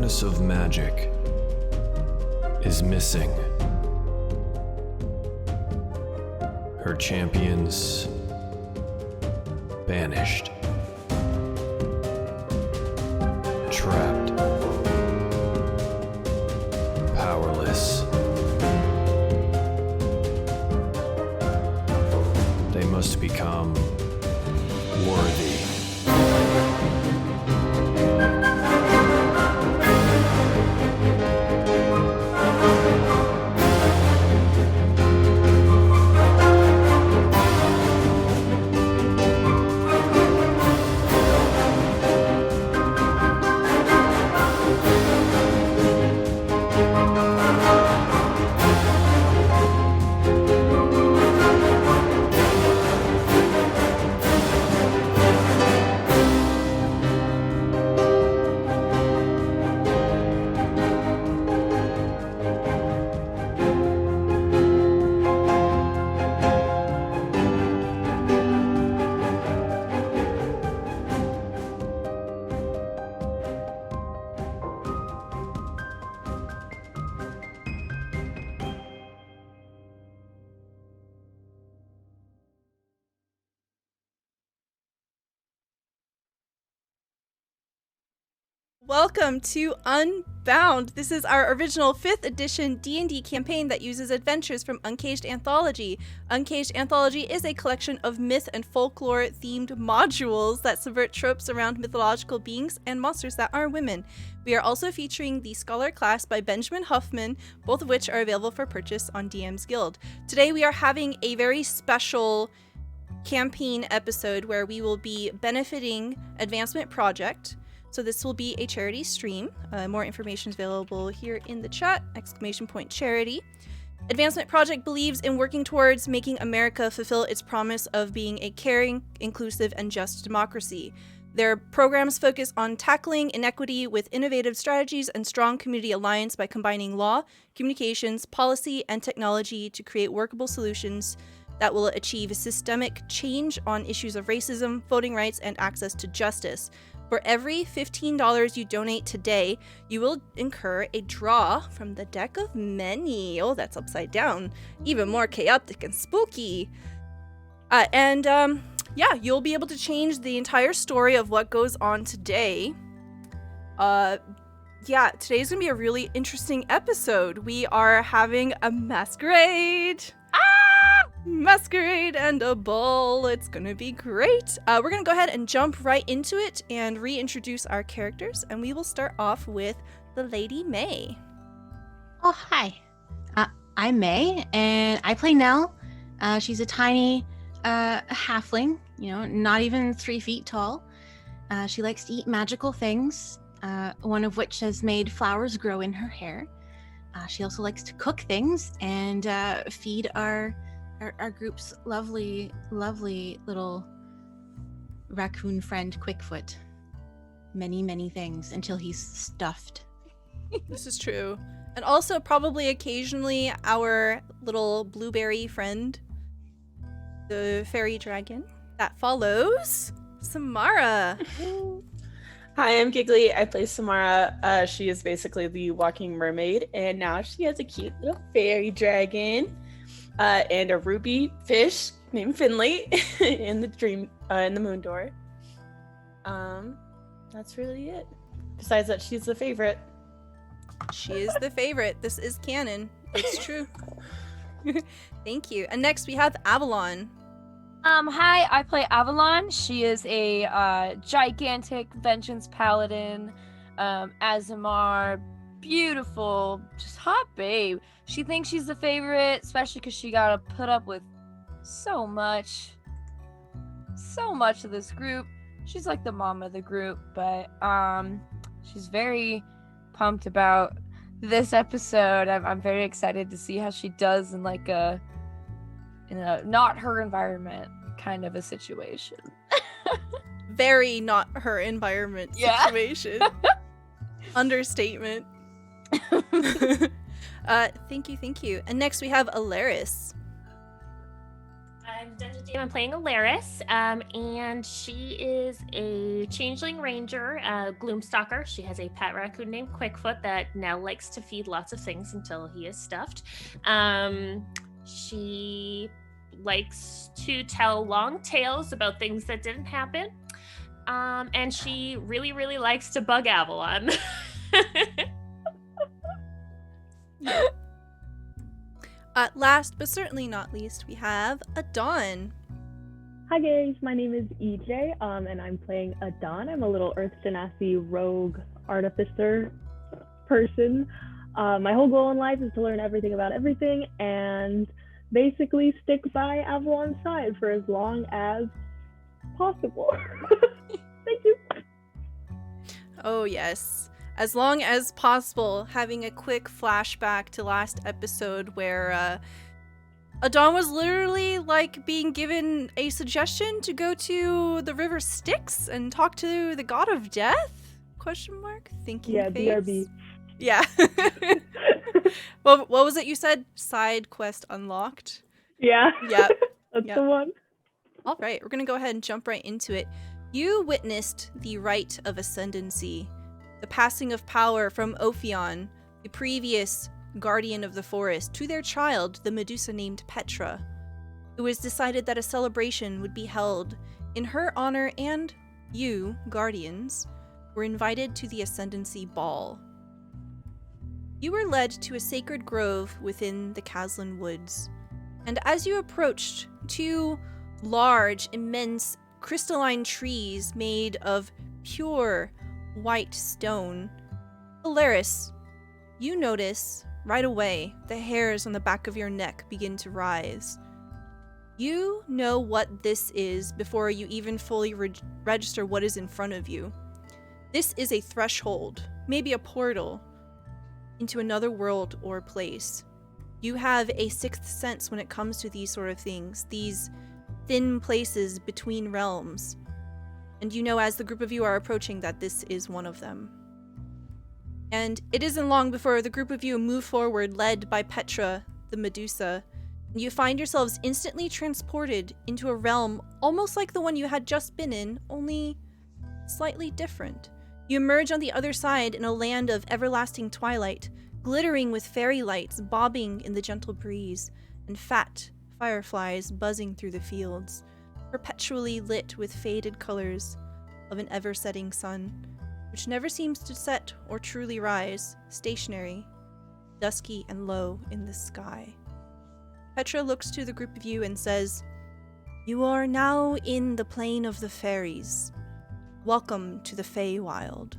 goddess of magic is missing. Her champions banished. Trapped. Powerless. They must become worthy. Welcome to Unbound. This is our original 5th edition D&D campaign that uses adventures from Uncaged Anthology. Uncaged Anthology is a collection of myth and folklore-themed modules that subvert tropes around mythological beings and monsters that are women. We are also featuring the Scholar class by Benjamin Huffman, both of which are available for purchase on DM's Guild. Today we are having a very special campaign episode where we will be benefiting Advancement Project. So this will be a charity stream. More information is available here in the chat, !charity. Advancement Project believes in working towards making America fulfill its promise of being a caring, inclusive, and just democracy. Their programs focus on tackling inequity with innovative strategies and strong community alliance by combining law, communications, policy, and technology to create workable solutions that will achieve systemic change on issues of racism, voting rights, and access to justice. For every $15 you donate today, you will incur a draw from the deck of many. Oh, that's upside down. Even more chaotic and spooky. You'll be able to change the entire story of what goes on today. Today's gonna be a really interesting episode. We are having a masquerade. Masquerade and a ball. It's gonna be great. We're gonna go ahead and jump right into it and reintroduce our characters, and we will start off with the Lady May. Oh, hi. I'm May, and I play Nell. She's a tiny halfling, not even 3 feet tall. She likes to eat magical things, one of which has made flowers grow in her hair. She also likes to cook things and feed our group's lovely little raccoon friend Quickfoot many things until he's stuffed. This is true. And also probably occasionally our little blueberry friend, the fairy dragon. That follows Samara. Hi, I'm Giggly. I play Samara. She is basically the walking mermaid, and now she has a cute little fairy dragon. And a ruby fish named Finley in the moon door. That's really it. Besides that, she's the favorite. She is the favorite. This is canon. It's true. Thank you. And next we have Avalon. Hi, I play Avalon. She is a gigantic vengeance paladin. Azamar, beautiful, just hot babe. She thinks she's the favorite, especially because she gotta put up with so much of this group. She's like the mom of the group, but she's very pumped about this episode. I'm very excited to see how she does in a not her environment kind of a situation. Very not her environment situation. Understatement. Hi. Thank you. And next we have Alaris. I'm Dungeon DM. I'm playing Alaris, and she is a changeling ranger, Gloomstalker. She has a pet raccoon named Quickfoot that now likes to feed lots of things until he is stuffed. She likes to tell long tales about things that didn't happen, and she really, really likes to bug Avalon. Last but certainly not least, we have Adon. Hi guys, my name is EJ, and I'm playing Adon. I'm a little Earth Genasi rogue artificer person. My whole goal in life is to learn everything about everything and basically stick by Avalon's side for as long as possible. Thank you. Oh yes. As long as possible, having a quick flashback to last episode where Adon was literally like being given a suggestion to go to the river Styx and talk to the god of death? Question mark? Thinking Yeah, face? BRB. Yeah. What was it you said? Side quest unlocked? Yeah. Yep. That's Yep. the one. All right, we're going to go ahead and jump right into it. You witnessed the rite of ascendancy, the passing of power from Ophion, the previous guardian of the forest, to their child, the Medusa named Petra. It was decided that a celebration would be held in her honor, and you, guardians, were invited to the Ascendancy Ball. You were led to a sacred grove within the Caslin Woods, and as you approached, two large, immense, crystalline trees made of pure white stone. Alaris, you notice right away the hairs on the back of your neck begin to rise. You know what this is before you even fully register what is in front of you. This is a threshold, maybe a portal, into another world or place. You have a sixth sense when it comes to these sort of things, these thin places between realms. And you know as the group of you are approaching that this is one of them. And it isn't long before the group of you move forward, led by Petra, the Medusa, and you find yourselves instantly transported into a realm almost like the one you had just been in, only slightly different. You emerge on the other side in a land of everlasting twilight, glittering with fairy lights bobbing in the gentle breeze, and fat fireflies buzzing through the fields, perpetually lit with faded colors of an ever-setting sun, which never seems to set or truly rise, stationary, dusky and low in the sky. Petra looks to the group of you and says, "You are now in the plane of the fairies. Welcome to the Feywild."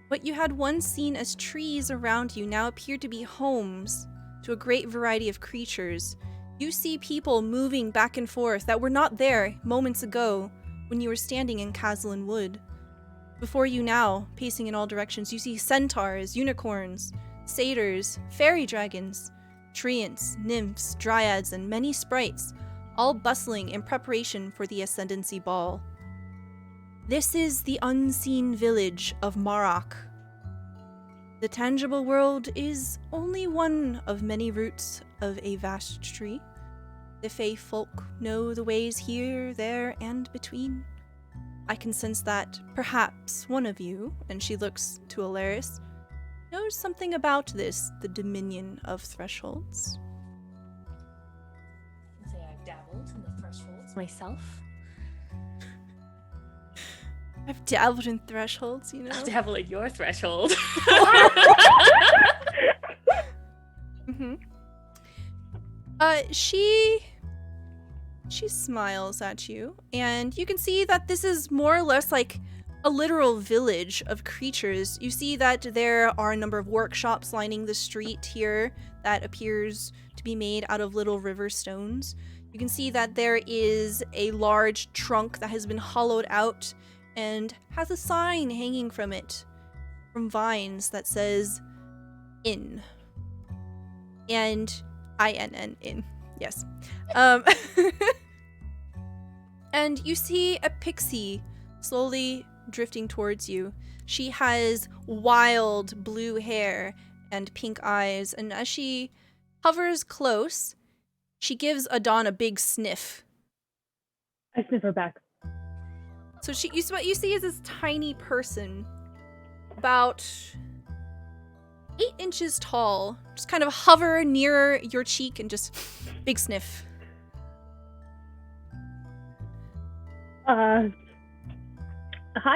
What you had once seen as trees around you now appear to be homes to a great variety of creatures. You see people moving back and forth that were not there moments ago when you were standing in Caslin Wood. Before you now, pacing in all directions, you see centaurs, unicorns, satyrs, fairy dragons, treants, nymphs, dryads, and many sprites, all bustling in preparation for the Ascendancy Ball. This is the unseen village of Marach. The tangible world is only one of many roots of a vast tree. The Fey folk know the ways here, there, and between. I can sense that perhaps one of you, and she looks to Alaris, knows something about this, the Dominion of Thresholds. I can say I've dabbled in the thresholds myself. I've dabbled in thresholds, you know? I'll dabble in your threshold. Mm-hmm. She smiles at you, and you can see that this is more or less like a literal village of creatures. You see that there are a number of workshops lining the street here that appears to be made out of little river stones. You can see that there is a large trunk that has been hollowed out and has a sign hanging from it, from vines, that says "Inn." And INN, inn. Yes. And you see a pixie slowly drifting towards you. She has wild blue hair and pink eyes, and as she hovers close, she gives Adon a big sniff. I sniff her back. So what you see is this tiny person, about 8 inches tall, just kind of hover near your cheek and just big sniff. Hi,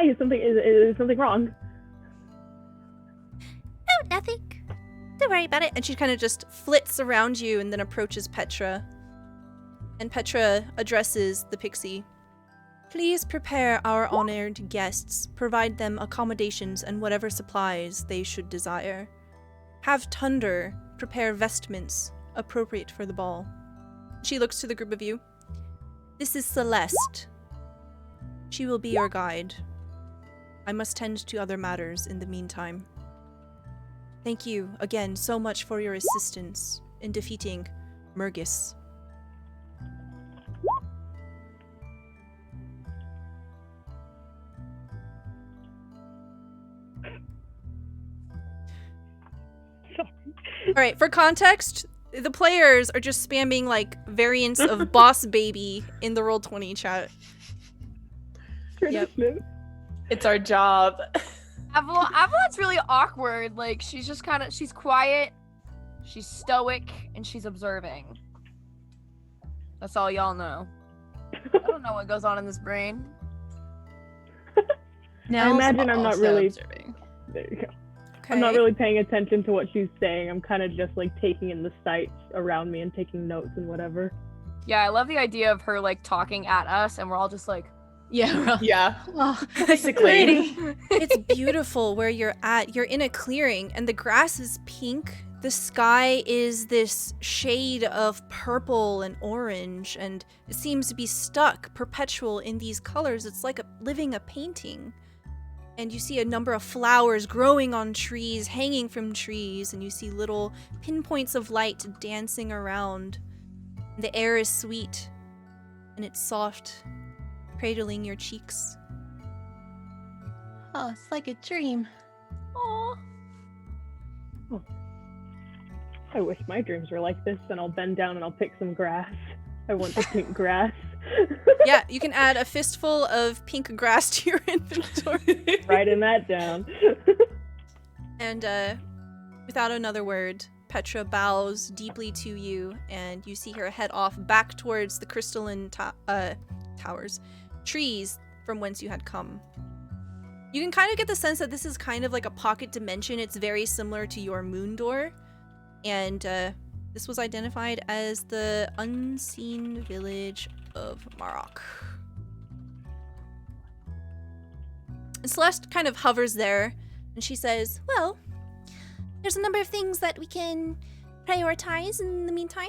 is something wrong? Oh, nothing. Don't worry about it. And she kind of just flits around you and then approaches Petra. And Petra addresses the pixie. Please prepare our honored guests, provide them accommodations and whatever supplies they should desire. Have Thunder prepare vestments appropriate for the ball. She looks to the group of you. This is Celeste. She will be your guide. I must tend to other matters in the meantime. Thank you again so much for your assistance in defeating Murgis. All right, for context, the players are just spamming like variants of Boss Baby in the Roll20 chat. Yep. It's our job. Avalon's really awkward. Like, she's just kind of, she's quiet, she's stoic, and she's observing. That's all y'all know. I don't know what goes on in this brain. I imagine I'm not really observing. There you go. Okay. I'm not really paying attention to what she's saying. I'm kind of just like taking in the sights around me and taking notes and whatever. Yeah, I love the idea of her like talking at us, and we're all just like, Yeah. Yeah. Oh, Basically. It's beautiful where you're at. You're in a clearing, and the grass is pink. The sky is this shade of purple and orange, and it seems to be stuck perpetual in these colors. It's like living a painting. And you see a number of flowers growing on trees, hanging from trees, and you see little pinpoints of light dancing around. The air is sweet, and it's soft, cradling your cheeks. Oh, it's like a dream. "Aw." I wish my dreams were like this, and I'll bend down and I'll pick some grass. I want the pink grass. Yeah, you can add a fistful of pink grass to your inventory. Writing that down. And without another word, Petra bows deeply to you, and you see her head off back towards the crystalline trees from whence you had come. You can kind of get the sense that this is kind of like a pocket dimension. It's very similar to your moon door, and this was identified as the unseen village of Marok. And Celeste kind of hovers there, and she says, well, there's a number of things that we can prioritize in the meantime.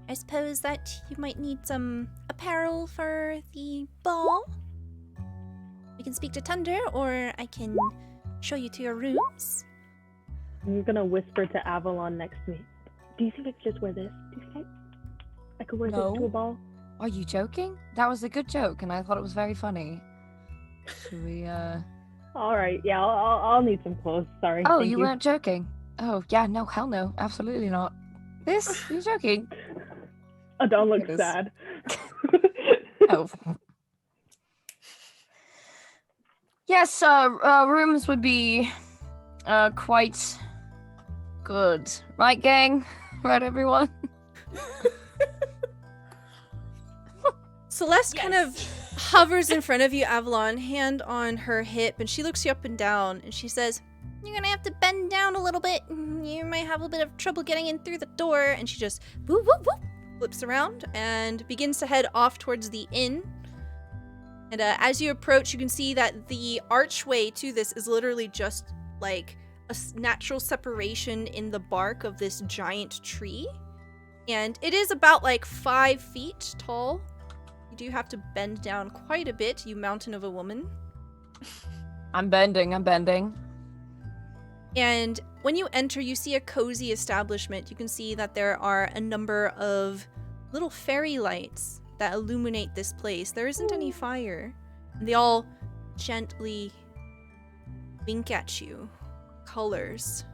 I suppose that you might need some apparel for the ball. We can speak to Thunder, or I can show you to your rooms. I'm gonna whisper to Avalon next to me. Do you think I could just wear this? Do you think I could wear No. this to a ball? Are you joking? That was a good joke, and I thought it was very funny. Should we, All right, yeah, I'll need some clothes. Sorry. Oh, Thank you weren't joking. Oh, yeah, no, hell no. Absolutely not. This? You're joking? Adon looks It is. sad. Oh. Yes, rooms would be, quite good. Right, gang? Right, everyone? Celeste kind of hovers in front of you, Avalon, hand on her hip, and she looks you up and down, and she says, you're gonna have to bend down a little bit. You might have a bit of trouble getting in through the door. And she just whoop, whoop, whoop, flips around and begins to head off towards the inn. And as you approach, you can see that the archway to this is literally just like a natural separation in the bark of this giant tree. And it is about like 5 feet tall. You do have to bend down quite a bit, you mountain of a woman. I'm bending. And when you enter, you see a cozy establishment. You can see that there are a number of little fairy lights that illuminate this place. There isn't any fire. And they all gently wink at you. Colors.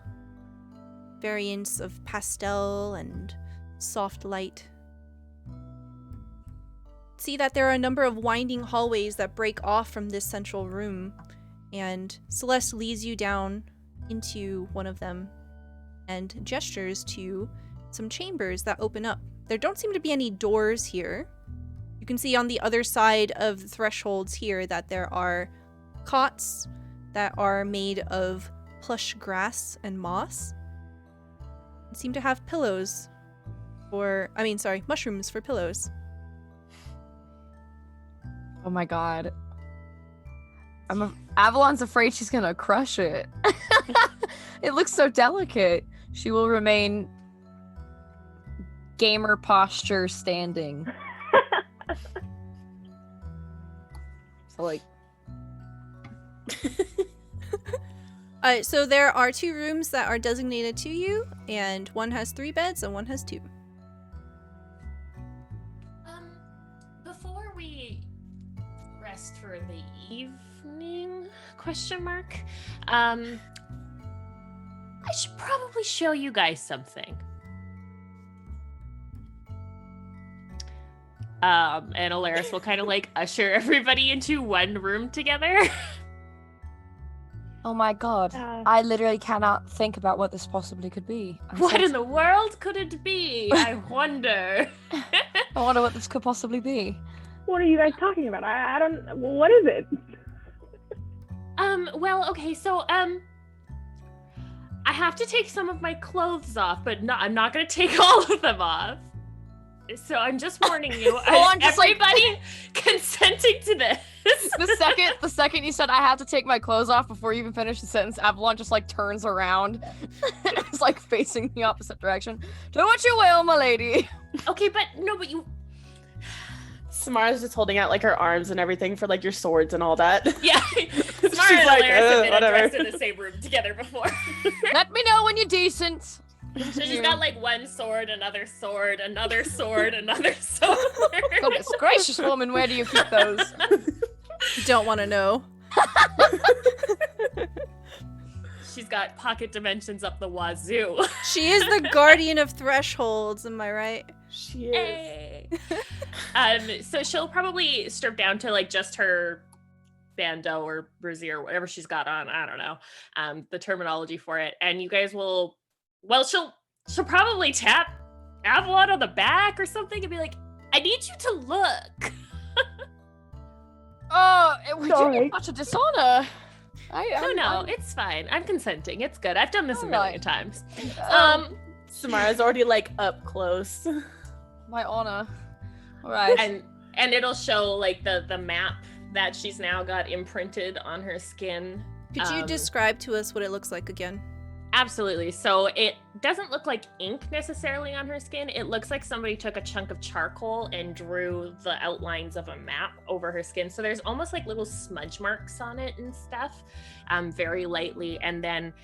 variants of pastel and soft light. See that there are a number of winding hallways that break off from this central room, and Celeste leads you down into one of them and gestures to some chambers that open up. There don't seem to be any doors here. You can see on the other side of the thresholds here that there are cots that are made of plush grass and moss. They seem to have pillows mushrooms for pillows. Oh my god. Avalon's afraid she's gonna crush it. It looks so delicate. She will remain gamer posture standing. So like so there are 2 rooms that are designated to you, and one has 3 beds and one has 2. Before we rest for the evening, I should probably show you guys something. And Alaris will kind of like usher everybody into one room together. oh my god. I literally cannot think about what this possibly could be. What in the world could it be? I wonder. I wonder what this could possibly be. What are you guys talking about? I don't. What is it? Well, okay, so I have to take some of my clothes off, but I'm not gonna take all of them off. So I'm just warning you. Everybody consenting to this. The second you said I have to take my clothes off before you even finish the sentence, Avalon just like turns around and is like facing the opposite direction. Do what you will, my lady. Okay, but you. Samara's just holding out like her arms and everything for like your swords and all that. Yeah. Samara and like, Alaris have been whatever. addressed in the same room together before. Let me know when you're decent. So she's got like one sword, another sword, another sword, another sword. Goodness gracious, woman, where do you keep those? You don't want to know. She's got pocket dimensions up the wazoo. She is the guardian of thresholds, am I right? She is. Hey. So she'll probably strip down to like just her bandeau or brassiere, whatever she's got on. I don't know the terminology for it. And you guys will. Well, she'll probably tap Avalon on the back or something and be like, I need you to look. We did much a dishonor. No, it's fine. I'm consenting. It's good. I've done this a million times. Samara's already like up close. My honor. All right. And it'll show like the map that she's now got imprinted on her skin. Could you describe to us what it looks like again? Absolutely. So it doesn't look like ink necessarily on her skin. It looks like somebody took a chunk of charcoal and drew the outlines of a map over her skin. So there's almost like little smudge marks on it and stuff, very lightly. And then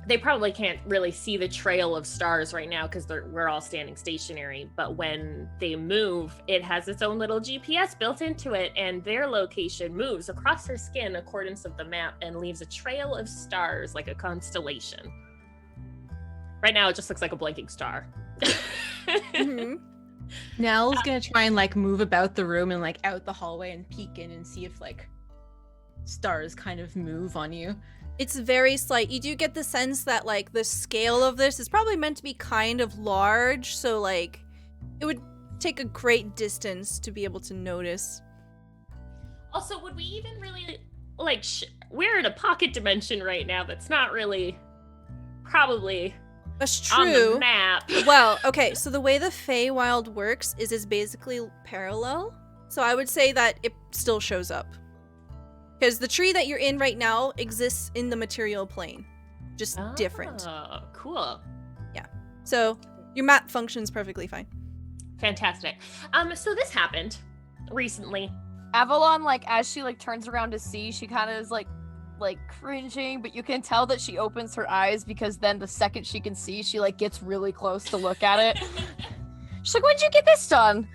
they probably can't really see the trail of stars right now because we're all standing stationary. But when they move, it has its own little GPS built into it, and their location moves across her skin in accordance of the map and leaves a trail of stars like a constellation. Right now, it just looks like a blinking star. Mm-hmm. Nell's gonna try and like move about the room and like out the hallway and peek in and see if like stars kind of move on you. It's very slight. You do get the sense that like the scale of this is probably meant to be kind of large, so like it would take a great distance to be able to notice. Also, would we even really like we're in a pocket dimension right now that's not really probably That's true. on the map. Well, okay, so the way the Feywild works is it's basically parallel. So I would say that it still shows up. Because the tree that you're in right now exists in the material plane. Just different. Oh, cool. Yeah. So your map functions perfectly fine. Fantastic. So this happened recently. Avalon, like, as she like turns around to see, she kind of is like cringing, but you can tell that she opens her eyes because then the second she can see, she like gets really close to look at it. She's like, "When'd you get this done?"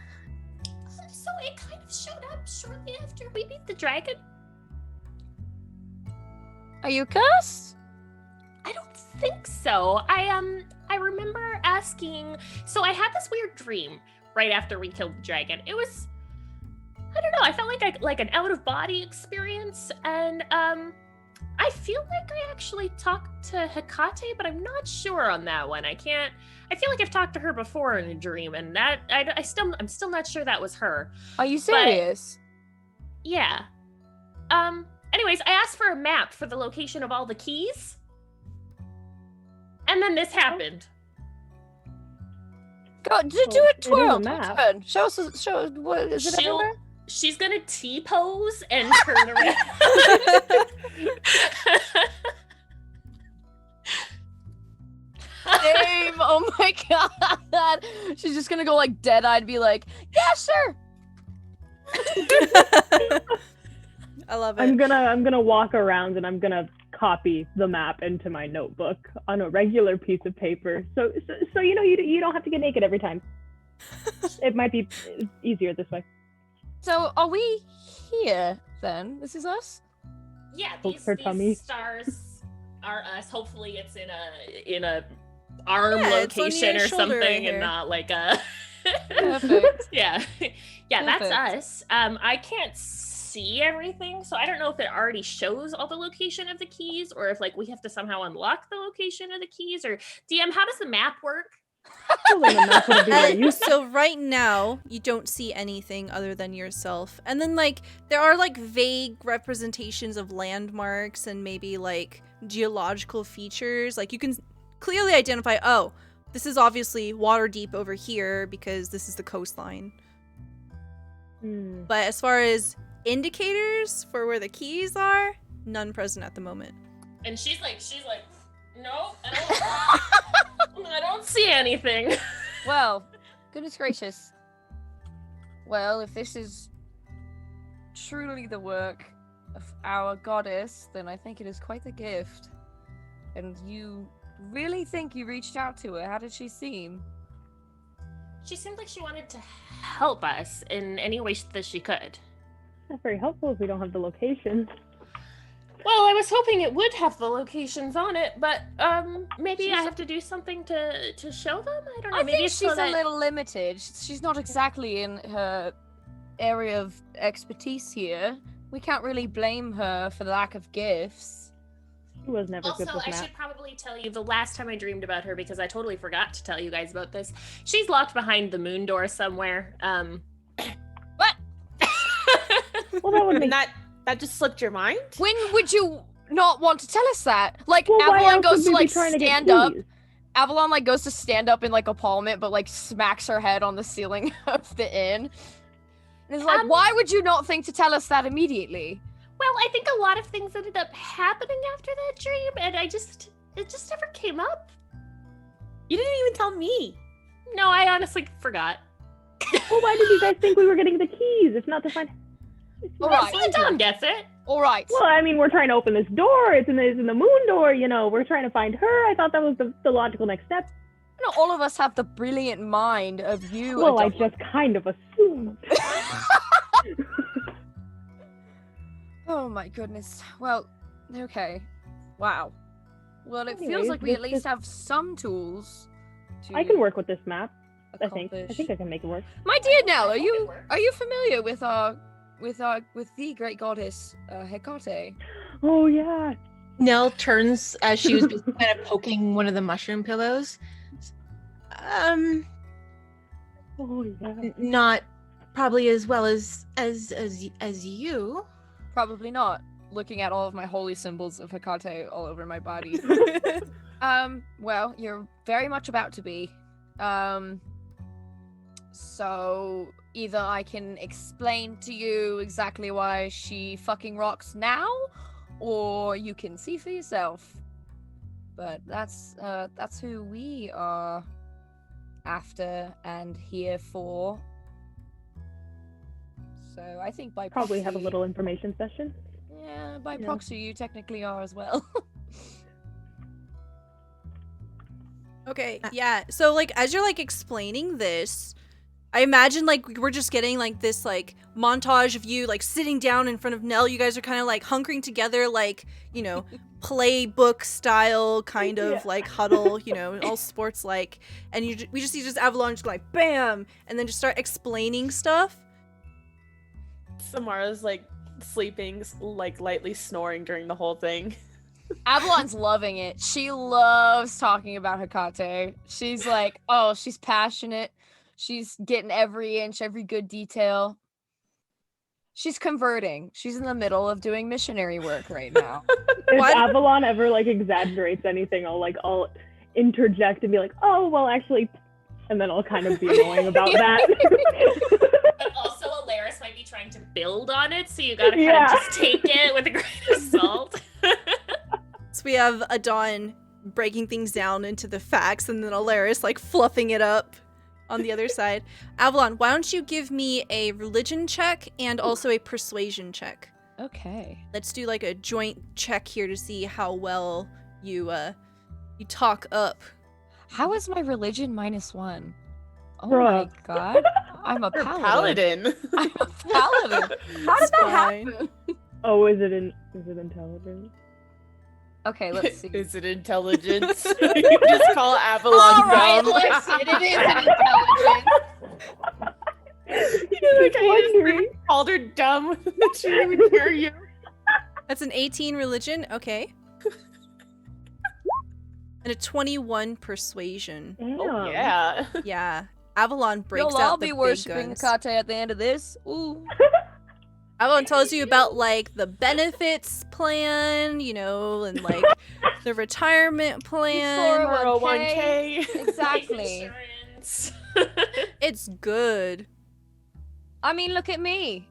So it kind of showed up shortly after we beat the dragon. Are you cursed? I don't think so. I remember asking. So I had this weird dream right after we killed the dragon. It was, I don't know. I felt like an out of body experience, and I feel like I actually talked to Hecate, but I'm not sure on that one. I feel like I've talked to her before in a dream, and that I'm still not sure that was her. Are you serious? But, yeah. Anyways, I asked for a map for the location of all the keys. And then this happened. Go do it, twirl. map. Turn. Show us. What is it? Everywhere? She's gonna T-pose and turn around. Dave, oh my god. She's just gonna go like dead-eyed, be like, yeah, sure. I love it. I'm gonna walk around and I'm gonna copy the map into my notebook on a regular piece of paper. So you know you don't have to get naked every time. It might be easier this way. So are we here then? This is us? Yeah, Poke her tummy. these stars are us. Hopefully it's in a arm Yeah, it's on location your or shoulder something right and here. not like a Perfect. Yeah. Yeah, Perfect. that's us. I can't see everything, so I don't know if it already shows all the location of the keys or if like we have to somehow unlock the location of the keys, or DM, how does the map work? Well, then the map would be very useful. So right now you don't see anything other than yourself, and then like there are like vague representations of landmarks and maybe like geological features. Like you can clearly identify, oh, this is obviously water deep over here because this is the coastline. But as far as indicators for where the keys are, none present at the moment. And she's like, no, I don't see anything. Well, goodness gracious. Well, if this is truly the work of our goddess, then I think it is quite the gift. And you really think you reached out to her? How did she seem? She seemed like she wanted to help us in any way that she could. Not very helpful if we don't have the location. Well, I was hoping it would have the locations on it, but maybe I have to do something to show them? I don't know. I Maybe think it's she's so that... a little limited. She's not exactly in her area of expertise here. We can't really blame her for the lack of gifts. He was never good Also, with I maps. should probably tell you the last time I dreamed about her, because I totally forgot to tell you guys about this. She's locked behind the moon door somewhere. What? Well, that would And make that just slipped your mind? When would you not want to tell us that? Like, Well, why Avalon else goes would to we be like trying to get stand up. keys? Avalon like goes to stand up in like appallment, but like smacks her head on the ceiling of the inn. And is like, why would you not think to tell us that immediately? Well, I think a lot of things ended up happening after that dream, and it just never came up. You didn't even tell me. No, I honestly forgot. Well, why did you guys think we were getting the keys? If not to find. All Well, right. see, Tom gets it. All right. Well, I mean, we're trying to open this door. It's in the moon door. You know, we're trying to find her. I thought that was the logical next step. You know, all of us have the brilliant mind of you. Well, I Adela. just kind of assumed. Oh my goodness. Well, okay. Wow. Well, it feels Anyways, like we at this- least have some tools to I can work with this map. I accomplish. think I can make it work. My dear Nell, I think it works. are you familiar with the great goddess Hecate? Oh yeah. Nell turns as she was kind of poking one of the mushroom pillows. Oh yeah. Not probably as well as you. Probably not. Looking at all of my holy symbols of Hecate all over my body. Well, you're very much about to be. So either I can explain to you exactly why she fucking rocks now, or you can see for yourself. But that's who we are after and here for. So I think by Probably have a proxy- little information session. Yeah, by Yeah. proxy you technically are as well. Okay, yeah. So like as you're like explaining this, I imagine like we're just getting like this like montage of you like sitting down in front of Nell. You guys are kind of like hunkering together, like, you know, playbook style kind of like huddle, you know, all sports like, and we just see just Avalon just go like bam, and then just start explaining stuff. Samara's like sleeping, like lightly snoring during the whole thing. Avalon's loving it. She loves talking about Hecate. She's like, oh, she's passionate. She's getting every inch, every good detail. She's converting. She's in the middle of doing missionary work right now. If Avalon ever like exaggerates anything, I'll interject and be like, oh, well, actually, and then I'll kind of be annoying about that. But also, Alaris might be trying to build on it, so you gotta kind of just take it with a grain of salt. So we have Adon breaking things down into the facts, and then Alaris like fluffing it up on the other side. Avalon, why don't you give me a religion check and also a persuasion check? Okay. Let's do like a joint check here to see how well you talk up. How is my religion -1? Oh Bruh. my god. I'm a You're paladin. paladin. I'm a paladin. How did It's that fine. happen? Oh, is it intelligent? Okay, let's see. Is it intelligence? You just call Avalon All right, dumb. listen, it is an intelligence. You called her dumb. She didn't even hear you. That's an 18 religion, okay. And a 21 persuasion. Damn. Oh yeah. Yeah. Avalon breaks You'll out all the be big worshiping guns. Hecate at the end of this. Ooh. Avalon tells you about like the benefits plan, you know, and like the retirement plan. 401k. Exactly. Insurance. It's good. I mean, look at me.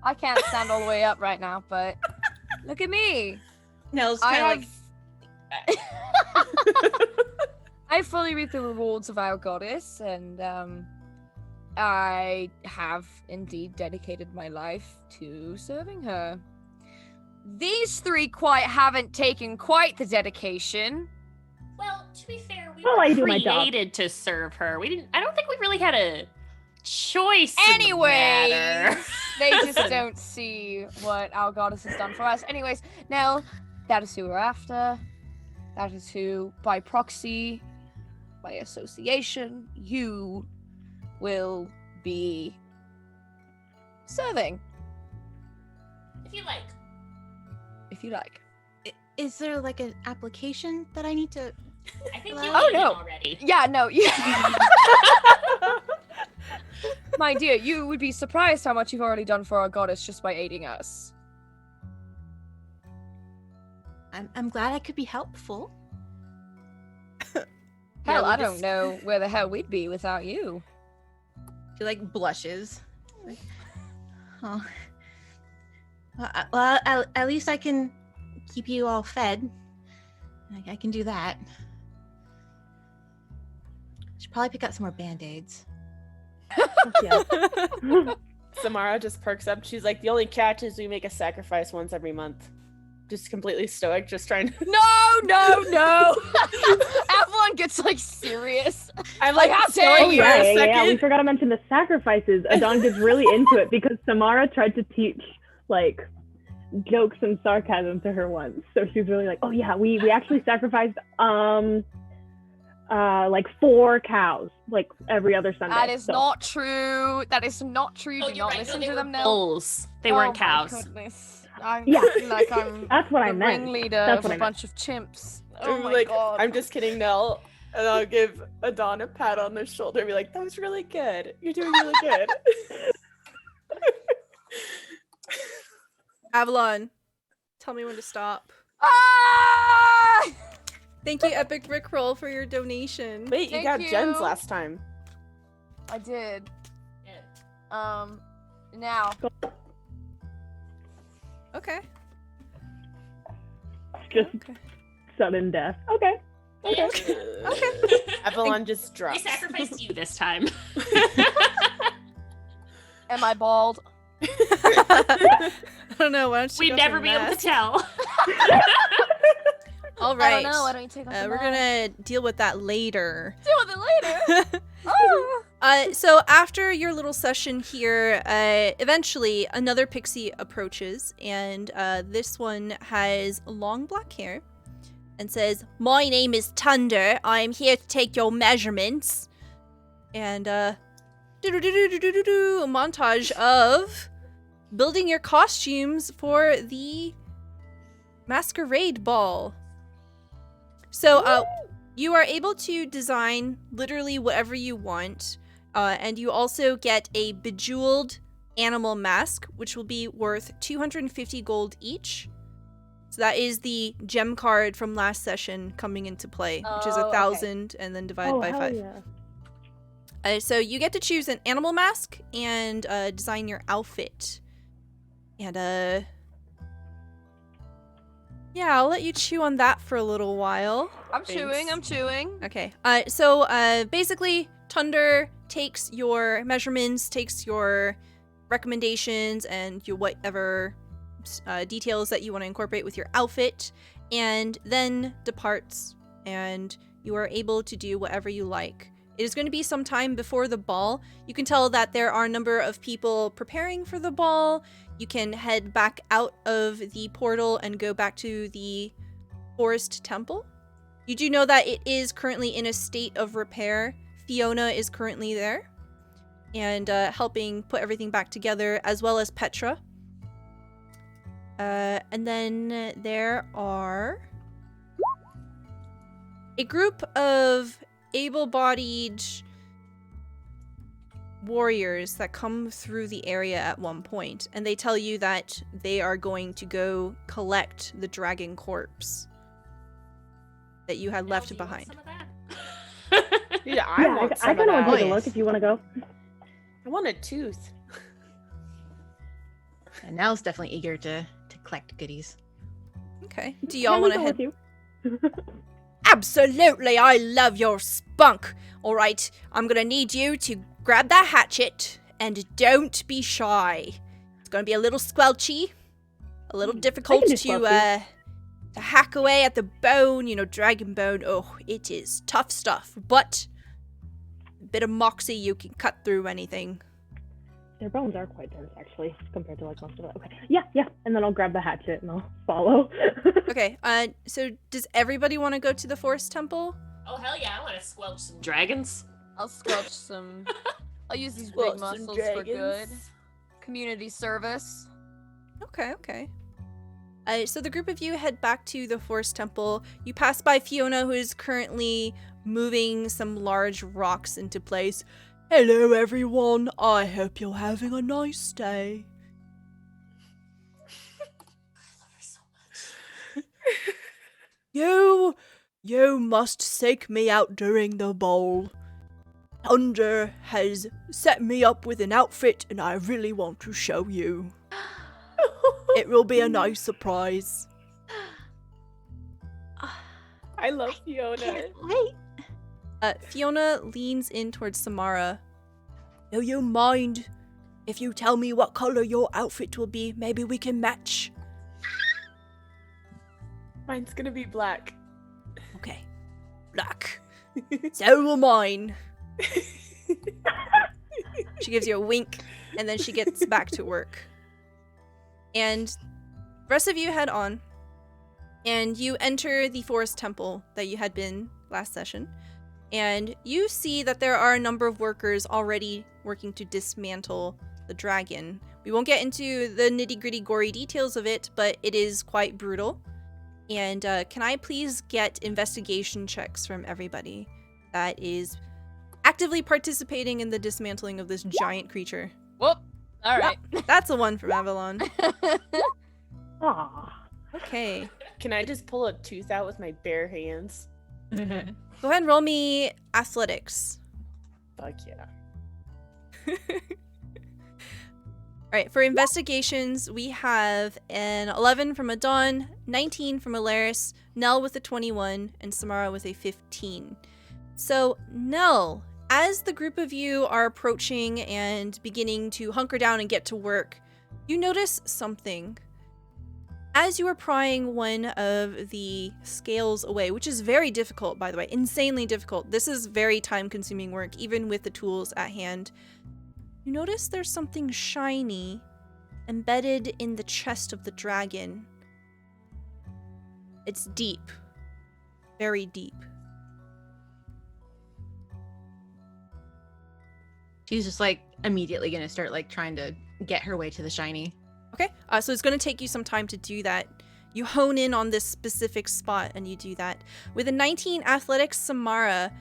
I can't stand all the way up right now, but look at me. Nell's I kind of like. I fully reap the rewards of our goddess, and I have indeed dedicated my life to serving her. These three haven't taken quite the dedication. Well, to be fair, we Well, I were do my job. created to serve her. I don't think we really had a choice. Anyways, In the matter. they just don't see what our goddess has done for us. Anyways, now that is who we're after. That is who, by proxy, by association, you will be serving, If you like. if you like. Is there like an application that I need to? I think you Oh, did it no. already. Yeah, no, yeah. My dear, you would be surprised how much you've already done for our goddess just by aiding us. I'm glad I could be helpful. Hell, we I don't just- know where the hell we'd be without you. She like blushes. Oh. Well, at least I can keep you all fed. I can do that. Should probably pick up some more band-aids. Yeah. Samara just perks up. She's like, the only catch is we make a sacrifice once every month. Just completely stoic, just trying to. No! Avalon gets like serious. I'm like, how stoic dare Oh you. for yeah, a yeah, second. we forgot to mention the sacrifices. Adon gets really into it because Samara tried to teach like jokes and sarcasm to her once. So she's really like, oh yeah, we actually sacrificed like 4 cows like every other Sunday. That is So- not true. That is not true. Oh, Do you're not right. listen No, they to were them now. bulls. They weren't Oh my cows. goodness. I'm Yeah. like I'm That's what I the meant. ringleader That's of what a I meant. bunch of chimps. Oh I'm my like, god. I'm just kidding, Nell. And I'll give Adon a pat on the shoulder and be like, that was really good. You're doing really good. Avalon, tell me when to stop. Ah! Thank you, Epic Rickroll, for your donation. Wait, you Thank got Jen's you. last time. I did. Yeah. Now. Okay. Just Okay. sudden death. Okay. Okay. Avalon just We drops. sacrificed you this time. Am I bald? I don't know. Why don't you We'd go never for be able to math? tell. All I right. don't know. Why don't you take off the We're mask? gonna deal with that later. Deal with it later. Oh. So after your little session here, eventually another pixie approaches, and this one has long black hair and says, "My name is Thunder. I'm here to take your measurements." And a montage of building your costumes for the masquerade ball. So you are able to design literally whatever you want. And you also get a bejeweled animal mask, which will be worth 250 gold each. So that is the gem card from last session coming into play, which is 1,000 and then divided by 5. Yeah. So you get to choose an animal mask and design your outfit. And yeah, I'll let you chew on that for a little while. I'm chewing. Okay. So basically, Thunder takes your measurements, takes your recommendations, and your whatever details that you want to incorporate with your outfit, and then departs, and you are able to do whatever you like. It is going to be some time before the ball. You can tell that there are a number of people preparing for the ball. You can head back out of the portal and go back to the forest temple. You do know that it is currently in a state of repair. Fiona is currently there and helping put everything back together, as well as Petra. And then there are a group of able-bodied warriors that come through the area at one point, and they tell you that they are going to go collect the dragon corpse that you had left behind. Yeah, I want some I of kind of want to that. take a look if you want to go. I want a tooth. And Nell's definitely eager to collect goodies. Okay. Do y'all want to head? You. Absolutely, I love your spunk. All right, I'm gonna need you to grab that hatchet and don't be shy. It's gonna be a little squelchy, a little difficult do to squelchy. hack away at the bone. You know, dragon bone. Oh, it is tough stuff, but a bit of moxie, you can cut through anything. Their bones are quite dense, actually, compared to like most of it. Okay. Yeah. And then I'll grab the hatchet and I'll follow. Okay. So does everybody want to go to the forest temple? Oh hell yeah! I want to squelch some dragons. I'll squelch some. I'll use these Squelch big some muscles for good. dragons. Community service. Okay. So the group of you head back to the forest temple. You pass by Fiona, who is currently moving some large rocks into place. Hello, everyone. I hope you're having a nice day. You must seek me out during the ball. Thunder has set me up with an outfit, and I really want to show you. It will be a nice surprise. I love Fiona. Can't wait. Fiona leans in towards Samara. Do you mind if you tell me what color your outfit will be? Maybe we can match. Mine's gonna be black. Okay. Black. So will mine. She gives you a wink, and then she gets back to work. And the rest of you head on, and you enter the forest temple that you had been last session. And you see that there are a number of workers already working to dismantle the dragon. We won't get into the nitty-gritty gory details of it, but it is quite brutal. And can I please get investigation checks from everybody that is actively participating in the dismantling of this giant creature? Whoop. All right. That's the one from Avalon. Aww. Okay. Can I just pull a tooth out with my bare hands? Go ahead and roll me athletics. Fuck yeah. Alright, for investigations, we have an 11 from Adon, 19 from Alaris, Nell with a 21, and Samara with a 15. So, Nell, as the group of you are approaching and beginning to hunker down and get to work, you notice something. As you are prying one of the scales away, which is very difficult, by the way, insanely difficult. This is very time-consuming work, even with the tools at hand. You notice there's something shiny embedded in the chest of the dragon. It's deep. Very deep. She's just like immediately gonna start like trying to get her way to the shiny. Okay, so it's going to take you some time to do that. You hone in on this specific spot and you do that. With a 19 athletics, Samara,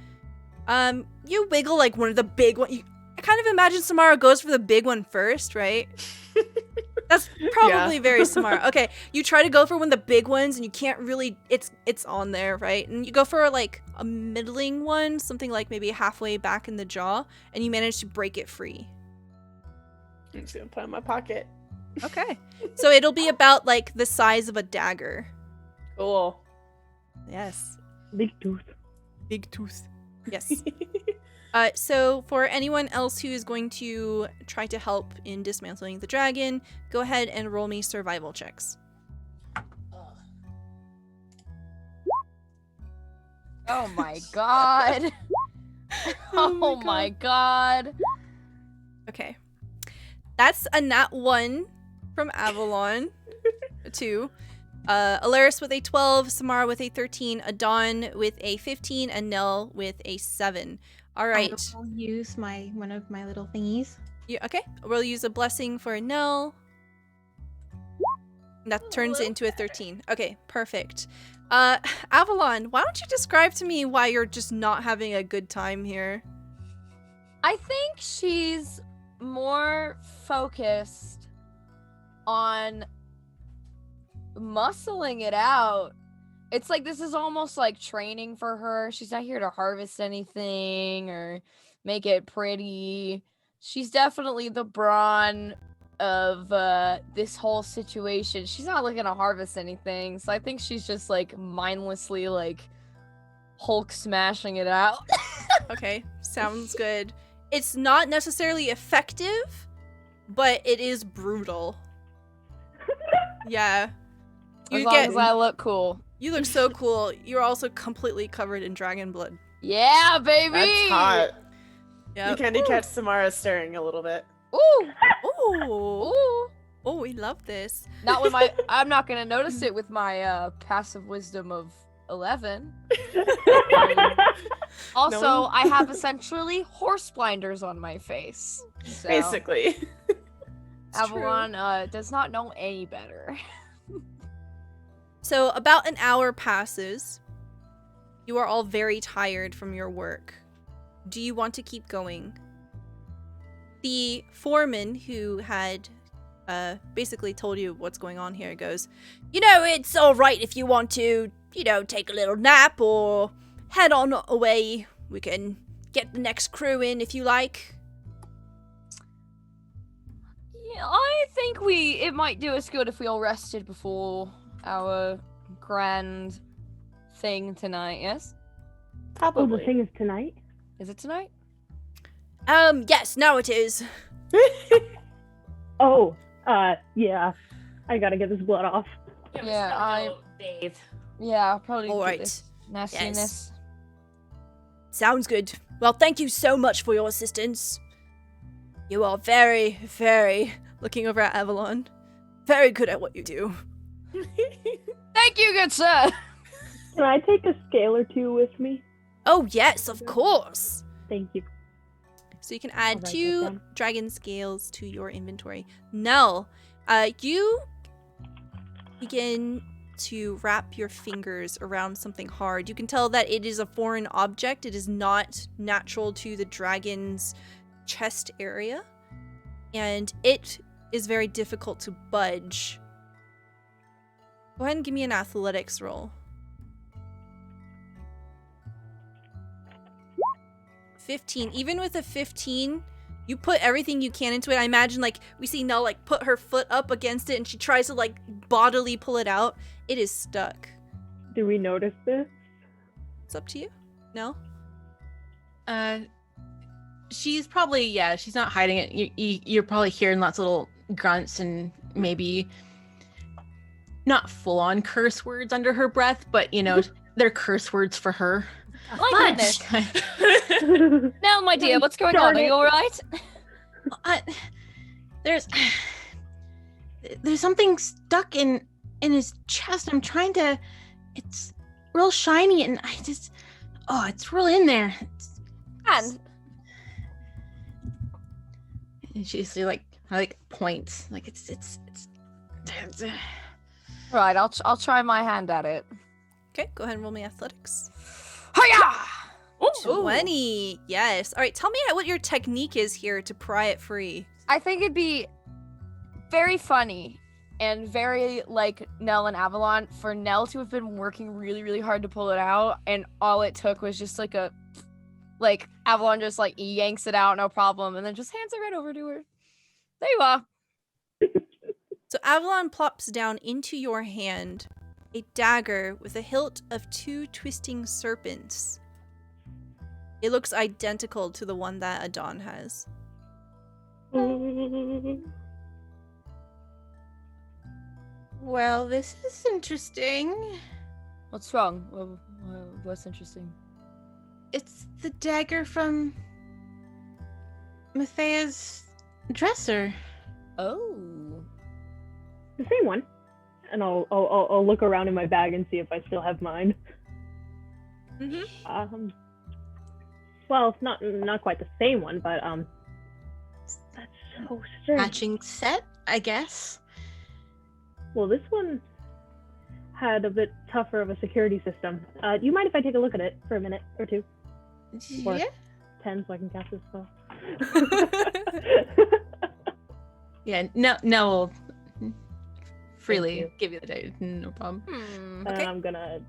you wiggle like one of the big ones. I kind of imagine Samara goes for the big one first, right? That's probably very Samara. Okay, you try to go for one of the big ones and you can't really, it's on there, right? And you go for like a middling one, something like maybe halfway back in the jaw, and you manage to break it free. I'm just gonna put it in my pocket. Okay. So it'll be about like the size of a dagger. Cool. Yes. Big tooth. Big tooth. Yes. So for anyone else who is going to try to help in dismantling the dragon, go ahead and roll me survival checks. Oh my god. Oh my god. Okay. That's a nat 1 from Avalon. 2. Alaris with a 12, Samara with a 13, Adon with a 15, and Nell with a 7. All right. I'll use one of my little thingies. Okay. We'll use a blessing for Nell. That turns it into a 13. Okay, perfect. Avalon, why don't you describe to me why you're just not having a good time here? I think she's more focused on muscling it out. It's like this is almost like training for her. She's not here to harvest anything or make it pretty. She's definitely the brawn of this whole situation. She's not looking to harvest anything, so I think she's just like mindlessly like Hulk smashing it out. Okay, sounds good. It's not necessarily effective, but it is brutal. Yeah. As long as I look cool. You look so cool. You're also completely covered in dragon blood. Yeah, baby! That's hot. Yep. You kind of catch Samara stirring a little bit. Ooh! Ooh. Ooh! Oh, we love this. Not with my... I'm not gonna notice it with my passive wisdom of 11. Also, No. I have essentially horse blinders on my face. So Basically. Avalon does not know any better. So about an hour passes. You are all very tired from your work. Do you want to keep going? The foreman who had basically told you what's going on here goes, you know, it's all right if you want to, you know, take a little nap or head on away. We can get the next crew in if you like. Yeah, I think it might do us good if we all rested before our grand thing tonight, yes? Oh, Probably. the thing is tonight? Is it tonight? Yes, now it is. Oh, yeah. I gotta get this blood off. Yeah, I bathe. Yeah, I'll probably All do right. this nastiness. Sounds good. Well, thank you so much for your assistance. You are very, very, looking over at Avalon, very good at what you do. Thank you, good sir! Can I take a scale or two with me? Oh, yes, of course. Thank you. So you can I'll add write that 2 down. dragon scales to your inventory. Nell, you begin to wrap your fingers around something hard. You can tell that it is a foreign object. It is not natural to the dragon's chest area. And it is very difficult to budge. Go ahead and give me an athletics roll. 15. Even with a 15, you put everything you can into it. I imagine, like, we see Nell, like, put her foot up against it and she tries to, like, bodily pull it out. It is stuck. Do we notice this? It's up to you. Nell? She's probably, she's not hiding it. You're probably hearing lots of little grunts and maybe not full on curse words under her breath, but they're curse words for her. My goodness. Nell, my dear, what's going on? Are you all right? There's something stuck in his chest. I'm trying to. It's real shiny, and it's real in there. And she's like points, like it's. Right, I'll try my hand at it. Okay, go ahead and roll me athletics. Hiya! 20. Yes. All right, tell me what your technique is here to pry it free. I think it'd be very funny and very like Nell and Avalon for Nell to have been working really, really hard to pull it out, and all it took was just like Avalon just like yanks it out, no problem, and then just hands it right over to her. There you are. So Avalon plops down into your hand a dagger with a hilt of 2 twisting serpents. It looks identical to the one that Adon has. Well, this is interesting. What's wrong? What's interesting? It's the dagger from Mathea's dresser. Oh. The same one. And I'll look around in my bag and see if I still have mine. Mm-hmm. Well, not quite the same one, but that's so strange. Matching set, I guess. Well, this one had a bit tougher of a security system. Do you mind if I take a look at it for a minute or two? Or Yeah. 10 so I can cast this spell. Yeah. No. We'll freely you. give you the data. No problem. And Okay. I'm gonna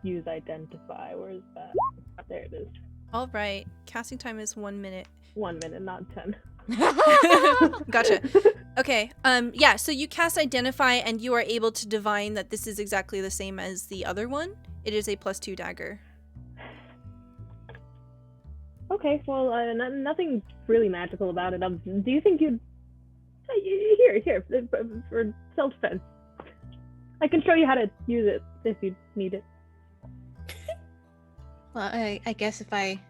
use identify. Where's that? There it is. All right. Casting time is 1 minute. 1 minute, not 10. Gotcha. Okay. Yeah, so you cast Identify and you are able to divine that this is exactly the same as the other one. It is a +2 dagger. Okay, well, nothing really magical about it. Do you think you'd... Here, for self-defense. I can show you how to use it if you need it. Well, I guess if I...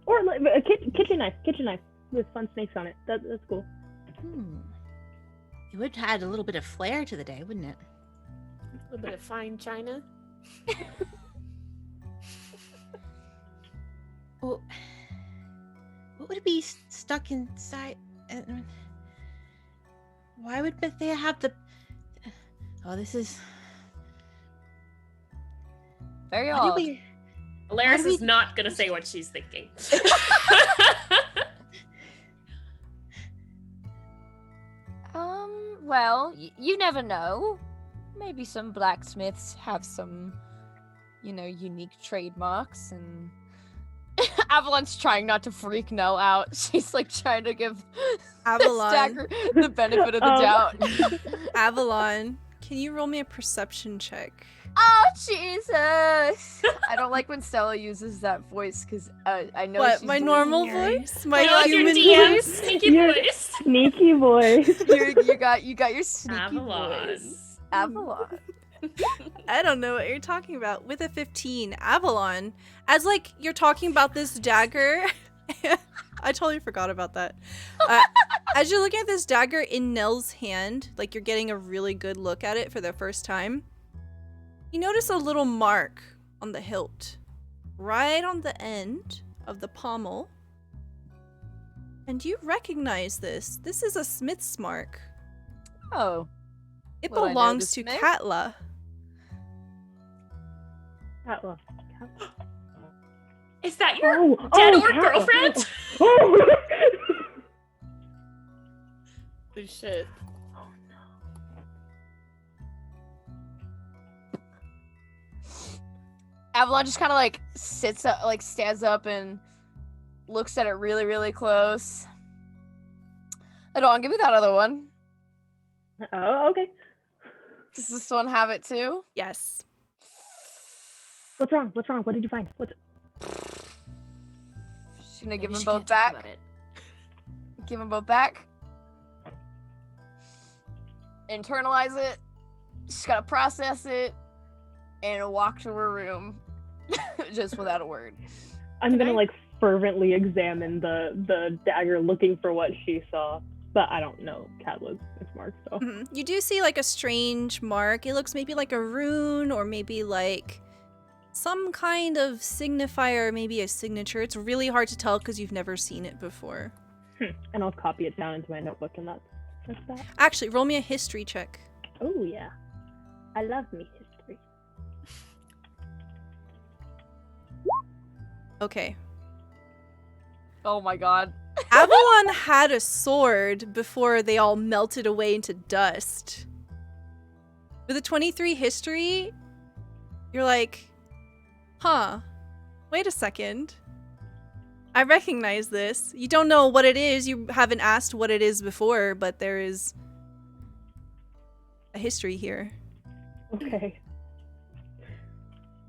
Or a kitchen knife with fun snakes on it. That's cool. It would add a little bit of flair to the day, wouldn't it? A little bit of fine china. Well, what would be stuck inside? Why would Bethea have the... Oh, this is... Very Why do odd. we... Alaris we- is not gonna say what she's thinking. Well, you never know. Maybe some blacksmiths have some, unique trademarks, and Avalon's trying not to freak Nell out. She's like trying to give Avalon. Dagger the benefit of the doubt. Avalon, can you roll me a perception check? Oh, Jesus! I don't like when Stella uses that voice because I know What, she's my doing normal scary. voice? My No, your human DM voice? sneaky Your- voice. Sneaky voice. You got your sneaky Avalon. voice. Avalon. I don't know what you're talking about. With a 15, Avalon, as like you're talking about this dagger, I totally forgot about that. As you're looking at this dagger in Nell's hand, like you're getting a really good look at it for the first time, you notice a little mark on the hilt, right on the end of the pommel. And you recognize this. This is a smith's mark. Oh. It Would I know belongs the to smith? Katla. Atla. Is that your dead orc Atla. girlfriend? Oh. Holy shit. Avalon just kind of like sits up, like stands up and looks at it really, really close. Adon, give me that other one. Oh, okay. Does this one have it too? Yes. What's wrong? What did you find? She's gonna give We them should both get talk back. about it. Give them both back. Internalize it. She's gotta process it and walk to her room, just without a word. I'm gonna like fervently examine the dagger, looking for what she saw, but I don't know Cadla's mark, so. You do see like a strange mark. It looks maybe like a rune, or maybe like some kind of signifier, maybe a signature. It's really hard to tell because you've never seen it before. And I'll copy it down into my notebook, and that's that. Actually, roll me a history check. Oh yeah, I love me history. Okay. Oh my god. Avalon had a sword before they all melted away into dust. With a 23 history, you're like, huh, wait a second. I recognize this. You don't know what it is. You haven't asked what it is before, but there is a history here. Okay.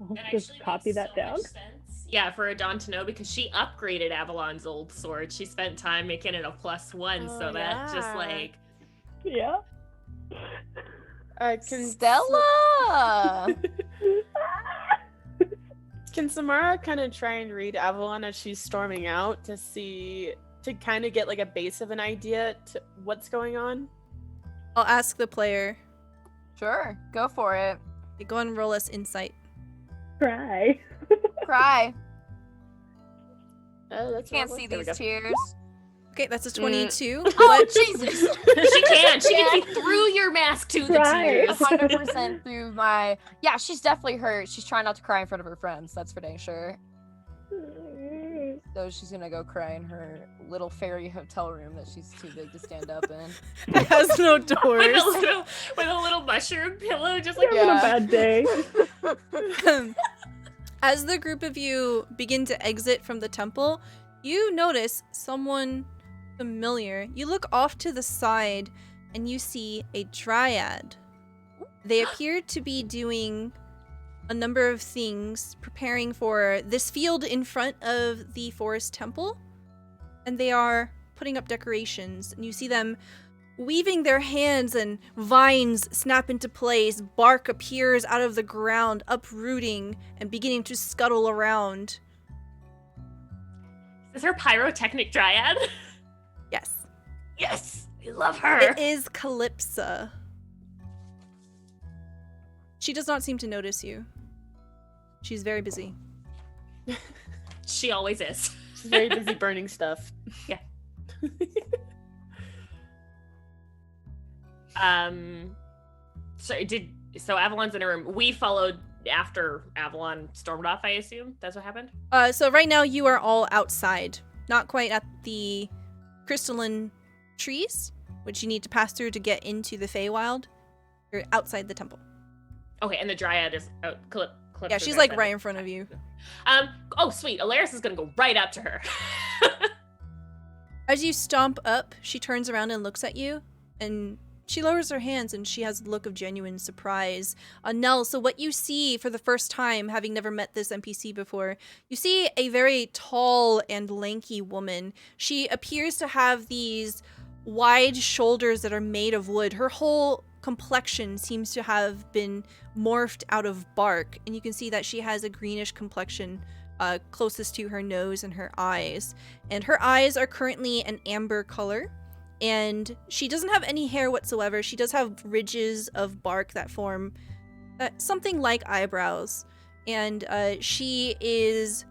I'll That just actually copy makes that so down. much sense. Yeah, for Adon to know, because she upgraded Avalon's old sword. She spent time making it a +1, so that just like Yeah. Can Stella! Can Samara kind of try and read Avalon as she's storming out to kind of get like a base of an idea to what's going on? I'll ask the player. Sure, go for it. Okay, go and roll us insight. Cry. Cry. Oh, that's Can't wrong see one. There we these go. tears. Okay, that's a 22. Oh, Jesus! she can see through your mask to the Right. tears. 100% through my... Yeah, she's definitely hurt. She's trying not to cry in front of her friends. That's for dang sure. So she's gonna go cry in her little fairy hotel room that she's too big to stand up in. It has no with, doors. with a little mushroom pillow, just like Having a bad day. As the group of you begin to exit from the temple, you notice someone familiar. You look off to the side and you see a dryad. They appear to be doing a number of things, preparing for this field in front of the forest temple. And they are putting up decorations. And you see them weaving their hands, and vines snap into place. Bark appears out of the ground, uprooting and beginning to scuttle around. Is her pyrotechnic dryad? Yes. Yes, I love her. It is Calypsa. She does not seem to notice you. She's very busy. She always is. She's very busy burning stuff. Yeah. So Avalon's in her room. We followed after Avalon stormed off, I assume. That's what happened? So right now you are all outside. Not quite at the crystalline trees, which you need to pass through to get into the Feywild. You're outside the temple. Okay, and the Dryad is Yeah, she's like right in front of you. Oh sweet, Alaris is gonna go right up to her. As you stomp up, she turns around and looks at you, and she lowers her hands and she has a look of genuine surprise. Nell, so what you see for the first time, having never met this NPC before, you see a very tall and lanky woman. She appears to have these wide shoulders that are made of wood. Her whole complexion seems to have been morphed out of bark, and you can see that she has a greenish complexion closest to her nose and her eyes. And her eyes are currently an amber color. And she doesn't have any hair whatsoever. She does have ridges of bark that form something like eyebrows. And she is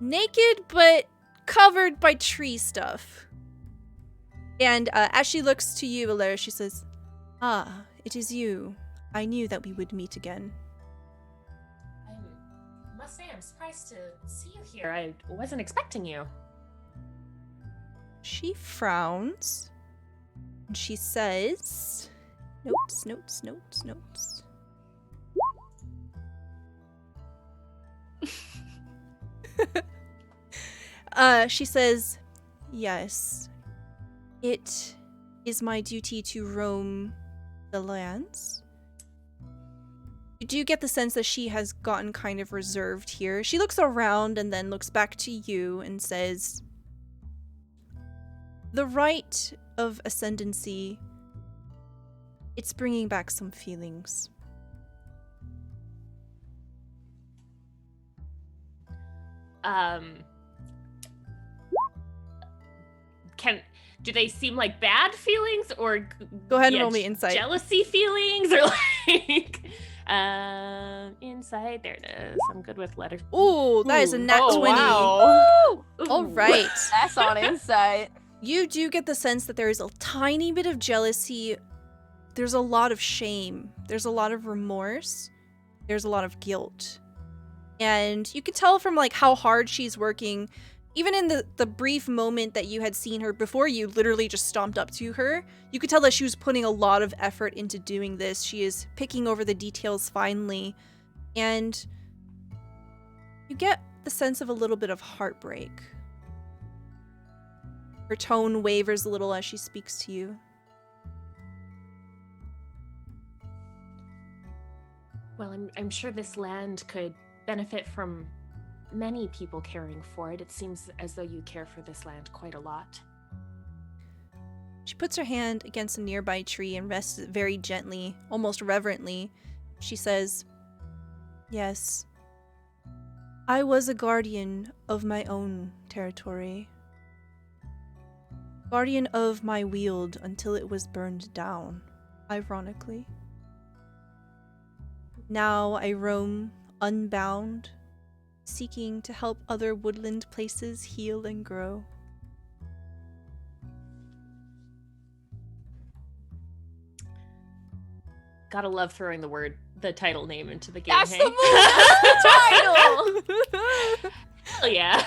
naked but covered by tree stuff. And as she looks to you, Alaris, she says, "Ah, it is you. I knew that we would meet again." I must say, I'm surprised to see you here. I wasn't expecting you. She frowns. And she says, notes. She says, "Yes, it is my duty to roam the lands." You do get the sense that she has gotten kind of reserved here. She looks around and then looks back to you and says, "The right of ascendancy It's bringing back some feelings. Do they seem like bad feelings or Go ahead and roll me insight. Jealousy feelings or like insight? There it is. I'm good with letters. Ooh, that is a nat 20. Wow. All right. That's on insight. You do get the sense that there is a tiny bit of jealousy. There's a lot of shame. There's a lot of remorse. There's a lot of guilt. And you can tell from like how hard she's working. Even in the brief moment that you had seen her before you literally just stomped up to her, you could tell that she was putting a lot of effort into doing this. She is picking over the details finely. And you get the sense of a little bit of heartbreak. Her tone wavers a little as she speaks to you. Well, I'm sure this land could benefit from many people caring for it. It seems as though you care for this land quite a lot. She puts her hand against a nearby tree and rests it very gently, almost reverently. She says, "Yes, I was a guardian of my own territory. Guardian of my weald until it was burned down, ironically. Now I roam unbound, seeking to help other woodland places heal and grow." Gotta love throwing the title name into the game. That's hey? the move. That's the title. Hell yeah.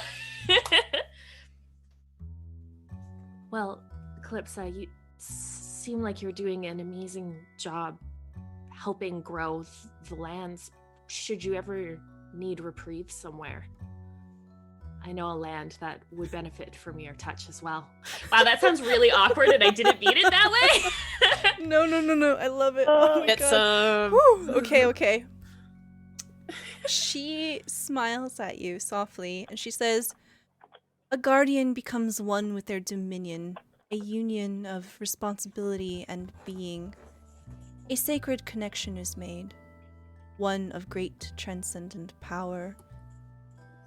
Well, Calypsa, you seem like you're doing an amazing job helping grow the lands. Should you ever need reprieve somewhere, I know a land that would benefit from your touch as well. Wow, that sounds really awkward and I didn't mean it that way. No. I love it. Oh my Get God. some. Whew. Okay. She smiles at you softly and she says, "A guardian becomes one with their dominion, a union of responsibility and being. A sacred connection is made, one of great transcendent power.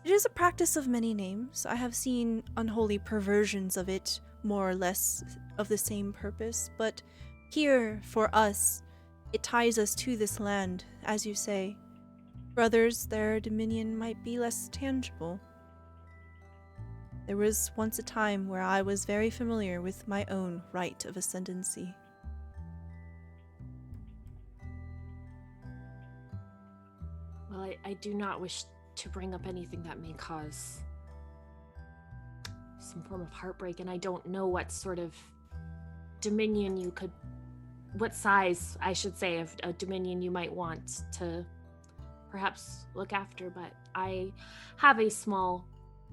It is a practice of many names. I have seen unholy perversions of it, more or less of the same purpose, but here, for us, it ties us to this land, as you say. For others, their dominion might be less tangible. There was once a time where I was very familiar with my own right of ascendancy." Well, I do not wish to bring up anything that may cause some form of heartbreak, and I don't know what sort of dominion what size, I should say, of a dominion you might want to perhaps look after, but I have a small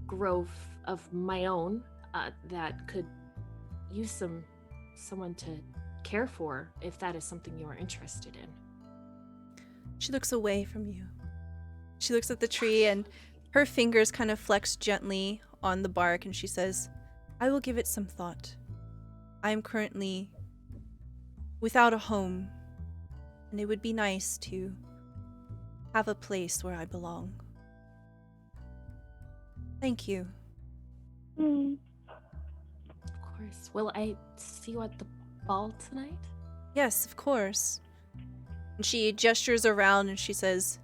grove of my own that could use someone to care for, if that is something you are interested in. She looks away from you. She looks at the tree and her fingers kind of flex gently on the bark and she says, "I will give it some thought. I am currently without a home, and it would be nice to have a place where I belong. Thank you." Of course. Will I see you at the ball tonight? "Yes, of course." And she gestures around and she says,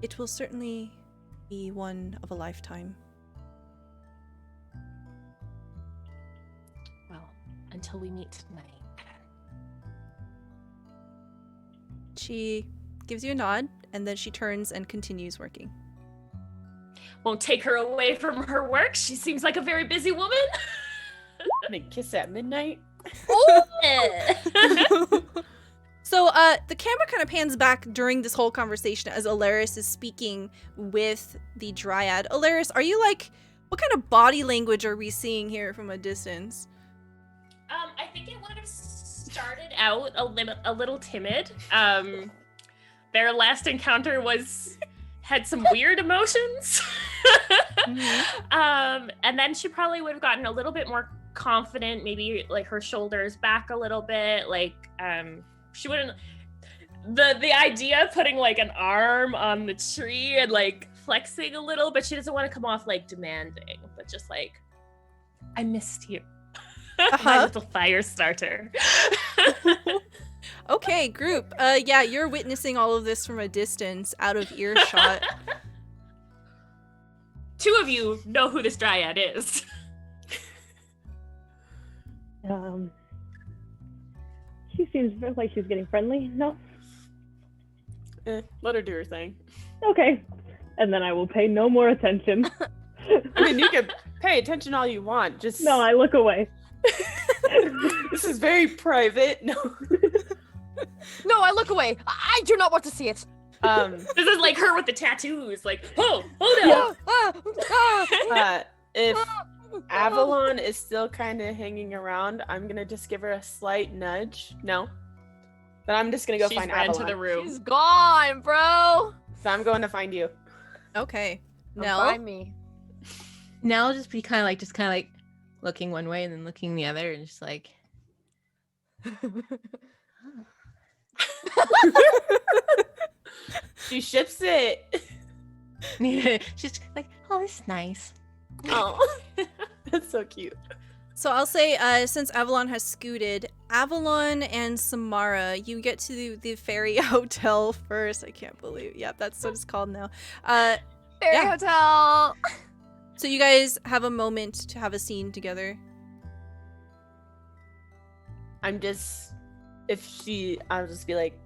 "It will certainly be one of a lifetime." Well, until we meet tonight. She gives you a nod and then she turns and continues working. Won't take her away from her work. She seems like a very busy woman. Gonna kiss at midnight. So the camera kind of pans back during this whole conversation as Alaris is speaking with the Dryad. Alaris, are you like, what kind of body language are we seeing here from a distance? I think it would have started out a little timid. Their last encounter had some weird emotions. And then she probably would have gotten a little bit more confident, maybe like her shoulders back a little bit, like she wouldn't. The idea of putting like an arm on the tree and like flexing a little, but she doesn't want to come off like demanding, but just like, I missed you. My little fire starter. Okay, group. Yeah, you're witnessing all of this from a distance, out of earshot. Two of you know who this dryad is. She seems like she's getting friendly. No? Let her do her thing. Okay. And then I will pay no more attention. I mean, you can pay attention all you want. Just No, I look away. This is very private. No. No, I look away. I do not want to see it. This is like her with the tattoos. Like, oh, hold on. If Avalon is still kind of hanging around, I'm gonna just give her a slight nudge. No. Then I'm just gonna go She's find ran Avalon. to the room. She's gone, bro. So I'm going to find you. Okay. Come Nell? Find me. Now I'll just be kind of like looking one way and then looking the other and just like. She ships it. She's like, oh, this is nice. Oh, that's so cute. So I'll say, since Avalon has scooted, Avalon and Samara, you get to the Fairy Hotel first. I can't believe. Yep, that's what it's called now. Fairy Yeah. Hotel. So you guys have a moment to have a scene together. I'll just be like,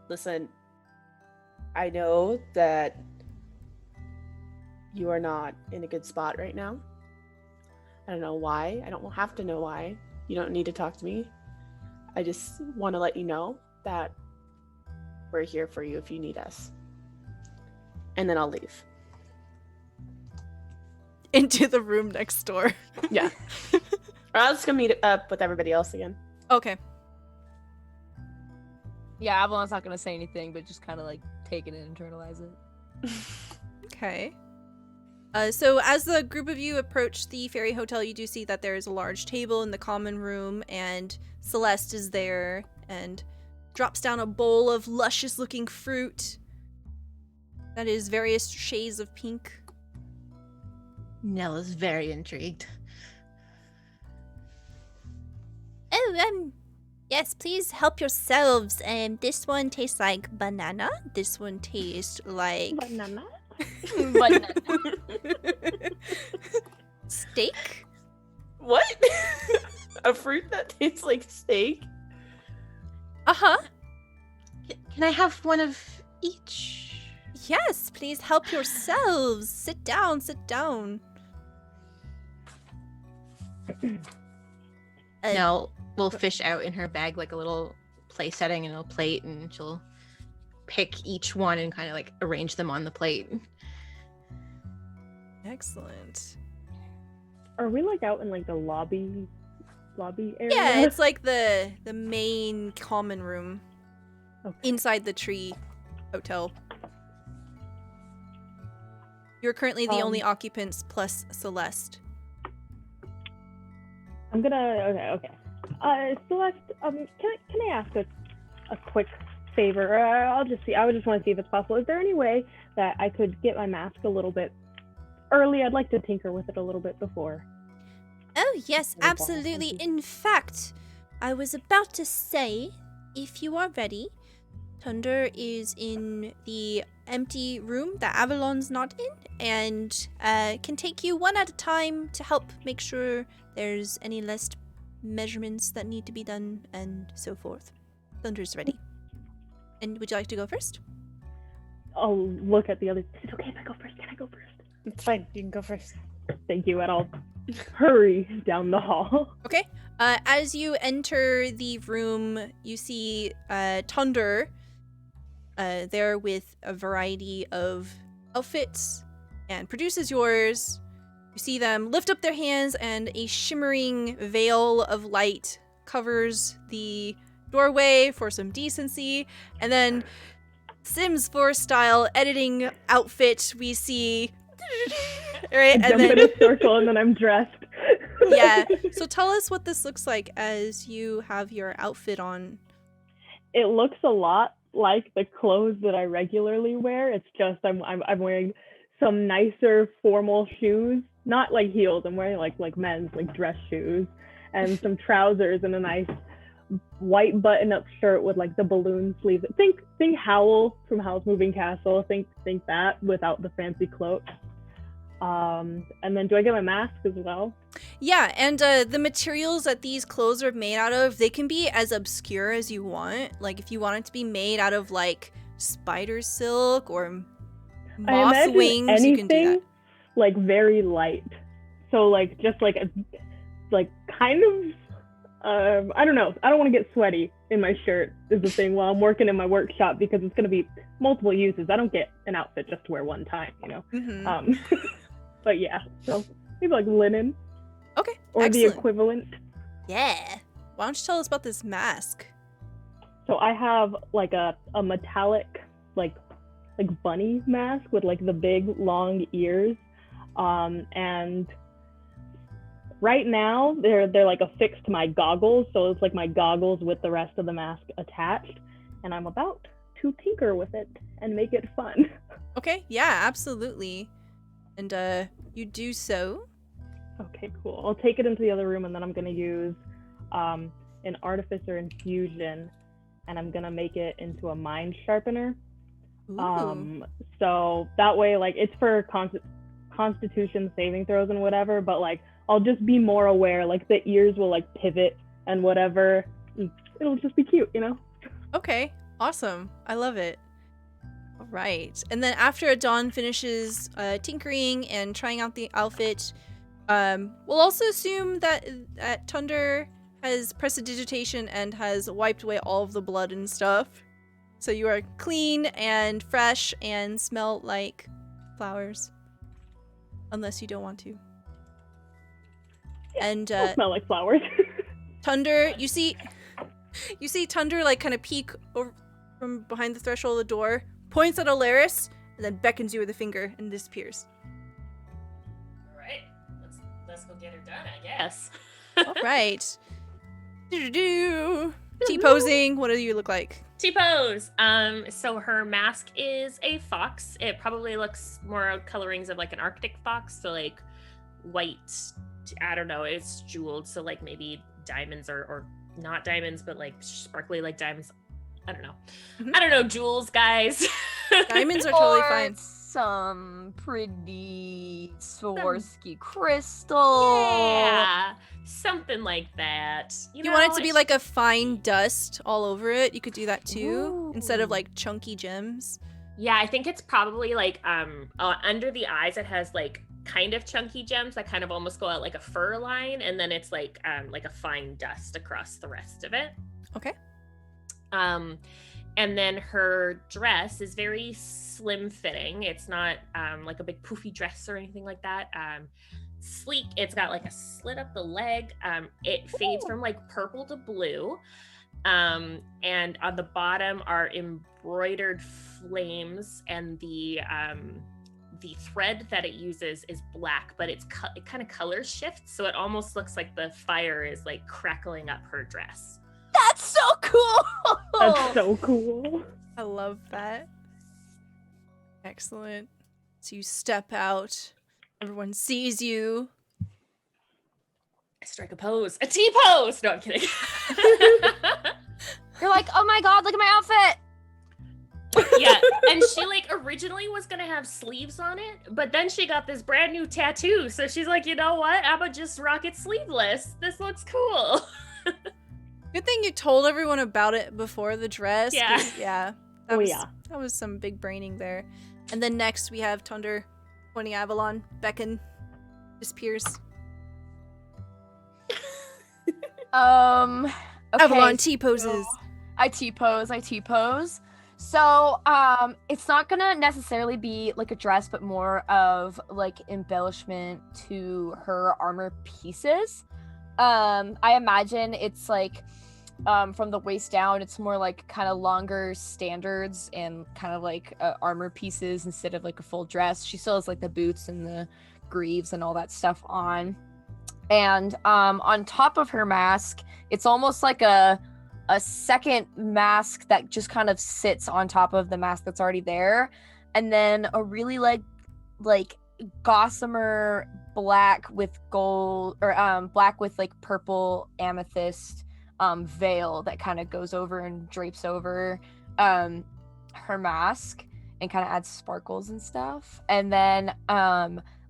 listen, I know that you are not in a good spot right now. I don't know why. I don't have to know why. You don't need to talk to me. I just want to let you know that we're here for you if you need us. And then I'll leave. Into the room next door. Yeah. Or I'll just go meet up with everybody else again. Okay. Yeah, Avalon's not gonna say anything, but just kind of like take it and internalize it. Okay. So as the group of you approach the Fairy Hotel, you do see that there is a large table in the common room, and Celeste is there and drops down a bowl of luscious-looking fruit that is various shades of pink. Nella's very intrigued. Oh, yes, please help yourselves. This one tastes like banana. This one tastes like Banana? Banana. steak. What? A fruit that tastes like steak? Uh-huh. Can I have one of each? Yes, please help yourselves. Sit down, sit down. Nell will fish out in her bag like a little play setting and a plate, and she'll pick each one and kind of like arrange them on the plate. Excellent. Are we like out in like the lobby area? Yeah, it's like the main common room Okay. inside the tree hotel. You're currently the only occupants plus Celeste. I'm gonna. Okay. Celeste, can I ask a quick favor? I'll just see. I would just want to see if it's possible. Is there any way that I could get my mask a little bit early? I'd like to tinker with it a little bit before. Oh, yes, No problem, absolutely. thank you. In fact, I was about to say, if you are ready, Thunder is in the empty room that Avalon's not in, and can take you one at a time to help make sure there's any less measurements that need to be done and so forth. Thunder's ready. And would you like to go first? I'll look at the other. Is it okay if I go first? Can I go first? It's fine. You can go first. Thank you, and I'll hurry down the hall. Okay. As you enter the room, you see Thunder there with a variety of outfits, and produces yours. You see them lift up their hands, and a shimmering veil of light covers the doorway for some decency. And then Sims 4 style editing outfit, we see right, and Jump in then a circle, and then I'm dressed. yeah. So tell us what this looks like as you have your outfit on. it looks a lot like the clothes that I regularly wear. It's just I'm wearing some nicer formal shoes, not like heels. I'm wearing like men's like dress shoes and some trousers and a nice white button-up shirt with like the balloon sleeves. Think Howl from Howl's Moving Castle. Think that without the fancy cloak. And then do I get my mask as well? Yeah, and the materials that these clothes are made out of, they can be as obscure as you want. Like if you want it to be made out of like spider silk or moth wings, you can do that. Like very light. So like just like a kind of I don't know. I don't want to get sweaty in my shirt is the thing while I'm working in my workshop because it's going to be multiple uses. I don't get an outfit just to wear one time, you know. Mm-hmm. But yeah, so maybe like linen. Okay, or excellent. the equivalent. Yeah. Why don't you tell us about this mask? So I have like a metallic like bunny mask with like the big long ears, and right now they're like affixed to my goggles, so it's like my goggles with the rest of the mask attached, and I'm about to tinker with it and make it fun. Okay, yeah, absolutely. And you do so. Okay, cool. I'll take it into the other room, and then I'm gonna use an artificer infusion, and I'm gonna make it into a mind sharpener. Ooh. So that way, like, it's for constitution saving throws and whatever, but like I'll just be more aware, like the ears will like pivot and whatever. It'll just be cute, you know? Okay, awesome. I love it. All right. And then after Dawn finishes tinkering and trying out the outfit, we'll also assume that Tunder has prestidigitation and has wiped away all of the blood and stuff. So you are clean and fresh and smell like flowers. Unless you don't want to. And I'll smell like flowers. Tunder, you see Tunder like kind of peek over from behind the threshold of the door, points at Alaris, and then beckons you with a finger and disappears. All right, let's go get her done, I guess. All right. T-posing. What do you look like? T-pose. So her mask is a fox. It probably looks more colorings of like an Arctic fox, so like white. I don't know. It's jeweled, so like maybe diamonds or not diamonds, but like sparkly like diamonds. I don't know. Mm-hmm. I don't know, jewels, guys. Diamonds are totally Or fine. some pretty Swarovski crystal. Yeah, something like that. You want it to be like a fine dust all over it? You could do that too, instead of Ooh. like chunky gems. Yeah, I think it's probably like under the eyes it has like kind of chunky gems that kind of almost go out like a fur line, and then it's like a fine dust across the rest of it. Okay. And then her dress is very slim fitting. It's not like a big poofy dress or anything like that. Sleek. It's got like a slit up the leg. It fades from like purple to blue. And on the bottom are embroidered flames, and the thread that it uses is black, but it kind of color shifts, so it almost looks like the fire is like crackling up her dress. That's so cool. That's so cool. I love that. Excellent. So you step out. Everyone sees you. I strike a pose. A T-pose! No, I'm kidding. You're like, oh my god, look at my outfit. Yeah, and she like originally was gonna have sleeves on it, but then she got this brand new tattoo, so she's like, you know what? I'ma just rock it sleeveless. This looks cool. Good thing you told everyone about it before the dress. Yeah. 'Cause, yeah. That was some big braining there. And then next we have Tunder pointing Avalon. Beckon disappears. Okay, Avalon T-poses. I T-pose. So, it's not gonna necessarily be like a dress, but more of like embellishment to her armor pieces. I imagine it's like, from the waist down, it's more like kind of longer standards and kind of like armor pieces instead of like a full dress. She still has like the boots and the greaves and all that stuff on. And on top of her mask, it's almost like a a second mask that just kind of sits on top of the mask that's already there, and then a really like gossamer black with gold or black with like purple amethyst veil that kind of goes over and drapes over her mask and kind of adds sparkles and stuff. And then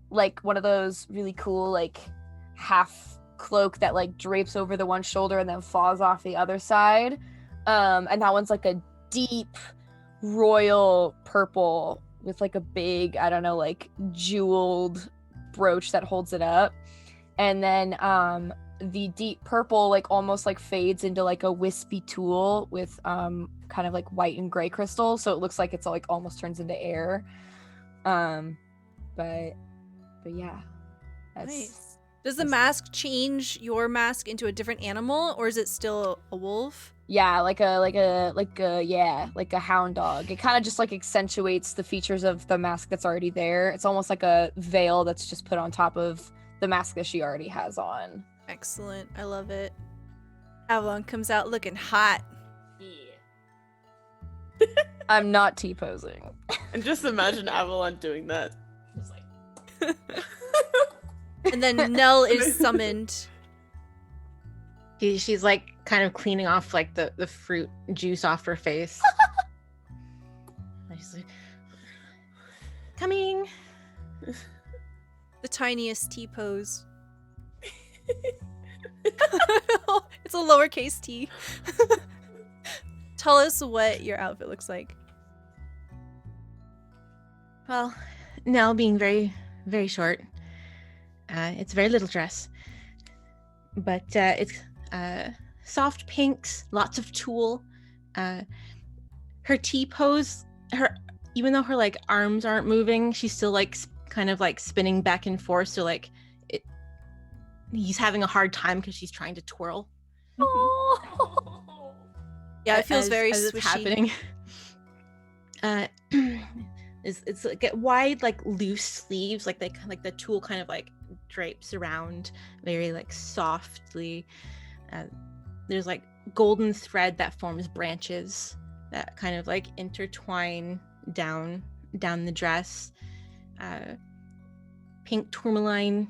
like one of those really cool like half cloak that like drapes over the one shoulder and then falls off the other side. And that one's like a deep royal purple with like a big, I don't know, like jeweled brooch that holds it up. And then the deep purple like almost like fades into like a wispy tulle with kind of like white and gray crystal, so it looks like it's like almost turns into air. But yeah, that's Nice. Does the mask change your mask into a different animal, or is it still a wolf? yeah, like a hound dog. It kind of just like accentuates the features of the mask that's already there. It's almost like a veil that's just put on top of the mask that she already has on. Excellent. I love it. Avalon comes out looking hot. Yeah. I'm not T-posing. And just imagine Avalon doing that. Just like, And then Nell is summoned. She's like kind of cleaning off like the fruit juice off her face. And she's like, coming. The tiniest T pose. It's a lowercase t. Tell us what your outfit looks like. Well, Nell being very, very short, it's a very little dress, but it's soft pinks, lots of tulle. Her T pose, even though her like arms aren't moving, she's still like kind of like spinning back and forth. So like he's having a hard time because she's trying to twirl. Yeah, it feels very as swishy. it's happening. It's like wide, like loose sleeves, like the tulle kind of like drapes around very like softly. There's like golden thread that forms branches that kind of like intertwine down the dress. Pink tourmaline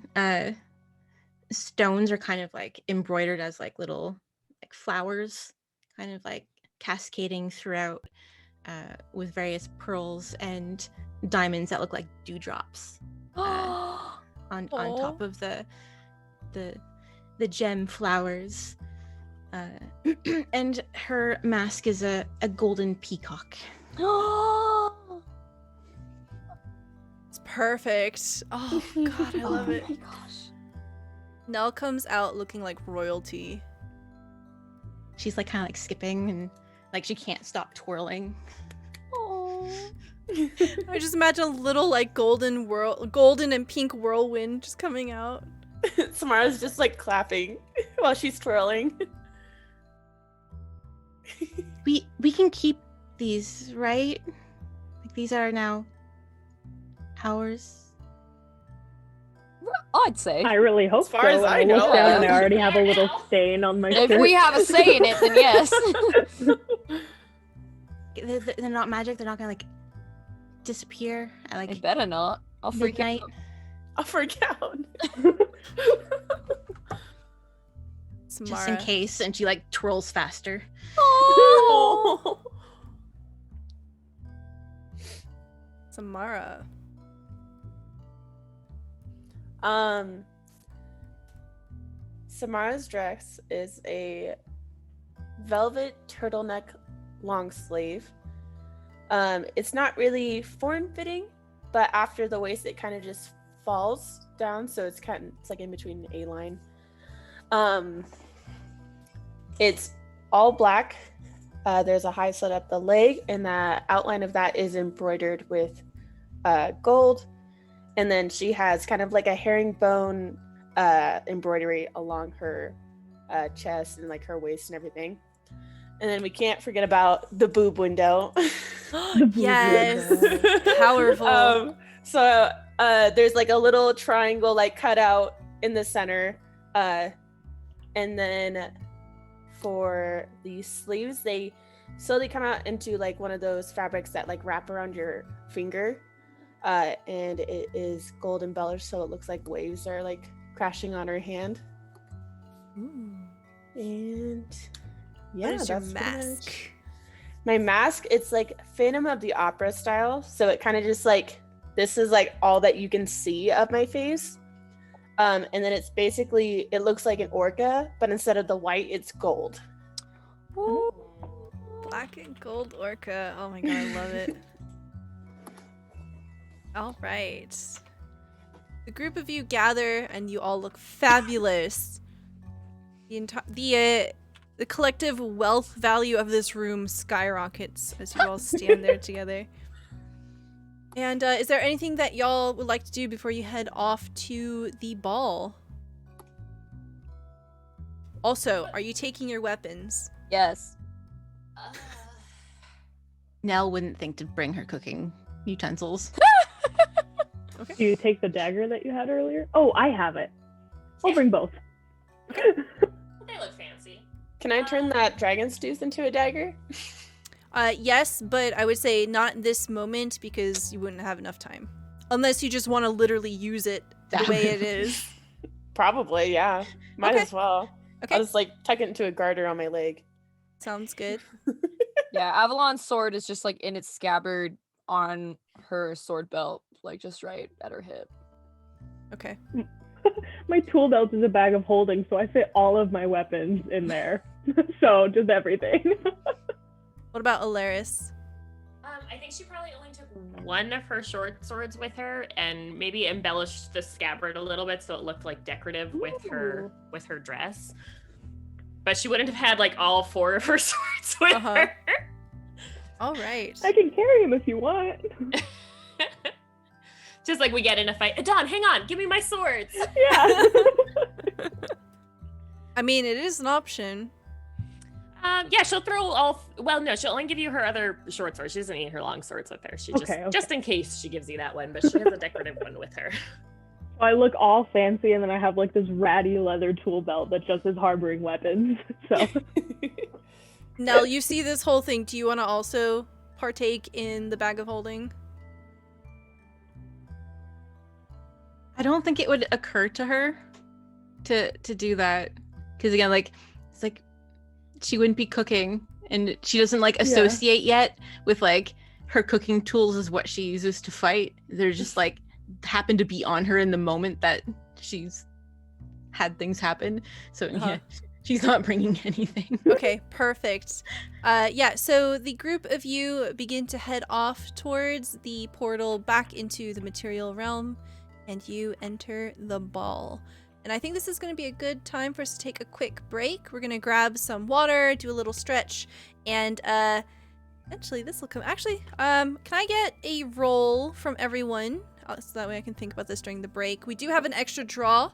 stones are kind of like embroidered as like little like flowers, kind of like cascading throughout, with various pearls and diamonds that look like dewdrops on top of the gem flowers. And her mask is a golden peacock. It's perfect. Oh god, I love it. Oh my gosh. Nell comes out looking like royalty. She's like kind of like skipping and like she can't stop twirling. I just imagine a little like golden and pink whirlwind just coming out. Samara's just like clapping while she's twirling. We can keep these, right? Like these are now ours. I'd say. I really hope As far so. as When I I look know. down and I already have a little stain on my If shirt. we have a say in it, then yes. They're not magic. They're not gonna like disappear at I like better not. I'll freak midnight. out. I'll freak out. Just in case, and she like twirls faster. Oh. Samara. Samara's dress is a velvet turtleneck long sleeve. It's not really form-fitting, but after the waist it kind of just falls down, so it's like in between an A-line. It's all black. There's a high slit up the leg, and the outline of that is embroidered with gold. And then she has kind of like a herringbone embroidery along her chest and like her waist and everything. And then we can't forget about the boob window. Yes. Powerful. So there's like a little triangle like cut out in the center. And then for the sleeves, they slowly come out into like one of those fabrics that like wrap around your finger, and it is gold embellished, so it looks like waves are like crashing on her hand. Ooh. And yeah, What is your that's pretty mask? much- My mask, it's like Phantom of the Opera style, so it kind of just like, this is like all that you can see of my face. And then it's basically, it looks like an orca, but instead of the white, it's gold. Ooh. Black and gold orca. Oh my god, I love it. All right. The group of you gather, and you all look fabulous. The collective wealth value of this room skyrockets as you all stand there together. And is there anything that y'all would like to do before you head off to the ball? Also, are you taking your weapons? Yes. Nell wouldn't think to bring her cooking utensils. Do you take the dagger that you had earlier? Oh, I have it. I'll bring both. They look fancy. Can I turn that dragon's tooth into a dagger? Yes, but I would say not in this moment because you wouldn't have enough time. Unless you just want to literally use it the way it is. Probably, yeah. Might Okay. as well. Okay, I'll just like tuck it into a garter on my leg. sounds good. Yeah, Avalon's sword is just like in its scabbard on her sword belt, like just right at her hip. Okay. My tool belt is a bag of holding, so I fit all of my weapons in there. So just everything. What about Alaris? I think she probably only took one of her short swords with her, and maybe embellished the scabbard a little bit so it looked like decorative with her dress. But she wouldn't have had like all four of her swords with her. All right. I can carry him if you want. Just like we get in a fight. Adon, hang on, give me my swords. Yeah. I mean, it is an option. Yeah, she'll throw all. Well, no, she'll only give you her other short sword. She doesn't need her long swords with her. She just in case she gives you that one, but she has a decorative one with her. I look all fancy, and then I have like this ratty leather tool belt that just is harboring weapons. So Nell, you see this whole thing. Do you want to also partake in the bag of holding? I don't think it would occur to her to do that, because again, like it's like she wouldn't be cooking, and she doesn't like associate yet with like her cooking tools is what she uses to fight. They're just like happen to be on her in the moment that she's had things happen. So yeah, she's not bringing anything. Okay, perfect. Yeah, so the group of you begin to head off towards the portal back into the material realm, and you enter the ball. And I think this is going to be a good time for us to take a quick break. We're going to grab some water, do a little stretch, and eventually this will come. Actually, can I get a roll from everyone? So that way I can think about this during the break. We do have an extra draw.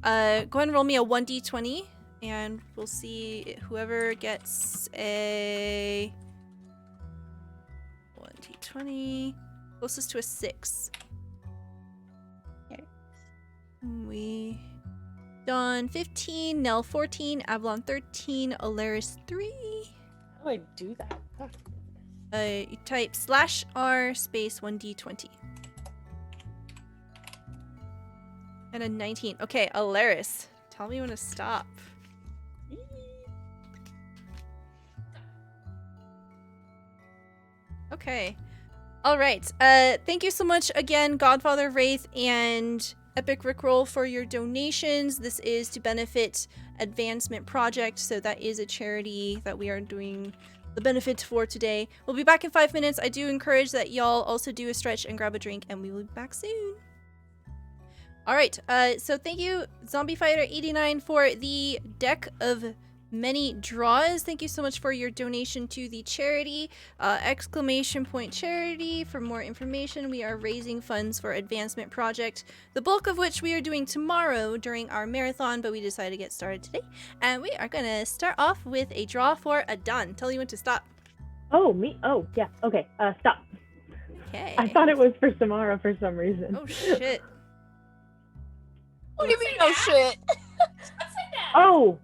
Go ahead and roll me a 1d20, and we'll see whoever gets a 1d20 closest to a 6. Okay. We done 15, Nell 14, Avalon 13, Alaris 3. How do I do that? Huh. You type /r space 1d20. And a 19. Okay, Alaris, tell me when to stop. Okay. All right. Thank you so much again, Godfather Wraith and Epic Rickroll, for your donations. This is to benefit Advancement Project, so that is a charity that we are doing the benefit for today. We'll be back in 5 minutes. I do encourage that y'all also do a stretch and grab a drink, and we will be back soon. All right, so thank you, Zombie Fighter 89, for the deck of many draws. Thank you so much for your donation to the charity, ! Charity. For more information, we are raising funds for Advancement Project, the bulk of which we are doing tomorrow during our marathon, but we decided to get started today. And we are gonna start off with a draw for Adon. Tell you when to stop. Oh, me? Oh, yeah. Okay. Stop. Okay. I thought it was for Samara for some reason. Oh shit. What do you mean, no shit? Don't say that. Oh.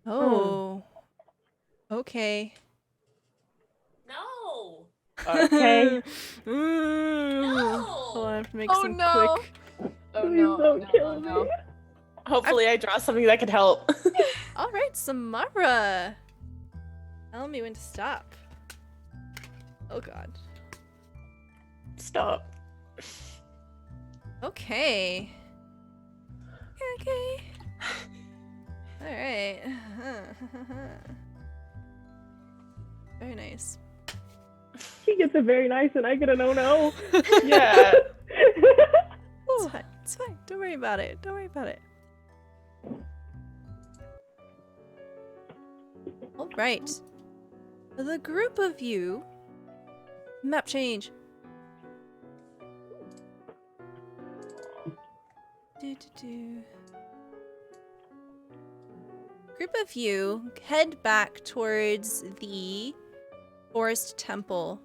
Oh. Okay. No. Okay. Hold on, I have to make Oh, some no. quick. Oh Please no! Oh don't no! kill Oh no! me. Hopefully, I draw something that could help. All right, Samara. Tell me when to stop. Oh god. Stop. Okay. Okay. All right. Very nice. He gets a very nice and I get a no. Yeah. It's fine. It's fine. Don't worry about it. Don't worry about it. All right. The group of you. Map change. Group of you head back towards the forest temple,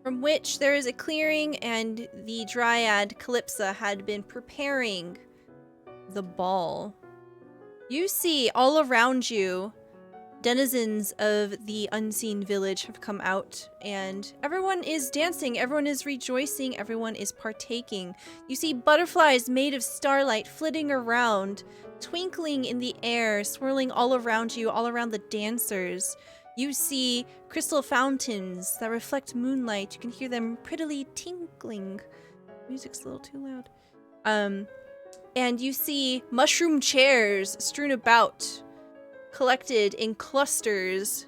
from which there is a clearing, and the dryad Calypsa had been preparing the ball. You see all around you, denizens of the unseen village have come out, and everyone is dancing, everyone is rejoicing, everyone is partaking. You see butterflies made of starlight flitting around, twinkling in the air, swirling all around you, all around the dancers. You see crystal fountains that reflect moonlight. You can hear them prettily tinkling. Music's a little too loud. And you see mushroom chairs strewn about, collected in clusters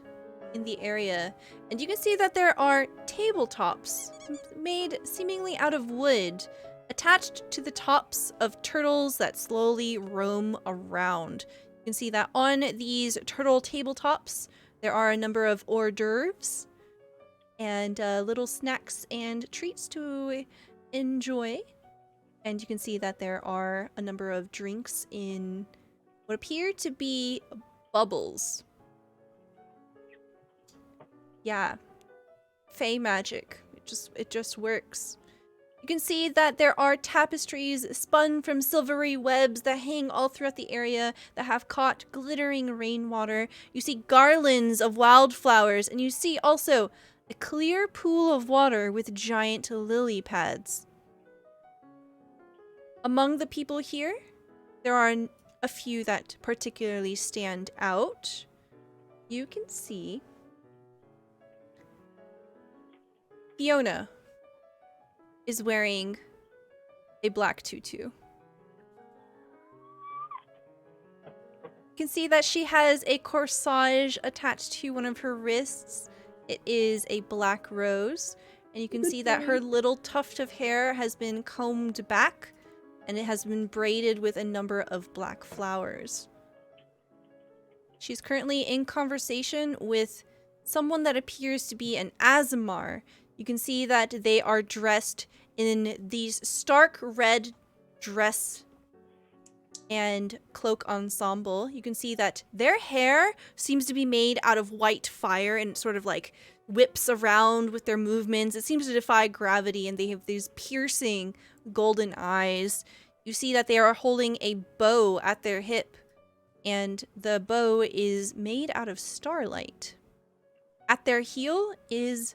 in the area. And you can see that there are tabletops made seemingly out of wood, attached to the tops of turtles that slowly roam around. You can see that on these turtle tabletops, there are a number of hors d'oeuvres and little snacks and treats to enjoy. And you can see that there are a number of drinks in what appear to be bubbles. Yeah. Fey magic. It just works. You can see that there are tapestries spun from silvery webs that hang all throughout the area that have caught glittering rainwater. You see garlands of wildflowers, and you see also a clear pool of water with giant lily pads. Among the people here, there are a few that particularly stand out. You can see Fiona is wearing a black tutu. You can see that she has a corsage attached to one of her wrists. It is a black rose, and you can see that her little tuft of hair has been combed back, and it has been braided with a number of black flowers. She's currently in conversation with someone that appears to be an Azamar. You can see that they are dressed in these stark red dress and cloak ensemble. You can see that their hair seems to be made out of white fire and sort of like whips around with their movements. It seems to defy gravity, and they have these piercing golden eyes. You see that they are holding a bow at their hip, and the bow is made out of starlight. At their heel is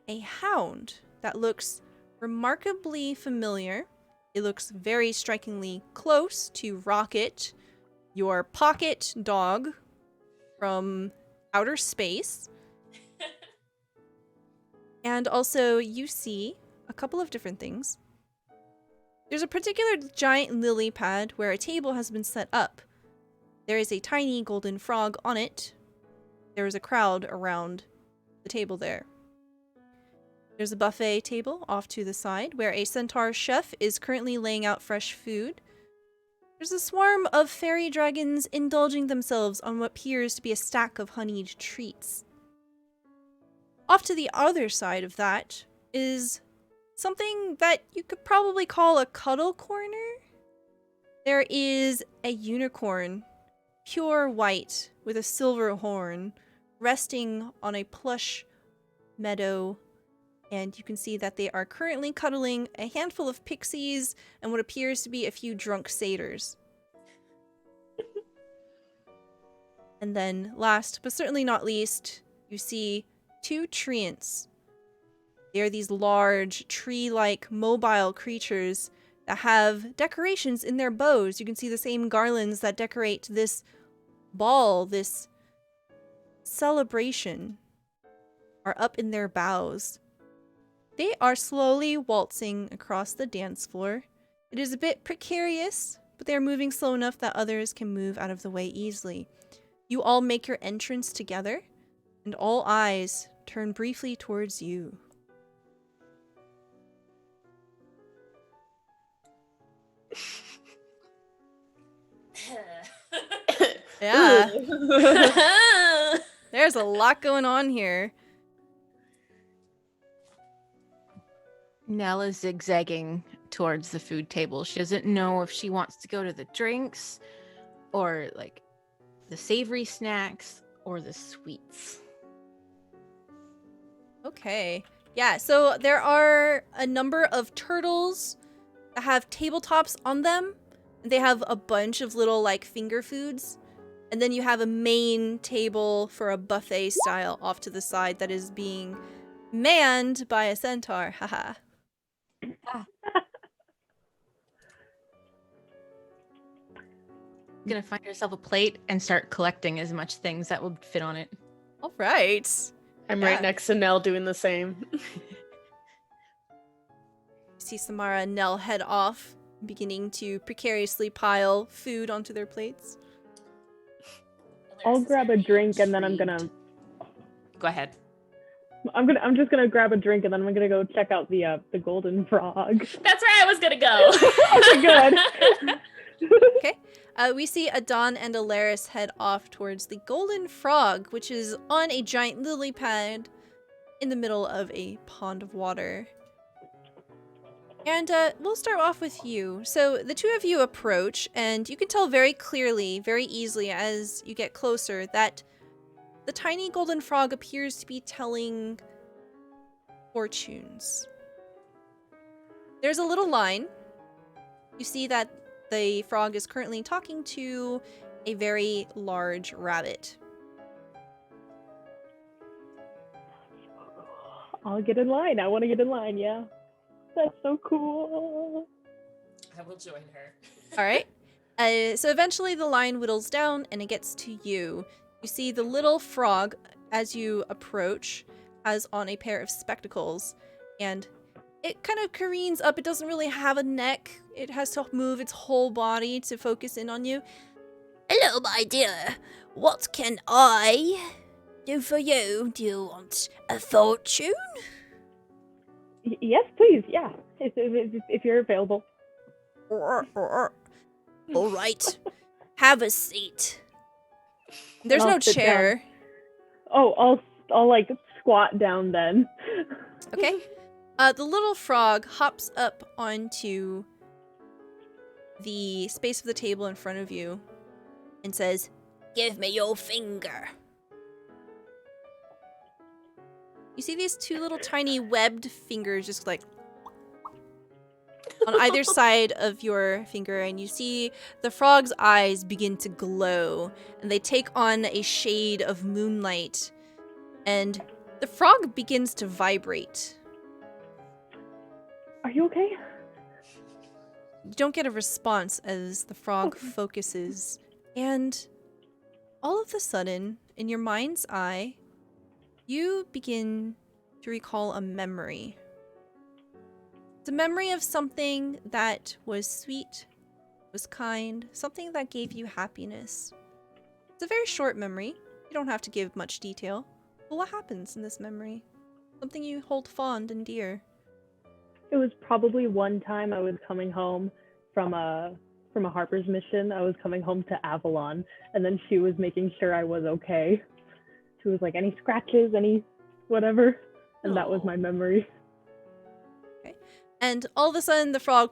a hound that looks remarkably familiar. It looks very strikingly close to Rocket, your pocket dog from outer space. And also you see a couple of different things. There's a particular giant lily pad where a table has been set up. There is a tiny golden frog on it. There is a crowd around the table there. There's a buffet table off to the side where a centaur chef is currently laying out fresh food. There's a swarm of fairy dragons indulging themselves on what appears to be a stack of honeyed treats. Off to the other side of that is something that you could probably call a cuddle corner. There is a unicorn, pure white with a silver horn, resting on a plush meadow. And you can see that they are currently cuddling a handful of pixies and what appears to be a few drunk satyrs. And then last, but certainly not least, you see 2 treants. They are these large, tree-like, mobile creatures that have decorations in their bows. You can see the same garlands that decorate this ball, this celebration, are up in their boughs. They are slowly waltzing across the dance floor. It is a bit precarious, but they are moving slow enough that others can move out of the way easily. You all make your entrance together, and all eyes turn briefly towards you. Yeah, there's a lot going on here. Nell is zigzagging towards the food table. She doesn't know if she wants to go to the drinks or like the savory snacks or the sweets. Okay. Yeah, so there are a number of turtles that have tabletops on them. They have a bunch of little like finger foods. And then you have a main table for a buffet style off to the side that is being manned by a centaur. Haha. Gonna find herself a plate and start collecting as much things that will fit on it. All right. I'm Yeah. right next to Nell doing the same. You see Samara and Nell head off, beginning to precariously pile food onto their plates. I'll grab a drink and then I'm gonna. Go ahead. I'm just gonna grab a drink and then I'm gonna go check out the golden frog. That's where I was gonna go. Okay, good. Okay. We see Adon and Alaris head off towards the Golden Frog, which is on a giant lily pad in the middle of a pond of water. And we'll start off with you. So the two of you approach, and you can tell very clearly, very easily as you get closer, that the tiny golden frog appears to be telling fortunes. There's a little line. You see that the frog is currently talking to a very large rabbit. I'll get in line. I want to get in line. Yeah, that's so cool. I will join her. All right. So eventually the line whittles down and it gets to you. You see the little frog, as you approach, has on a pair of spectacles, and it kind of careens up. It doesn't really have a neck. It has to move its whole body to focus in on you. Hello, my dear. What can I do for you? Do you want a fortune? Yes, please. Yeah, if you're available. All right. Have a seat. There's I'll no sit chair. down. Oh, I'll like squat down then. Okay. The little frog hops up onto the space of the table in front of you and says, "Give me your finger." You see these two little tiny webbed fingers just like on either side of your finger, and you see the frog's eyes begin to glow, and they take on a shade of moonlight, and the frog begins to vibrate. Are you okay? You don't get a response as the frog focuses, and all of a sudden, in your mind's eye, you begin to recall a memory. It's a memory of something that was sweet, was kind, something that gave you happiness. It's a very short memory. You don't have to give much detail. But what happens in this memory? Something you hold fond and dear. It was probably one time I was coming home from a Harper's mission. I was coming home to Avalon, and then she was making sure I was okay. She was like, any scratches, any whatever, and that was my memory. And all of a sudden, the frog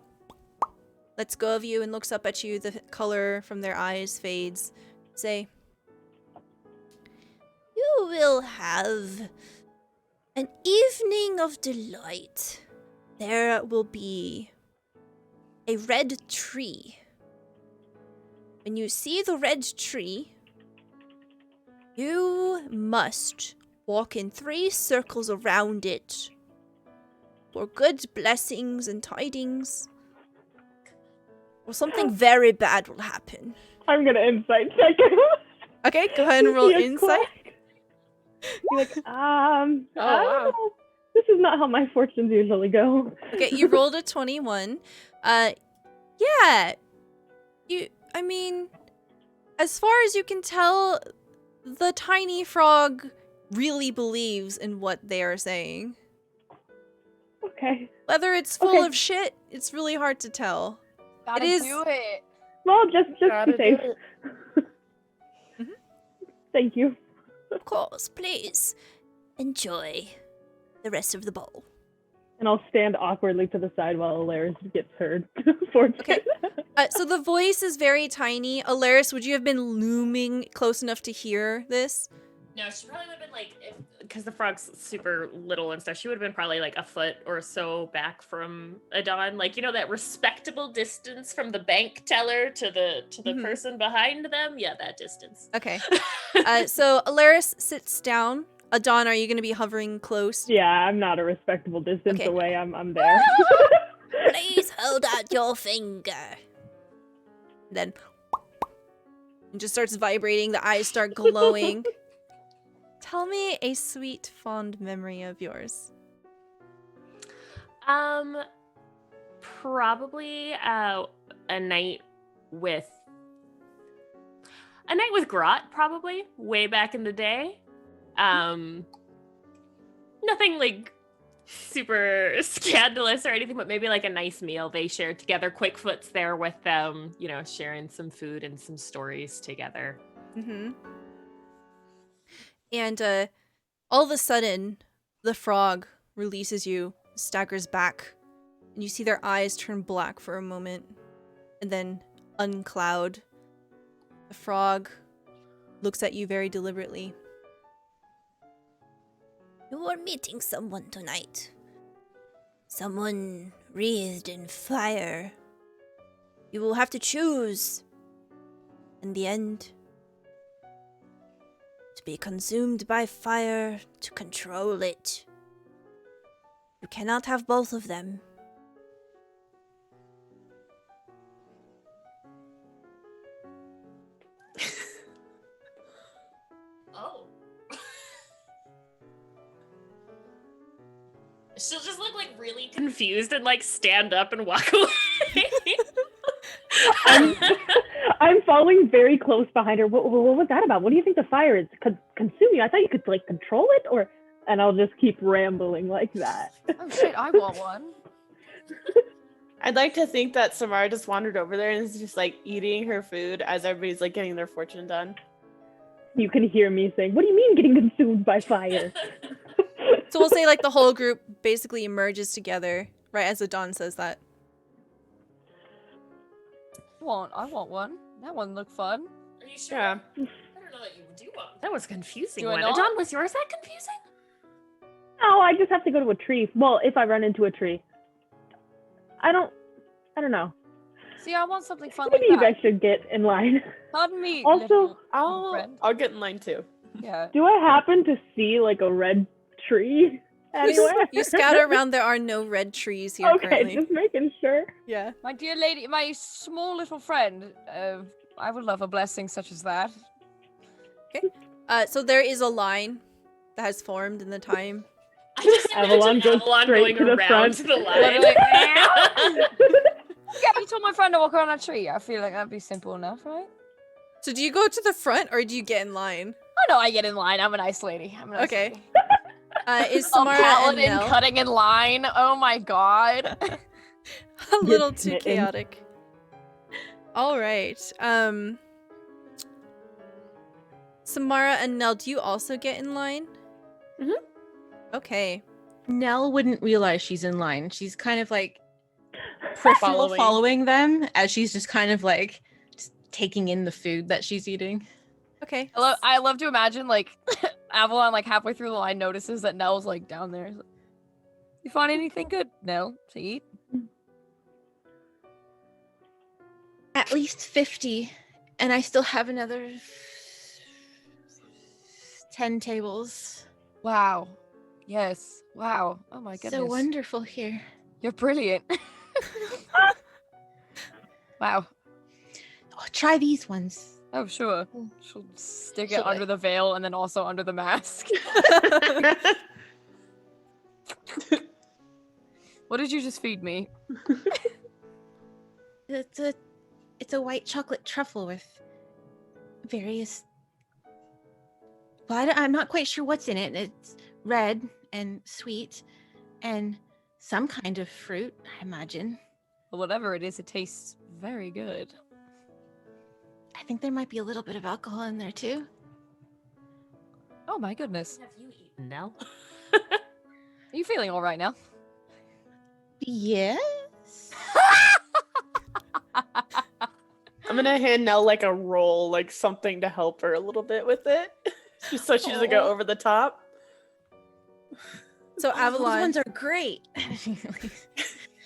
lets go of you and looks up at you. The color from their eyes fades. Say, "You will have an evening of delight. There will be a red tree. When you see the red tree, You must walk in 3 circles around it for good blessings and tidings, or something very bad will happen. I'm gonna insight check. Okay, go ahead and roll Yeah, insight. You're like, I don't wow. know. This is not how my fortunes usually go. Okay, you rolled a 21. Yeah. I mean, as far as you can tell, the tiny frog really believes in what they are saying. Okay. Whether it's full Okay. of shit, it's really hard to tell. Gotta is- do it. Well, just Gotta be do safe. it. Thank you. Of course, please. Enjoy the rest of the bowl. And I'll stand awkwardly to the side while Alaris gets her fortune. Okay. So the voice is very tiny. Alaris, would you have been looming close enough to hear this? No, she probably would have been like, because the frog's super little and stuff, she would have been probably like a foot or so back from Adon. Like, you know, that respectable distance from the bank teller to the Mhm. person behind them? Yeah, that distance. Okay. So Alaris sits down. Adon, are you going to be hovering close? Yeah, I'm not a respectable distance Okay. away. I'm there. Please hold out your finger. Then it just starts vibrating. The eyes start glowing. Tell me a sweet, fond memory of yours. Probably a night with Grot, probably way back in the day. Nothing like super scandalous or anything, but maybe like a nice meal they shared together. Quickfoot's there with them, you know, sharing some food and some stories together. Mm-hmm. And all of a sudden, the frog releases you, staggers back, and you see their eyes turn black for a moment, and then uncloud. The frog looks at you very deliberately. You are meeting someone tonight. Someone wreathed in fire. You will have to choose, in the end, to be consumed by fire, to control it. You cannot have both of them. Oh. She'll just look like really confused and like stand up and walk away. I'm following very close behind her. What was that about? What do you think the fire is consuming? I thought you could like control it, or and I'll just keep rambling like that. Oh shit, I want one. I'd like to think that Samara just wandered over there and is just like eating her food as everybody's like getting their fortune done. You can hear me saying, "What do you mean getting consumed by fire?" So we'll say like the whole group basically emerges together, right as Adon says that. I want one. That one looked fun. Are you sure? Yeah. I don't know that you do want. That was confusing. Do I One. not? Adon, was yours that confusing? Oh, I just have to go to a tree. Well, if I run into a tree. I don't know. See, I want something fun like Maybe you that. guys should get in line. Pardon me. Also, little friend. I'll get in line too. Yeah. Do I happen to see like a red tree anywhere? You scout around, there are no red trees here Okay, currently. just making sure. Yeah. My dear lady, my small little friend, I would love a blessing such as that. So there is a line that has formed in the time. I just Avalon imagine goes Avalon straight going to the around front. the Literally. line. Yeah, you told my friend to walk around a tree. I feel like that'd be simple enough, right? So do you go to the front or do you get in line? Oh no, I get in line. I'm a nice lady. I'm a nice Okay. lady. Is A Samara and paladin Nell cutting in line. Oh my god. a little too smitten. chaotic? All right. Samara and Nell, do you also get in line? Mhm. Okay. Nell wouldn't realize she's in line. She's kind of like peripheral following them as she's just kind of like just taking in the food that she's eating. Okay. I love to imagine like Avalon like halfway through the line notices that Nell's like down there. He's like, you find anything good, Nell, to eat? At least 50, and I still have another 10 tables. Wow. Yes. Wow. Oh my goodness. So wonderful here. You're brilliant. Wow. Oh, try these ones. Oh, sure. She'll stick it Should I? under the veil and then also under the mask. What did you just feed me? It's a white chocolate truffle with various. Well, I'm not quite sure what's in it. It's red and sweet, and some kind of fruit, I imagine. Well, whatever it is, it tastes very good. I think there might be a little bit of alcohol in there too. Oh my goodness. Have you eaten now? Are you feeling all right now? Yes. I'm gonna hand Nell like a roll, like something to help her a little bit with it, just so she doesn't go over the top. So Those Avalon. ones are great.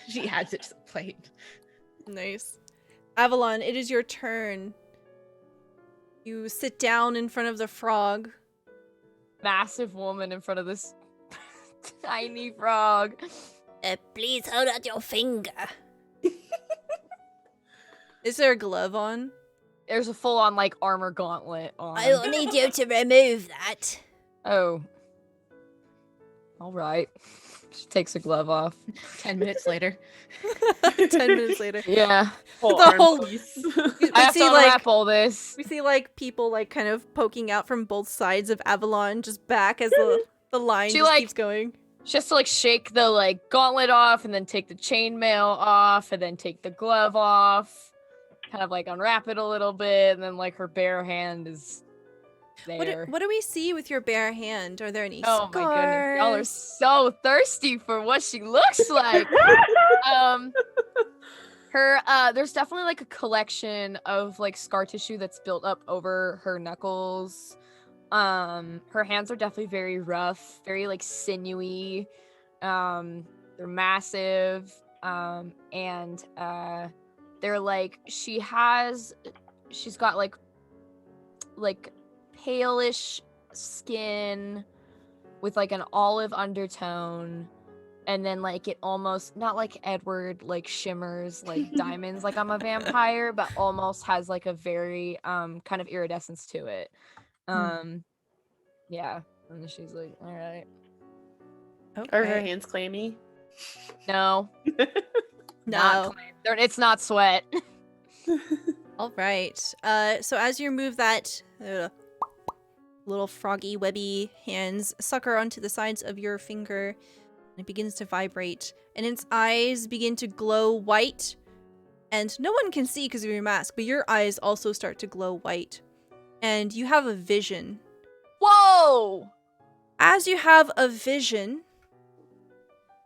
She adds it to the plate. Nice. Avalon, it is your turn. You sit down in front of the frog. Massive woman in front of this tiny frog. Please hold out your finger. Is there a glove on? There's a full-on, like, armor gauntlet on. I will need you to remove that. Oh. All right. She takes a glove off. 10 minutes later. 10 minutes later. Yeah. Whole The arm whole- piece. I have to unwrap all this. We see like people like kind of poking out from both sides of Avalon, just back as the line She, just like- keeps going. She has to, like, shake the, like, gauntlet off, and then take the chainmail off, and then take the glove off. Kind of, like, unwrap it a little bit, and then, like, her bare hand is there. What do we see with your bare hand? Are there any Oh scars? my goodness, y'all are so thirsty for what she looks like. There's definitely like a collection of like scar tissue that's built up over her knuckles. Her hands are definitely very rough, very like sinewy. They're massive. And they're like she's got like palish skin with like an olive undertone, and then like it almost not like Edward like shimmers like diamonds like I'm a vampire, but almost has like a very kind of iridescence to it. Yeah, and then she's like, all right. Are her Okay. hands clammy? No, No. it's not sweat. All right. So as you move that little froggy, webby hands sucker onto the sides of your finger, and it begins to vibrate, and its eyes begin to glow white, and no one can see because of your mask, but your eyes also start to glow white, and you have a vision. Whoa! As you have a vision,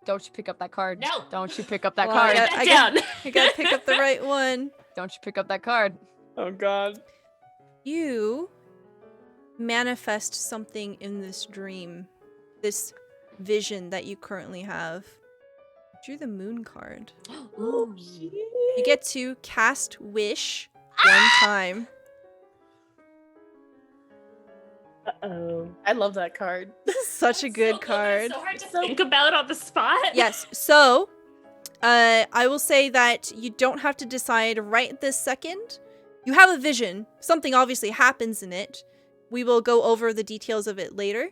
Don't you pick up that card? No. Don't you pick up that Well, card? yeah. Put I that got- down. I gotta pick up the right one. Don't you pick up that card? Oh god. You manifest something in this dream, this vision that you currently have. Drew the moon card. Ooh. You get to cast wish one time. Uh-oh. I love that card. This is such a good So card. So hard to think about on the spot. Yes, so I will say that you don't have to decide right this second. You have a vision. Something obviously happens in it. We will go over the details of it later,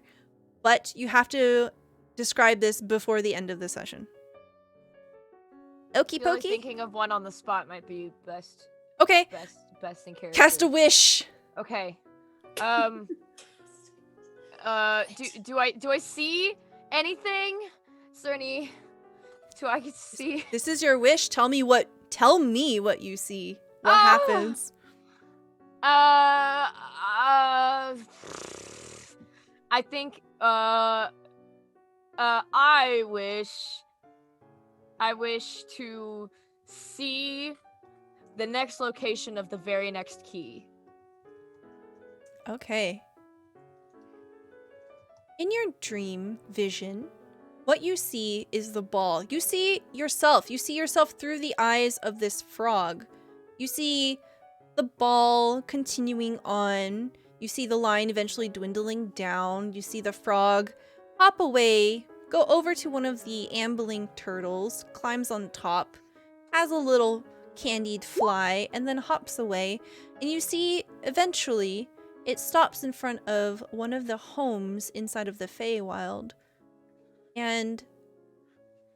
but you have to describe this before the end of the session. Okie I feel like pokey. thinking of one on the spot might be best Okay, in character. cast a wish. Okay. Do I see anything? Is there any? Do I get to see? This is your wish. Tell me what you see. What Oh! happens? I think I wish to see the next location of the very next key. Okay. In your dream vision, what you see is the ball. You see yourself. You see yourself through the eyes of this frog. You see the ball continuing on. You see the line eventually dwindling down. You see the frog hop away, go over to one of the ambling turtles, climbs on top, has a little candied fly, and then hops away. And you see, eventually, it stops in front of one of the homes inside of the Feywild. And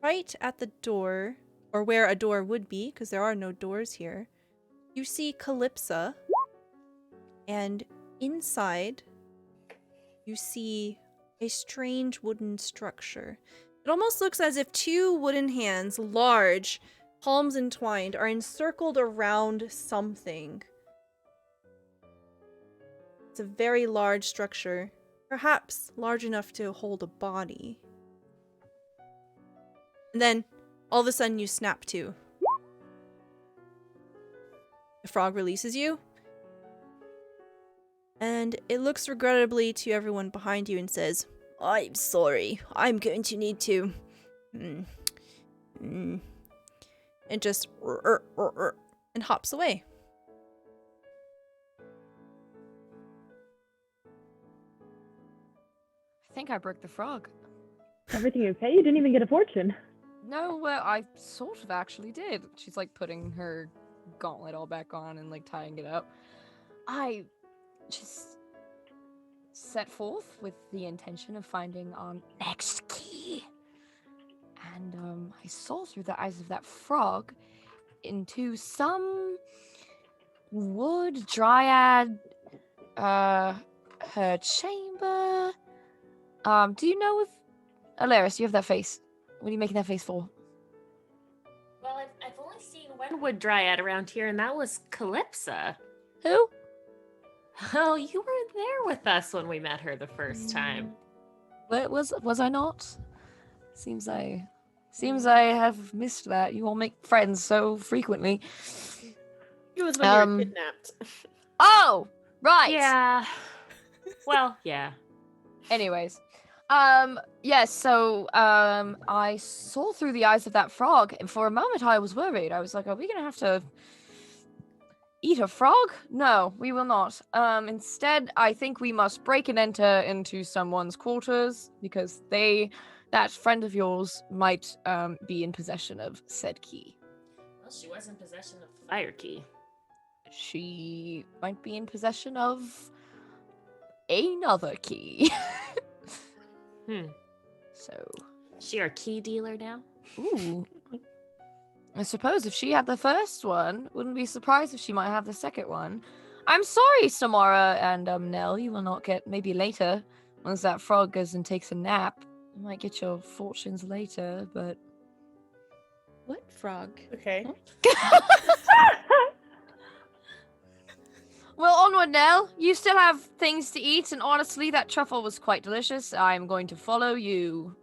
right at the door, or where a door would be, because there are no doors here, you see Calypsa. And inside, you see a strange wooden structure. It almost looks as if two wooden hands, large, palms entwined, are encircled around something. It's a very large structure, perhaps large enough to hold a body. And then, all of a sudden, you snap to. The frog releases you. And it looks regrettably to everyone behind you and says, I'm sorry, I'm going to need to... And just... and hops away. I think I broke the frog. Everything okay? You didn't even get a fortune. No, well, I sort of actually did. She's like putting her gauntlet all back on and like tying it up. I just set forth with the intention of finding our next key. And I saw through the eyes of that frog into some wood dryad, her chamber. Do you know if Alaris, you have that face? What are you making that face for? Well, I've only seen one wood dryad around here, and that was Calypsa. Who? Oh, you were there with us when we met her the first time. What was I not? Seems I have missed that. You all make friends so frequently. It was when you were kidnapped. Oh, right. Yeah. Well, yeah. Anyways, yes, so, I saw through the eyes of that frog, and for a moment I was worried. I was like, are we gonna have to eat a frog? No, we will not. Instead, I think we must break and enter into someone's quarters, because that friend of yours might, be in possession of said key. Well, she was in possession of the fire key. She might be in possession of another key. So, Is she our key dealer now? ooh. I suppose if she had the first one, wouldn't be surprised if she might have the second one. I'm sorry, Samara and Nell, you will not get, maybe later, once that frog goes and takes a nap. You might get your fortunes later, but... What frog? Okay. Well, onward, Nell. You still have things to eat, and honestly, that truffle was quite delicious. I'm going to follow you.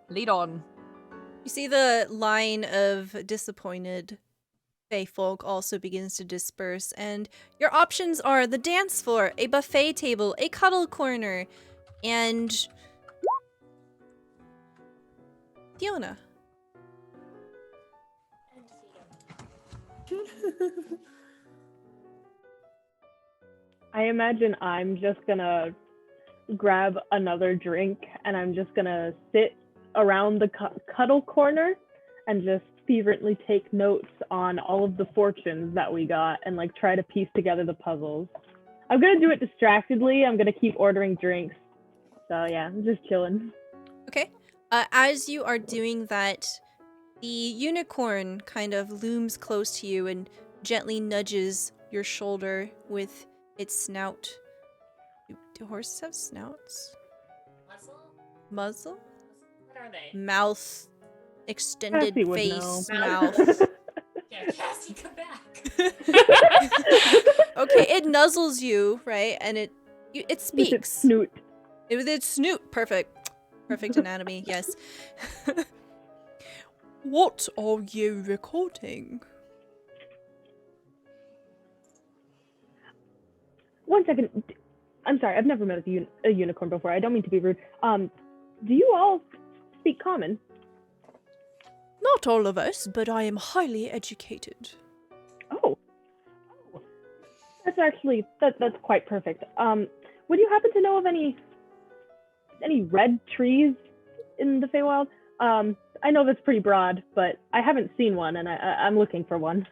Lead on. You see the line of disappointed Fey folk also begins to disperse, and your options are the dance floor, a buffet table, a cuddle corner, and Fiona. I imagine I'm just gonna grab another drink and I'm just gonna sit around the cuddle corner and just fervently take notes on all of the fortunes that we got and like try to piece together the puzzles. I'm gonna do it distractedly. I'm gonna keep ordering drinks. So yeah, I'm just chilling. Okay. As you are doing that, the unicorn kind of looms close to you and gently nudges your shoulder with its snout. Do horses have snouts? Muzzle? Muzzle? What are they? Mouth. Extended Cassie would face. know. Mouth. Yeah, Cassie, come back. Okay, it nuzzles you, right? And it With its speaks. snoot. With its snoot. Perfect. Perfect anatomy, yes. What are you recording? One second. I'm sorry, I've never met a unicorn before. I don't mean to be rude. Do you all speak common? Not all of us, but I am highly educated. Oh. That's actually that's quite perfect. Would you happen to know of any red trees in the Feywild? I know that's pretty broad, but I haven't seen one, and I'm looking for one.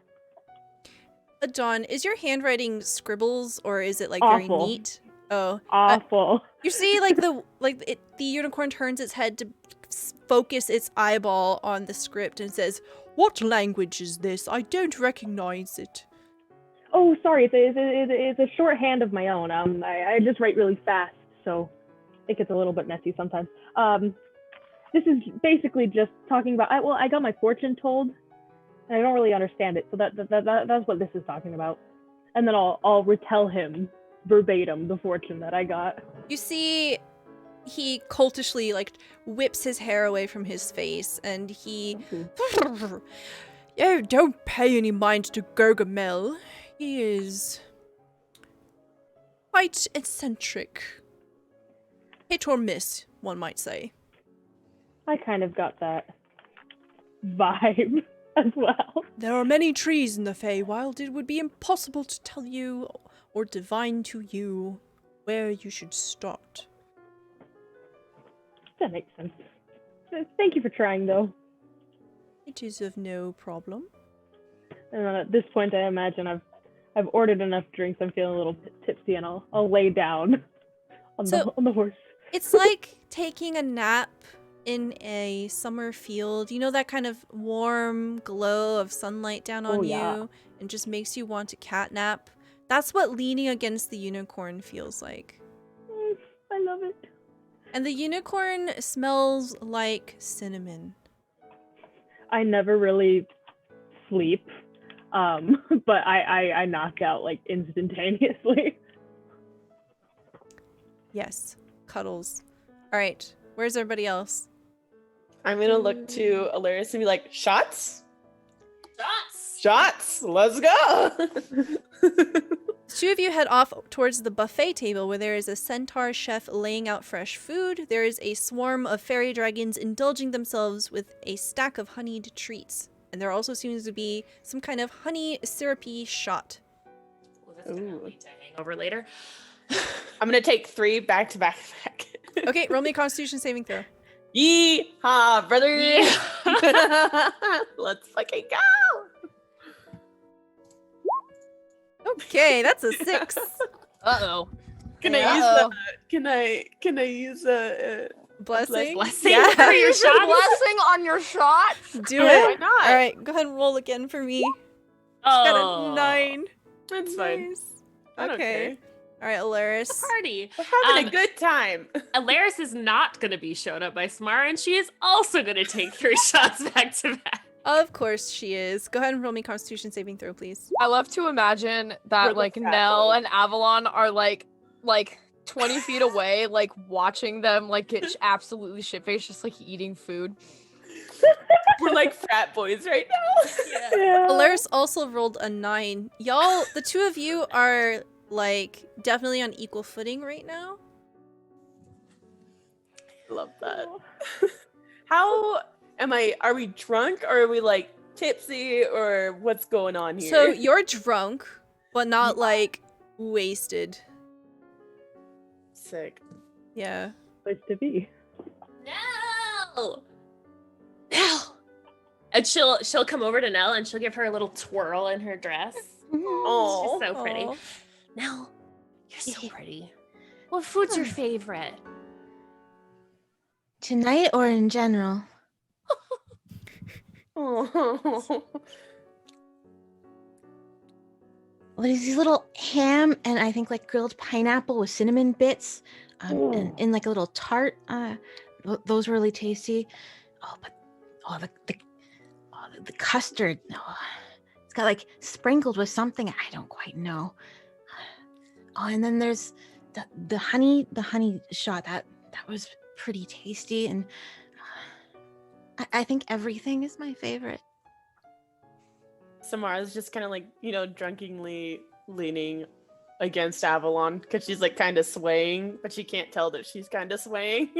Dawn, is your handwriting scribbles or is it like Awful. very neat? Oh, Awful. you see, like the unicorn turns its head to focus its eyeball on the script and says, "What language is this? I don't recognize it." Oh, sorry. It's a shorthand of my own. I just write really fast, so it gets a little bit messy sometimes. This is basically just talking about. I got my fortune told, and I don't really understand it. So that's what this is talking about. And then I'll retell him verbatim the fortune that I got. You see, he cultishly like whips his hair away from his face, and he. Oh, don't pay any mind to Gargamel. He is quite eccentric. Hit or miss, one might say. I kind of got that vibe as well. There are many trees in the Feywild. It would be impossible to tell you or divine to you where you should start. That makes sense. Thank you for trying, though. It is of no problem. And then at this point, I imagine I've ordered enough drinks. I'm feeling a little tipsy, and I'll lay down on the horse. It's like taking a nap in a summer field. You know that kind of warm glow of sunlight down on you and just makes you want to catnap? That's what leaning against the unicorn feels like. I love it. And the unicorn smells like cinnamon. I never really sleep, but I knock out like instantaneously. Yes, cuddles. All right, where's everybody else? I'm gonna look to Alaris and be like, shots? Shots! Shots! Let's go! Two of you head off towards the buffet table where there is a centaur chef laying out fresh food. There is a swarm of fairy dragons indulging themselves with a stack of honeyed treats. And there also seems to be some kind of honey syrupy shot. Well, that's gonna lead to hangover later. I'm gonna take 3 back to back. Okay, roll me a constitution saving throw. Yee-haw, brother! Yeah. Let's fucking go! Okay, that's a 6. Uh-oh. Can I use a Blessing? Blessing Yeah. for your Use your shots? blessing on your shot. Do Why it. not? All right, go ahead and roll again for me. Oh, Got a 9. That's fine. Nice. I don't Okay. care. All right, Alaris. party. We're having a good time. Alaris is not going to be shown up by Samara, and she is also going to take 3 shots back to back. Of course she is. Go ahead and roll me constitution saving throw, please. I love to imagine that We're the like fat Nell boys. and Avalon are like 20 feet away, like watching them like get absolutely shit-faced, just like eating food. We're like frat boys right now. Yeah. Alaris also rolled a 9. Y'all, the two of you are like definitely on equal footing right now. Love that. How am I? Are we drunk or are we like tipsy or what's going on here? So you're drunk, but not like wasted. Sick. Yeah. Place to be. Nell! Nell! And she'll come over to Nell and she'll give her a little twirl in her dress. Oh, She's so pretty. Aw. Nell, you're so pretty. What food's your favorite? Tonight or in general? oh. Well, there's these little ham and I think like grilled pineapple with cinnamon bits, and in like a little tart. Those were really tasty. The custard. Oh, it's got like sprinkled with something I don't quite know. Oh, and then there's the honey shot that was pretty tasty, and I think everything is my favorite. Samara's just kind of like, drunkenly leaning against Avalon because she's like kind of swaying, but she can't tell that she's kind of swaying.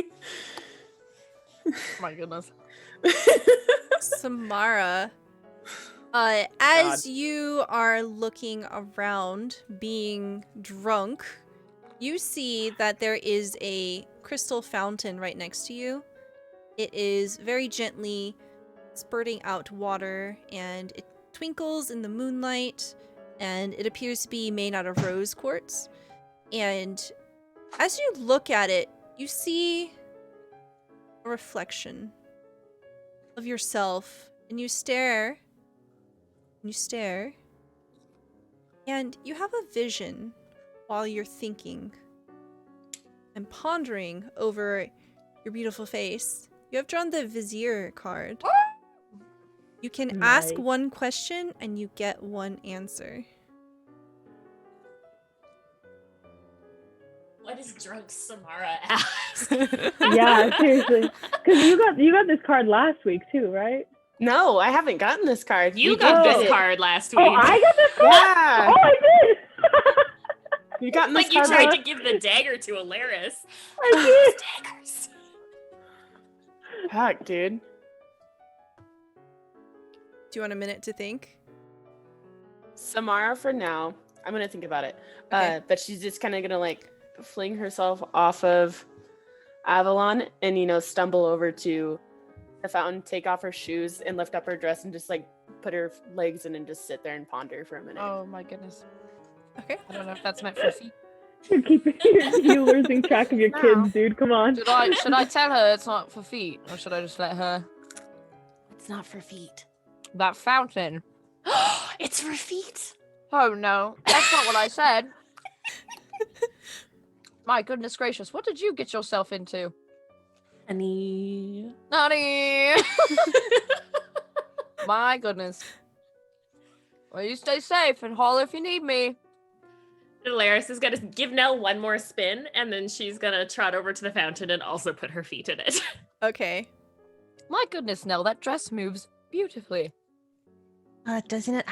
My goodness. Samara, As you are looking around, being drunk, you see that there is a crystal fountain right next to you. It is very gently spurting out water, and it twinkles in the moonlight, and it appears to be made out of rose quartz. And as you look at it, you see a reflection of yourself, and you stare, and you have a vision while you're thinking and pondering over your beautiful face. You have drawn the Vizier card. You can ask one question and you get one answer. What does drunk Samara ask? Yeah, seriously. Because you got this card last week too, right? No, I haven't gotten this card. You We got did this it. card last week. Oh, I got this card? Yeah. Oh, I did! You gotten this Like you card tried last- to give the dagger to Alaris. I did! Daggers. Heck, dude. Do you want a minute to think? Samara for now. I'm gonna think about it. Okay. But she's just kind of gonna like fling herself off of Avalon and stumble over to the fountain, take off her shoes and lift up her dress and just like put her legs in and just sit there and ponder for a minute. Oh my goodness. Okay. I don't know if that's meant for feet. You're losing track of your No. kids, dude. Come on. Should I tell her it's not for feet, or should I just let her? It's not for feet. That fountain. It's for feet. Oh no, that's not what I said. My goodness gracious, what did you get yourself into? Honey. Nani! My goodness. Well, you stay safe and holler if you need me. Alaris is gonna give Nell one more spin, and then she's gonna trot over to the fountain and also put her feet in it. Okay. My goodness, Nell, that dress moves beautifully. Doesn't it?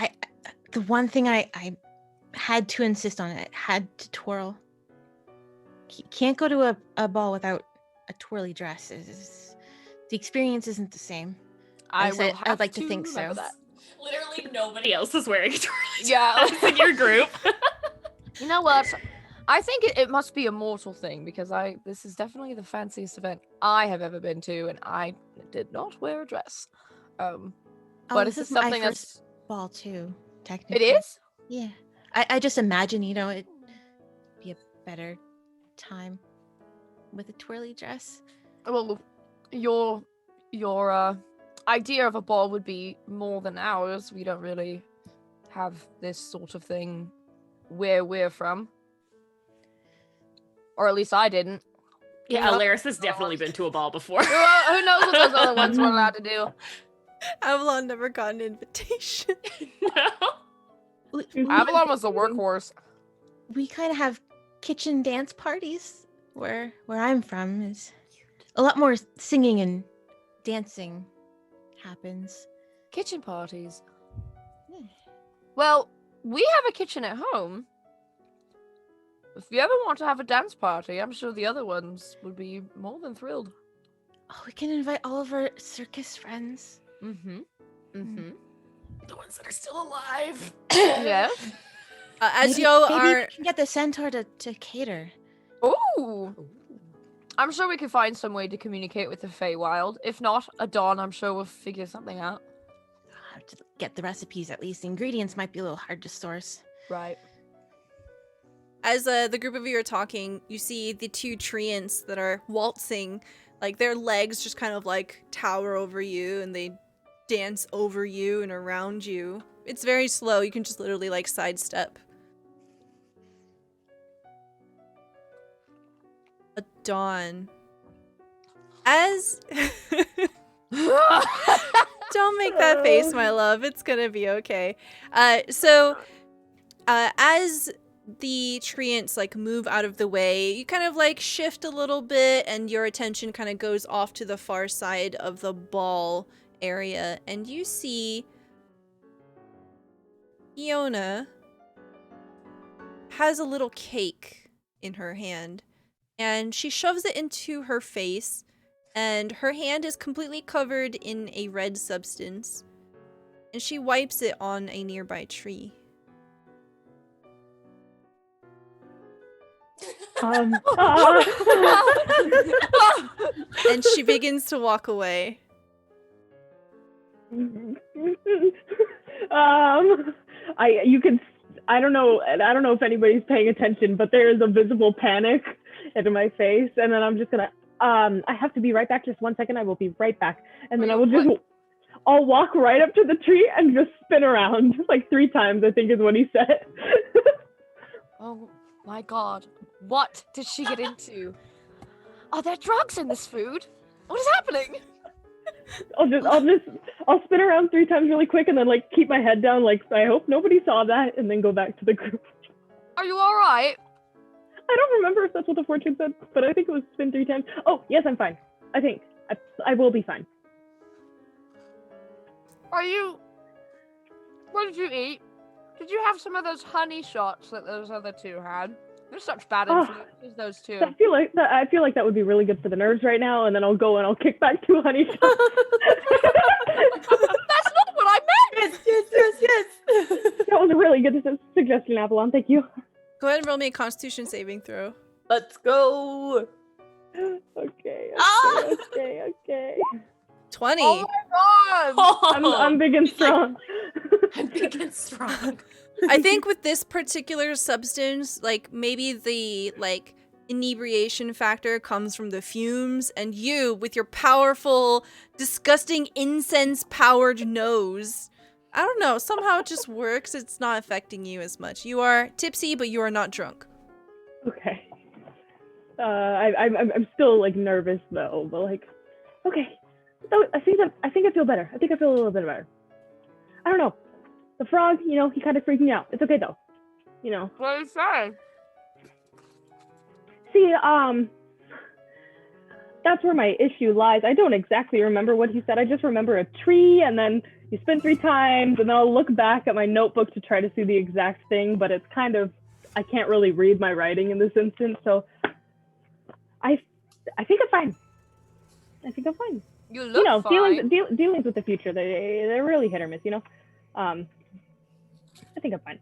The one thing I had to insist on, it had to twirl. Can't go to a ball without a twirly dress. The experience isn't the same. I'd like to think so. That. Literally nobody else is wearing a twirly Yeah. dress in your group. You know what? I think it must be a mortal thing because this is definitely the fanciest event I have ever been to, and I did not wear a dress. But this it's is my something first ball too. Technically, it is. Yeah, I just imagine it'd be a better time with a twirly dress. Well, your idea of a ball would be more than ours. We don't really have this sort of thing where we're from. Or at least I didn't. Yeah, Yeah. Alaris has definitely been to a ball before. Who knows what those other ones were allowed to do? Avalon never got an invitation. No. Avalon was the workhorse. We kind of have kitchen dance parties where I'm from. Is a lot more singing and dancing happens. Kitchen parties. Yeah. Well, we have a kitchen at home. If you ever want to have a dance party, I'm sure the other ones would be more than thrilled. Oh, we can invite all of our circus friends. Mm-hmm. Mm-hmm. The ones that are still alive. Yes. As Maybe- y'all maybe are... we can get the centaur to cater. Ooh. I'm sure we could find some way to communicate with the Feywild. If not, a Dawn, I'm sure we'll figure something out. Have to get the recipes at least. The ingredients might be a little hard to source. Right. As the group of you are talking, you see the two treants that are waltzing. Like, their legs just kind of, like, tower over you, and they dance over you and around you. It's very slow. You can just literally, like, sidestep. A Dawn. As... Don't make that face, my love. It's gonna be okay. As the treants like move out of the way, you kind of like shift a little bit, and your attention kind of goes off to the far side of the ball area, and you see Fiona has a little cake in her hand, and she shoves it into her face, and her hand is completely covered in a red substance. and she wipes it on a nearby tree. And she begins to walk away. I don't know if anybody's paying attention, but there is a visible panic in my face, and then I'm just gonna I have to be right back. Just 1 second, I will be right back. And then I'll walk right up to the tree and just spin around like 3 times, I think is what he said. Oh my god. What did she get into? Are there drugs in this food? What is happening? I'll spin around 3 times really quick and then like keep my head down, like I hope nobody saw that, and then go back to the group. Are you alright? I don't remember if that's what the fortune said, but I think it was spin 3 times. Oh, yes, I'm fine. I think I will be fine. What did you eat? Did you have some of those honey shots that those other 2 had? They're such bad influences, those 2. I feel like that would be really good for the nerves right now, and then I'll go and I'll kick back 2 honey shots. That's not what I meant! Yes. That was a really good suggestion, Avalon. Thank you. Go ahead and roll me a Constitution saving throw. Let's go. Okay. 20. Oh my god! I'm big and strong. I'm big and strong. I think with this particular substance, like maybe the like inebriation factor comes from the fumes, and you with your powerful, disgusting incense-powered nose. I don't know, somehow it just works. It's not affecting you as much. You are tipsy, but you are not drunk. Okay. I'm still like nervous though, but like, okay. So I think I feel better. I think I feel a little bit better. I don't know. The frog, he kind of freaked me out. It's okay though. What did you say? See, that's where my issue lies. I don't exactly remember what he said. I just remember a tree, and then you spin 3 times, and then I'll look back at my notebook to try to see the exact thing, but it's kind of, I can't really read my writing in this instance, so I think I'm fine. You look fine. Dealings with the future, they're really hit or miss, I think I'm fine.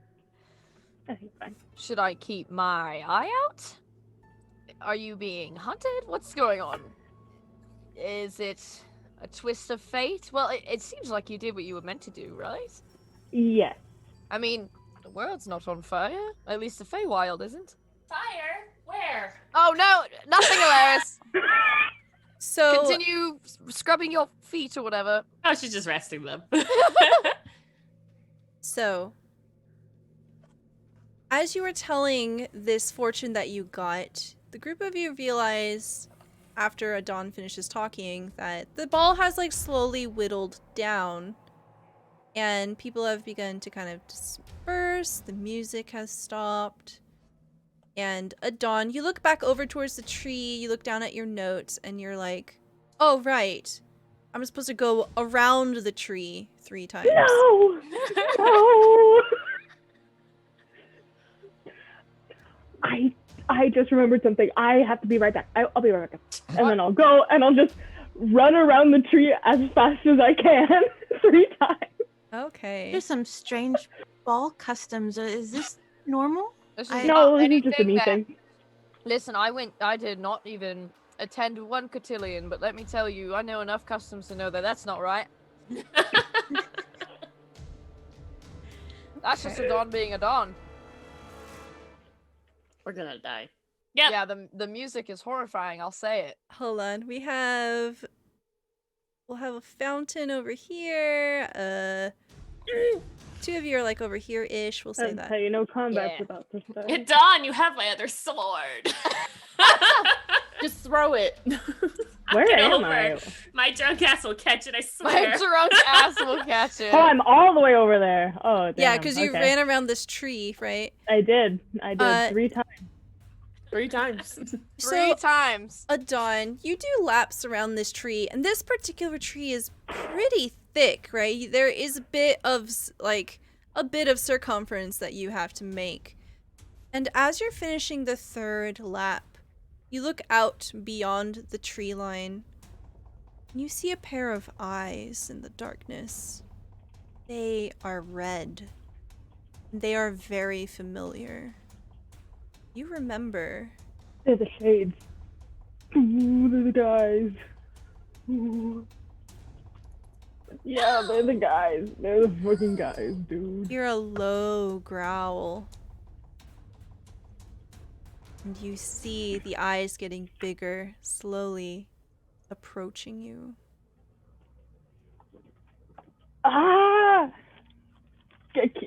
Should I keep my eye out? Are you being hunted? What's going on? Is it a twist of fate? Well, it seems like you did what you were meant to do, right? Yes. I mean, the world's not on fire. At least the Feywild isn't. Fire? Where? Oh no, nothing hilarious. So Continue scrubbing your feet or whatever. Oh, she's just resting them. So, as you were telling this fortune that you got, the group of you realize, after Adon finishes talking, that the ball has like slowly whittled down, and people have begun to kind of disperse. The music has stopped. And Adon, you look back over towards the tree, you look down at your notes, and you're like, oh, right. I'm supposed to go around the tree 3 times. No! I just remembered something. I have to be right back. I'll be right back. And then I'll go and I'll just run around the tree as fast as I can 3 times. Okay. There's some strange ball customs. Is this normal? No, it's just a me thing. Listen, I did not even attend 1 cotillion, but let me tell you, I know enough customs to know that that's not right. That's just a Don being a Don. We're gonna die. Yep. Yeah, the music is horrifying, I'll say it. Hold on. We'll have a fountain over here. 2 of you are like over here-ish. We'll say that. Hey, no combat's Yeah. about to start. Dawn, you have my other sword. Just throw it. Where Get am over I? it. My drunk ass will catch it, I My swear. drunk ass will catch it. Oh, I'm all the way over there. Oh, damn. Yeah, because you okay. ran around this tree, right? I did 3 times. 3 times. 3 times. Adon, you do laps around this tree, and this particular tree is pretty thick, right? There is a bit of circumference that you have to make. And as you're finishing the 3rd lap, you look out beyond the tree line, and you see a pair of eyes in the darkness. They are red. They are very familiar. You remember. They're the shades. Ooh, they're the guys. Ooh. Yeah, they're the guys. They're the fucking guys, dude. Hear a low growl. And you see the eyes getting bigger, slowly approaching you. Ah!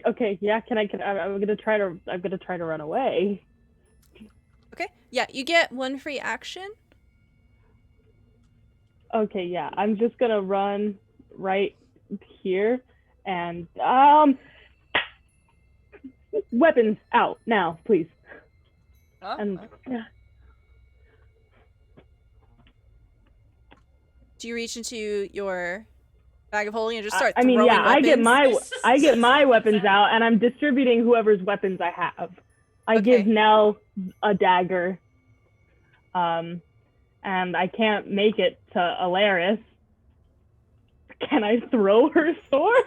Okay, yeah, I'm gonna try to run away. Okay, yeah, you get one free action. Okay, yeah, I'm just gonna run right here and weapons out now, please. Oh, And yeah. Do you reach into your bag of holding and just start I throwing mean, yeah, weapons? I get my weapons out and I'm distributing whoever's weapons I have. I give Nell a dagger. And I can't make it to Alaris. Can I throw her sword?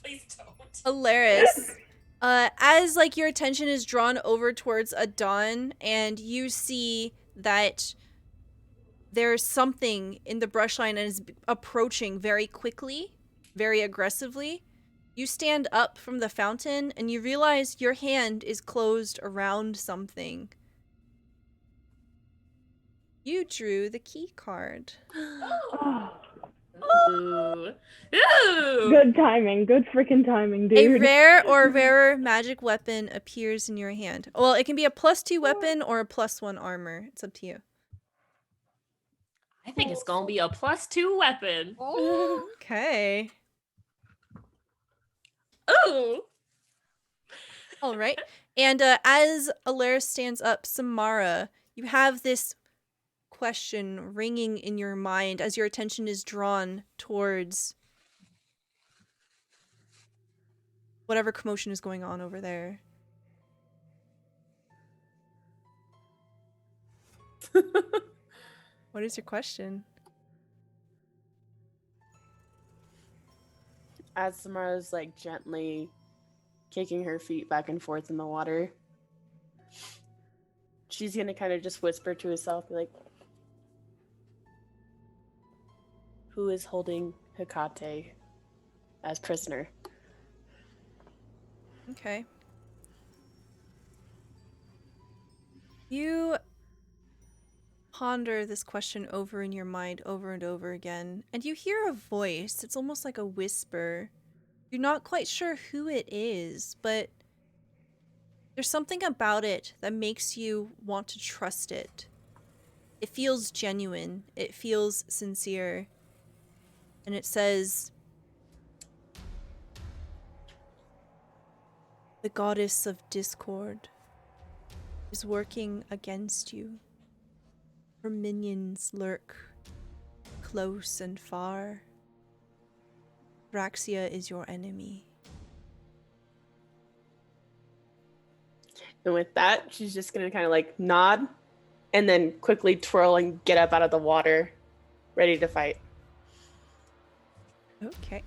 Please don't. Alaris, as like your attention is drawn over towards Adon and you see that there's something in the brush line and is approaching very quickly, very aggressively, you stand up from the fountain and you realize your hand is closed around something. You drew the key card. Oh, Ooh. Ooh. good timing. Good freaking timing, dude. A rare or rarer magic weapon appears in your hand. Well, it can be a +2 weapon or a +1 armor. It's up to you. I think it's gonna be a +2 weapon. Okay. Ooh. All right. And as Alaris stands up, Samara, you have this question ringing in your mind as your attention is drawn towards whatever commotion is going on over there. What is your question? As Samara's like gently kicking her feet back and forth in the water, she's gonna kind of just whisper to herself, be like, "Who is holding Hecate as prisoner?" Okay. You ponder this question over in your mind over and over again, and you hear a voice. It's almost like a whisper. You're not quite sure who it is, but there's something about it that makes you want to trust it. It feels genuine. It feels sincere. And it says, "The goddess of discord is working against you. Her minions lurk close and far. Raxia is your enemy." And with that, she's just gonna kind of like nod and then quickly twirl and get up out of the water, ready to fight. Okay.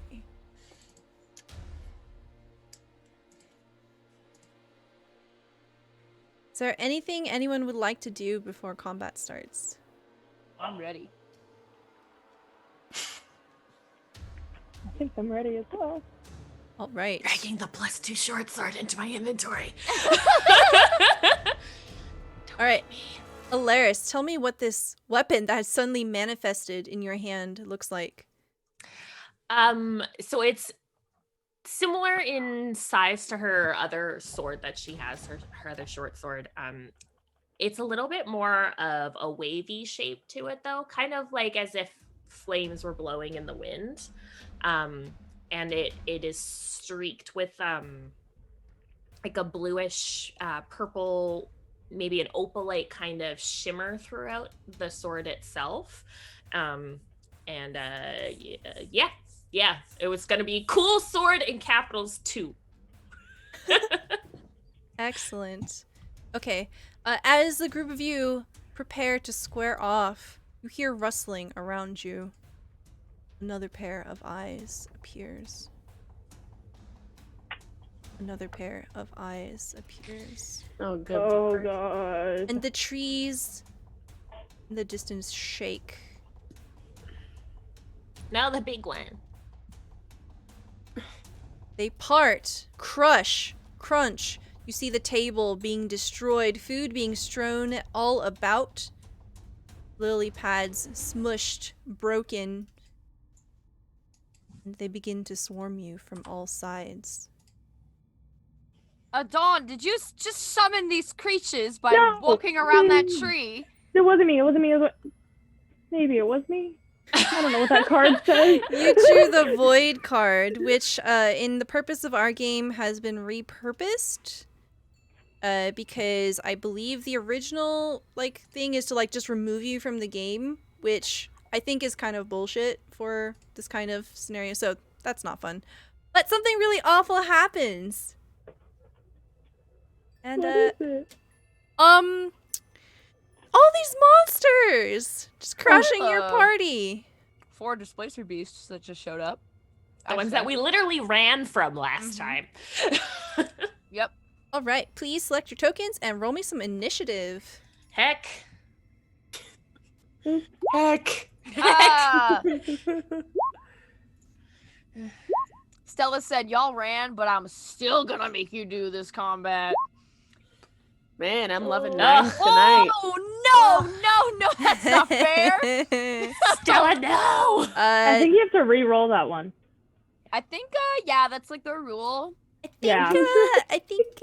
Is there anything anyone would like to do before combat starts? I'm ready. I think I'm ready as well. All right. Dragging the +2 short sword into my inventory. All right. Alaris, tell me what this weapon that has suddenly manifested in your hand looks like. So it's similar in size to her other sword that she has, her other short sword. It's a little bit more of a wavy shape to it, though, kind of like as if flames were blowing in the wind. And it is streaked with like a bluish purple, maybe an opalite kind of shimmer throughout the sword itself. Yeah, it was gonna be cool sword in capitals 2. Excellent. Okay. As the group of you prepare to square off, you hear rustling around you. Another pair of eyes appears. Another pair of eyes appears. Oh, good. Oh lord. god. And the trees in the distance shake. Now the big one. They part, crush, crunch. You see the table being destroyed, food being strewn all about. Lily pads smushed, broken. And they begin to swarm you from all sides. Dawn, did you just summon these creatures by No, walking around that please. tree? It wasn't me. It wasn't me. It was... Maybe it was me. I don't know what that card says. You drew the Void card, which in the purpose of our game has been repurposed. Because I believe the original thing is to just remove you from the game, which I think is kind of bullshit for this kind of scenario. So that's not fun. But something really awful happens. And What is it? all these monsters just crushing your party. 4 displacer beasts that just showed up. The ones that we literally ran from last time. Yep. All right, please select your tokens and roll me some initiative. Heck. Heck. Ah! Stella said, y'all ran, but I'm still gonna make you do this combat. Man, I'm loving Oh. ninth tonight. Oh, no, that's not fair. Stella, no! I think you have to re-roll that one. I think, yeah, that's the rule. Yeah. I think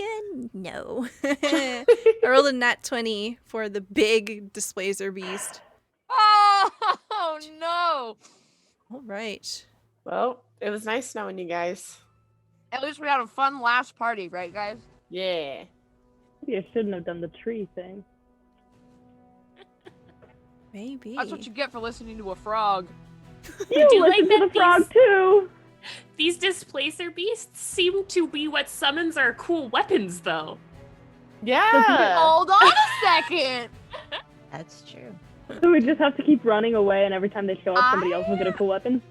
no. I rolled a nat 20 for the big displacer beast. Oh, no. All right. Well, it was nice knowing you guys. At least we had a fun last party, right, guys? Yeah. Maybe I shouldn't have done the tree thing. Maybe. That's what you get for listening to a frog. You do like listen to that the frog too. These displacer beasts seem to be what summons our cool weapons, though. Yeah. Hold on a second. That's true. So we just have to keep running away, and every time they show up, somebody else will get a cool weapon.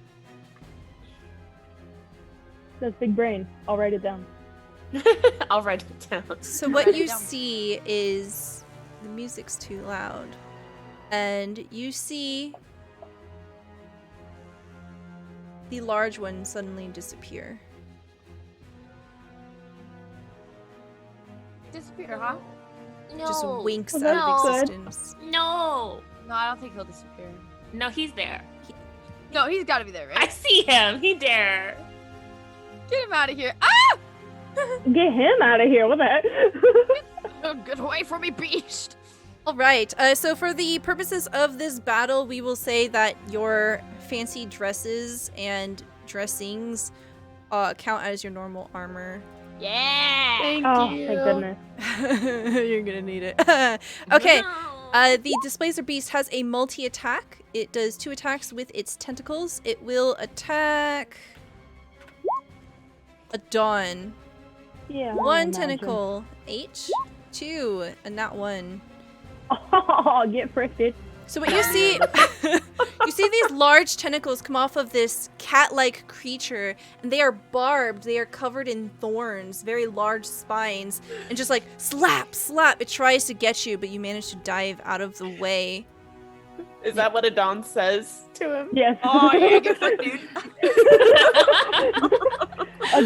That's big brain. I'll write it down. I'll write it down. So what you see is the music's too loud. And you see the large one suddenly disappear. Disappear, huh? No. Just winks Well, out of that's good. existence. No. No, I don't think he'll disappear. No, he's there. No, he's got to be there, I right? see him. He dare. Get him out of here. Ah! Get him out of here. What the heck? Oh, get away from me, beast. All right. So for the purposes of this battle, we will say that your fancy dresses and dressings count as your normal armor. Yeah. Thank Oh, you. thank goodness. You're gonna need it. Okay. The Displacer Beast has a multi-attack. It does 2 attacks with its tentacles. It will attack a Dawn. Yeah. 1 tentacle, 8, 2, and not 1. Oh, get fricted. So what you see, you see these large tentacles come off of this cat-like creature, and they are barbed. They are covered in thorns, very large spines, and just slap, slap. It tries to get you, but you manage to dive out of the way. Is that what Adon says to him? Yes. Oh, yeah, get fricked, dude.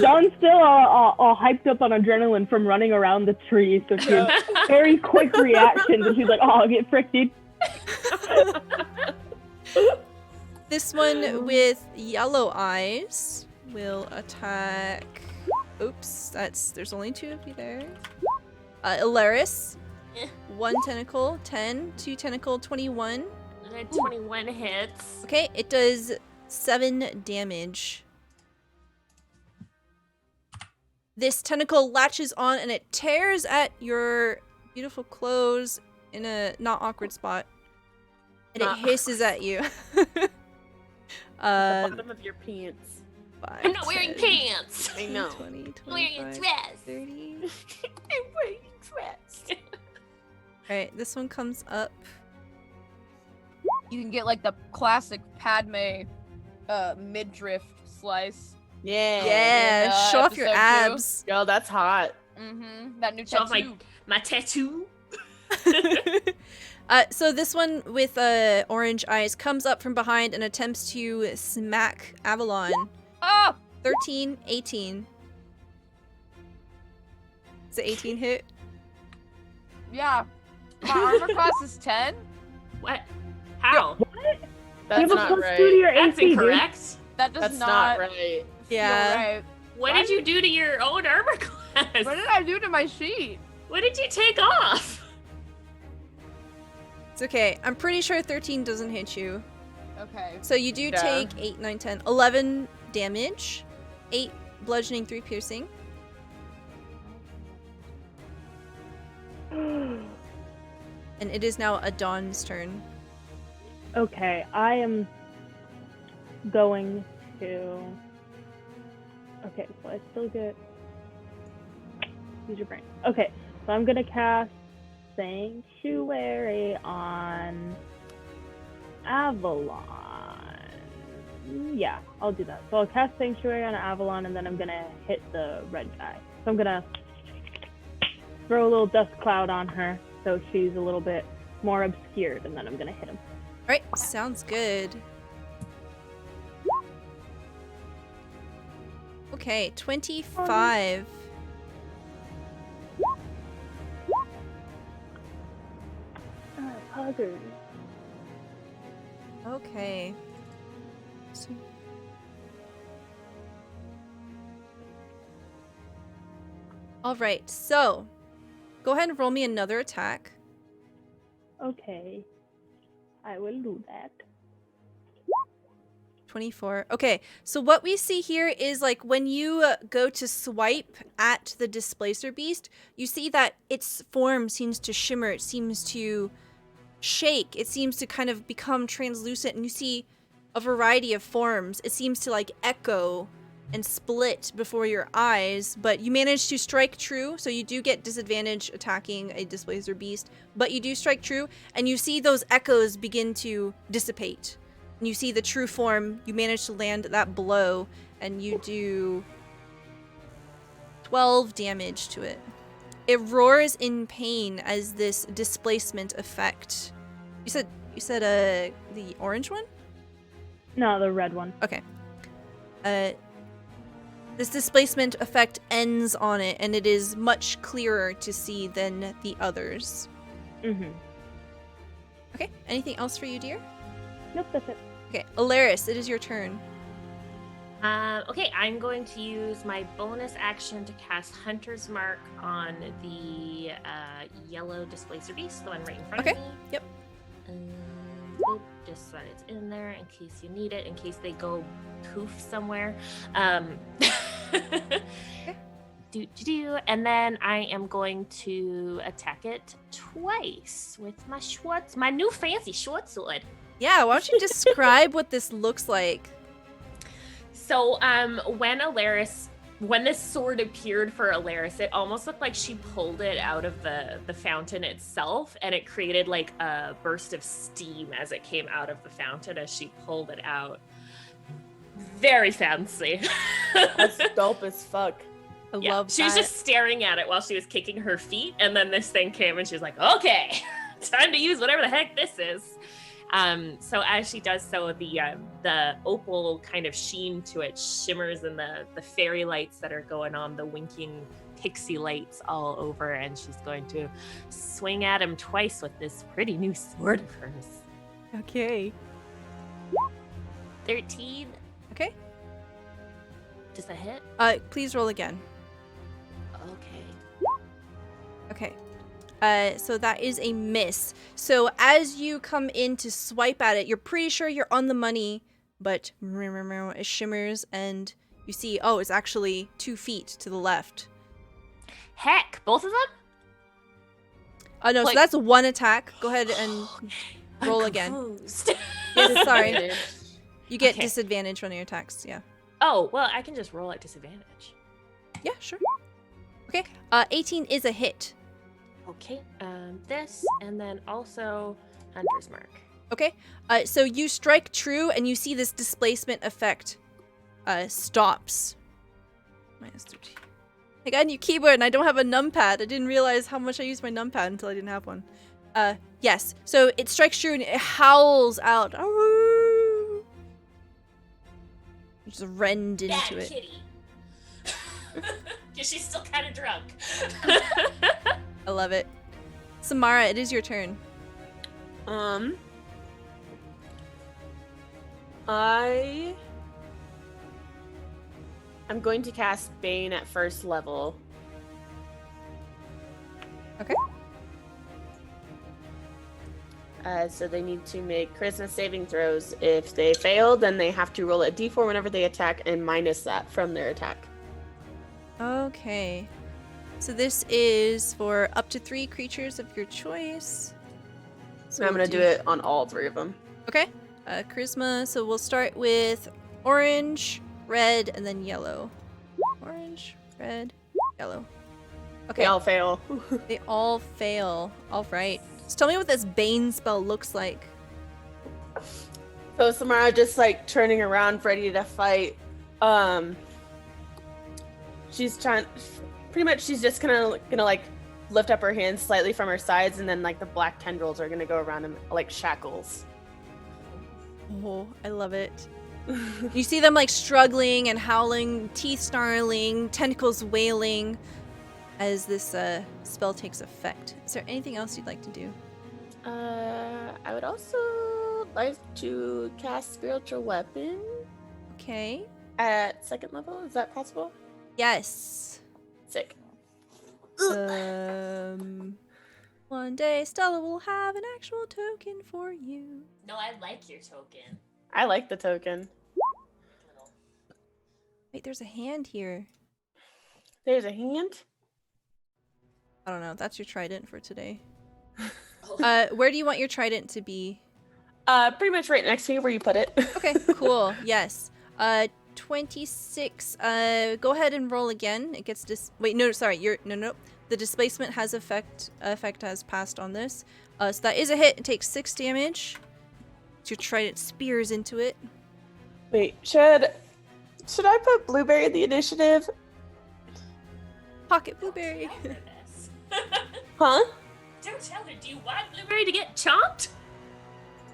Dawn's still all hyped up on adrenaline from running around the tree, so she has very quick reactions, and she's like, "Oh, get fricted." This one with yellow eyes will attack. Oops, there's only 2 of you there. Ilaris, 1 tentacle, 10, 2 tentacle, 21. 21 hits. Okay, it does 7 damage. This tentacle latches on and it tears at your beautiful clothes in a not awkward spot. And it hisses at you. The bottom of your pants. 5, I'm not wearing 10, pants. I know. 20, I'm wearing a 25, dress. 30. I'm wearing a dress. Alright, this one comes up. You can get the classic Padme midriff slice. Yeah, show off your episode 2. abs. Yo, that's hot. That new Show off tattoo. my tattoo. So this one with orange eyes comes up from behind and attempts to smack Avalon. Oh! 13, 18. Is it 18 hit? Yeah. My armor class is 10. What? How? That's you have a not plus right. 2 to your That's AC, incorrect. That does That's not not right. Yeah. feel right. What did you do to your own armor class? What did I do to my sheet? What did you take off? It's okay. I'm pretty sure 13 doesn't hit you. Okay. So you do Yeah. take 8, 9, 10, 11 damage, 8 bludgeoning, 3 piercing. And it is now Adon's turn. Okay, I am going to. Okay, so I still get. Use your brain. Okay, so I'm gonna cast Sanctuary on Avalon. Yeah, I'll do that. So I'll cast Sanctuary on Avalon, and then I'm gonna hit the red guy. So I'm gonna throw a little dust cloud on her, so she's a little bit more obscured, and then I'm gonna hit him. Alright, sounds good. Okay, 25. Huggers. Okay. Alright, so go ahead and roll me another attack. Okay, I will do that. 24. Okay, so what we see here is like when you go to swipe at the displacer beast, you see that its form seems to shimmer, it seems to shake, it seems to kind of become translucent, and you see a variety of forms. It seems to like echo and split before your eyes, but you manage to strike true, so you do get disadvantage attacking a displacer beast, but you do strike true, and you see those echoes begin to dissipate. And you see the true form, you manage to land that blow, and you do 12 damage to it. It roars in pain as this displacement effect. You said the orange one? No, the red one. Okay. This displacement effect ends on it, and it is much clearer to see than the others. Mm-hmm. Okay, anything else for you, dear? Nope, that's it. Okay, Alaris, it is your turn. Okay, I'm going to use my bonus action to cast Hunter's Mark on the yellow displacer beast, the one right in front of me. Yep. Just so that it's in there in case you need it, in case they go poof somewhere. And then I am going to attack it twice with my new fancy short sword. Yeah, why don't you describe what this looks like? So, when this sword appeared for Alaris, it almost looked like she pulled it out of the fountain itself, and it created like a burst of steam as it came out of the fountain as she pulled it out. Very fancy. That's dope as fuck. I love She was that. just staring at it while she was kicking her feet, and then this thing came, and she was like, "Okay, time to use whatever the heck this is." So as she does so, the opal kind of sheen to it shimmers in the fairy lights that are going on, the winking pixie lights all over, and she's going to swing at him twice with this pretty new sword of hers. Okay. 13. Okay. Does that hit? Please roll again. Okay. Okay. So that is a miss. So as you come in to swipe at it, you're pretty sure you're on the money, but it shimmers and you see, oh, it's actually 2 feet to the left. Heck, both of them? No, so that's one attack. Go ahead and roll again. Confused. Yes, sorry. You get Okay. disadvantage on your attacks, yeah. Oh, well, I can just roll at disadvantage. Yeah, sure. Okay, 18 is a hit. Okay, this, and then also Hunter's Mark. Okay, so you strike true and you see this displacement effect stops. -13. I got a new keyboard and I don't have a numpad. I didn't realize how much I used my numpad until I didn't have one. Yes. So it strikes true and it howls out. Arroo! Just rend into it. Kitty. Because she's still kind of drunk. I love it. Samara, it is your turn. I'm going to cast Bane at first level. Okay. So they need to make charisma saving throws. If they fail, then they have to roll a d4 whenever they attack and minus that from their attack. Okay. So this is for up to 3 creatures of your choice. So I'm going to do it on all 3 of them. Okay. Charisma. So we'll start with orange, red, and then yellow. Orange, red, yellow. Okay. They all fail. They all fail. All right. So tell me what this Bane spell looks like. So Samara just like turning around, ready to fight. She's trying. Pretty much, she's just gonna like lift up her hands slightly from her sides, and then like the black tendrils are gonna go around them like shackles. Oh, I love it. You see them like struggling and howling, teeth snarling, tentacles wailing as this spell takes effect. Is there anything else you'd like to do? I would also like to cast Spiritual Weapon Okay. at 2nd level. Is that possible? Yes. Sick. One day Stella will have an actual token for you. No, I like your token. I like the token. Wait, there's a hand here. There's a hand. I don't know. That's your trident for today. Where do you want your trident to be? Pretty much right next to me where you put it. Okay, cool. Yes. 26. Go ahead and roll again. It gets wait, no, sorry. No. The displacement has effect has passed on this. So that is a hit. It takes 6 damage. So your trident spears into it. Wait, should I put Blueberry in the initiative? Pocket Blueberry. Huh? Don't tell her. Do you want Blueberry to get chomped?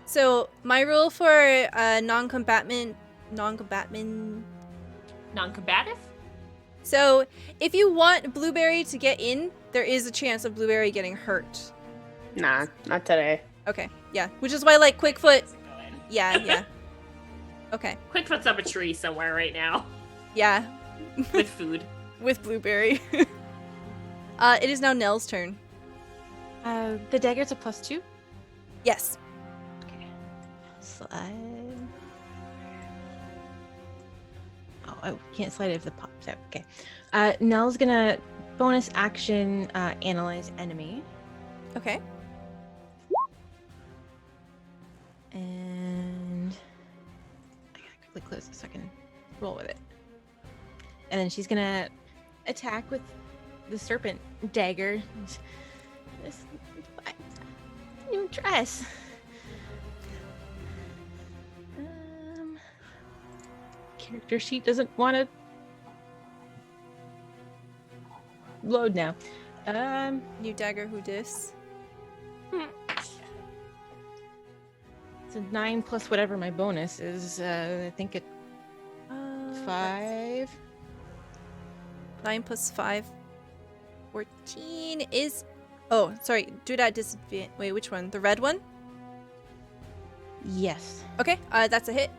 So my rule for non-combative. So if you want Blueberry to get in, there is a chance of Blueberry getting hurt. Nah, not today. Okay, yeah. Which is why, like, Quickfoot. Yeah. Okay. Quickfoot's up a tree somewhere right now Yeah. with food. With Blueberry. It is now Nell's turn. The dagger's a +2. Yes. Okay. Slide. Oh, I can't slide it if the pop's out. Okay. Nell's gonna bonus action analyze enemy. Okay. And I gotta quickly close this so I can roll with it. And then she's gonna attack with the serpent dagger. This new dress. Character sheet doesn't want to load now. New dagger who dis? It's a 9 plus whatever my bonus is. I think it 5. 9 plus 5. 14 is... Oh, sorry. Do it at disadvantage. Wait, which one? The red one? Yes. Okay, that's a hit.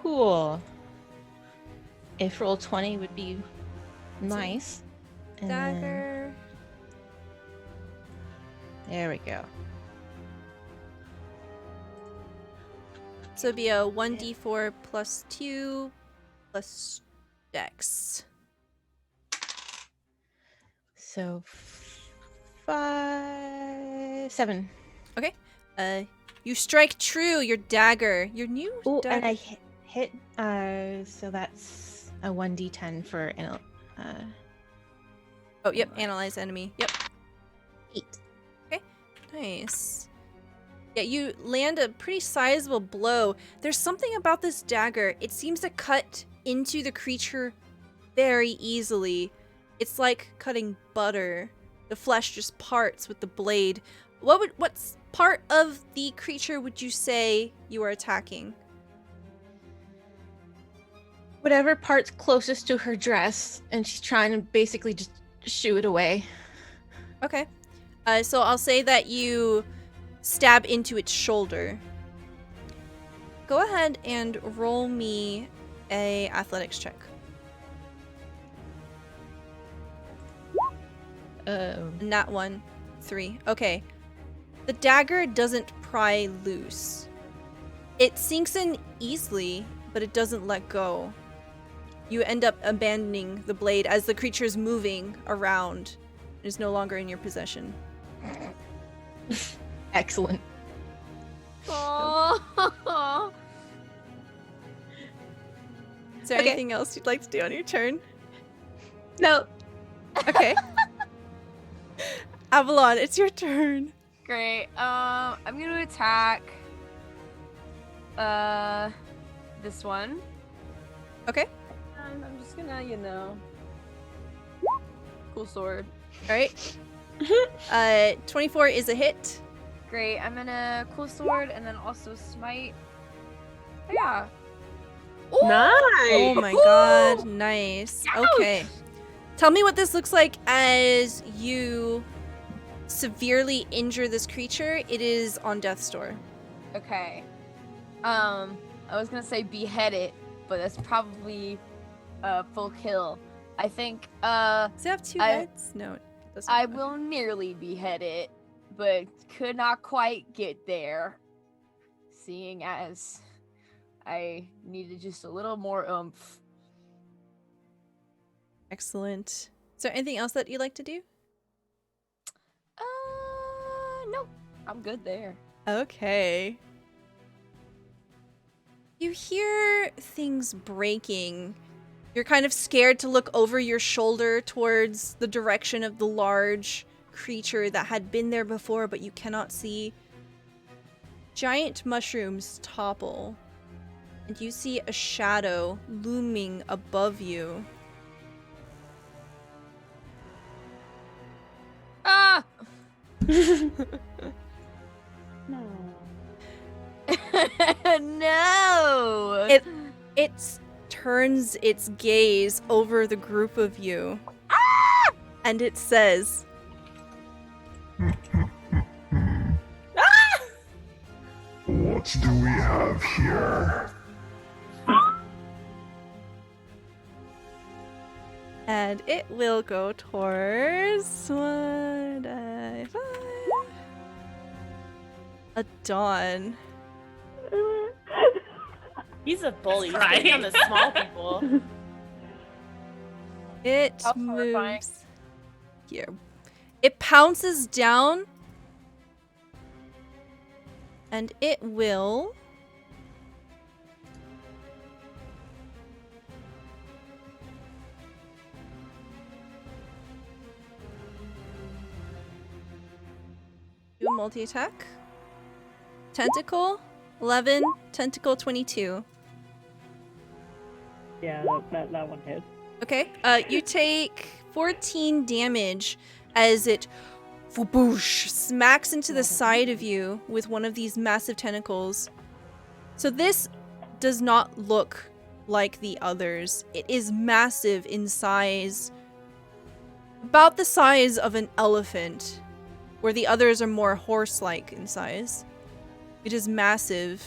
Cool. If roll 20 would be nice. And then- Dagger. there we go. So it'd be a 1d4 plus 2 plus dex. So 5, 7. Okay. You strike true your dagger. Your new Oh, dagger. and I hit. So that's a 1d10 for Oh, yep. Analyze enemy. Yep. 8. Nice. Yeah, you land a pretty sizable blow. There's something about this dagger. It seems to cut into the creature very easily. It's like cutting butter. The flesh just parts with the blade. What's part of the creature would you say you are attacking? Whatever part's closest to her dress, and she's trying to basically just shoo it away. Okay. So I'll say that you stab into its shoulder. Go ahead and roll me a athletics check. Nat 1, 3. Okay. The dagger doesn't pry loose. It sinks in easily, but it doesn't let go. You end up abandoning the blade as the creature is moving around. It is no longer in your possession. Excellent. Oh. Is there anything else you'd like to do on your turn? No. Okay. Avalon, it's your turn. Great. I'm gonna attack this one. Okay. I'm just gonna, cool sword. All right. 24 is a hit. Great. I'm gonna cool sword and then also smite. Yeah. Nice. Oh my god, nice. Okay. Tell me what this looks like as you severely injure this creature. It is on death's door. Okay. I was gonna say behead it, but that's probably full kill. I think Does it have 2 heads? No, it doesn't. I will nearly behead it, but could not quite get there, seeing as I needed just a little more oomph. Excellent. Is there anything else that you'd like to do? Nope. I'm good there. Okay. You hear things breaking. You're kind of scared to look over your shoulder towards the direction of the large creature that had been there before, but you cannot see. Giant mushrooms topple, and you see a shadow looming above you. Ah! No. No! It turns its gaze over the group of you. And it says, What do we have here? and it will go towards a dawn. He's a bully. He's Right. hitting on the small people. It How horrifying. moves here. It pounces down, and it will do a multi-attack. Tentacle 11, tentacle 22. Yeah, that one hits. Okay. You take 14 damage as it whoosh, smacks into the side of you with one of these massive tentacles. So this does not look like the others. It is massive in size. About the size of an elephant, where the others are more horse-like in size. It is massive.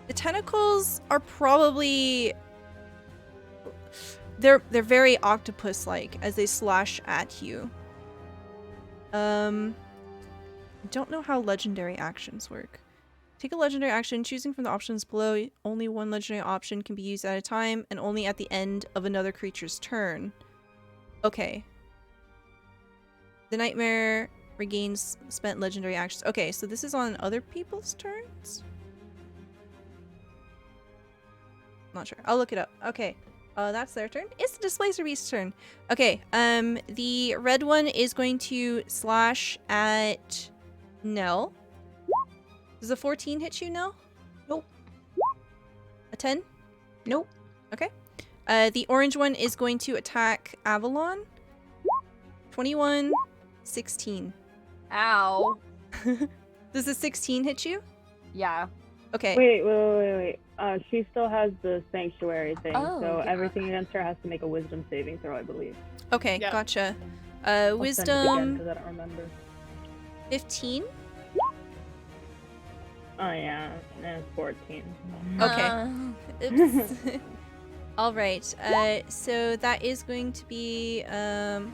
The tentacles are probably... They're very octopus-like as they slash at you. I don't know how legendary actions work. Take a legendary action, choosing from the options below. Only one legendary option can be used at a time, and only at the end of another creature's turn. Okay. The nightmare regains spent legendary actions. Okay, so this is on other people's turns? Not sure. I'll look it up. Okay. That's their turn. It's the Displacer Beast's turn. Okay, the red one is going to slash at Nell. Does a 14 hit you now? Nope. A 10? Nope. Okay. The orange one is going to attack Avalon. 21, 16. Ow. Does a 16 hit you? Yeah. Okay. Wait. She still has the sanctuary thing, Oh, so yeah. everything against her has to make a wisdom saving throw, I believe. Okay, Yeah. gotcha. I'll Wisdom send it again, 'cause I don't remember. 15. Oh yeah, and 14. Okay. Oops. All right. So that is going to be what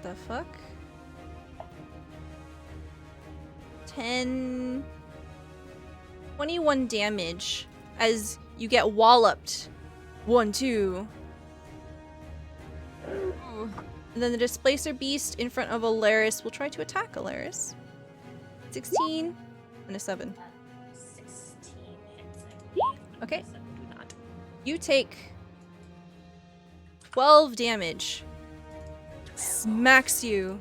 the fuck? 10 21 damage as you get walloped. 1 2. Ooh. And then the displacer beast in front of Alaris will try to attack Alaris. 16 and a 7. 16 hits, I believe. Okay. So do not. You take 12 damage. Smacks you.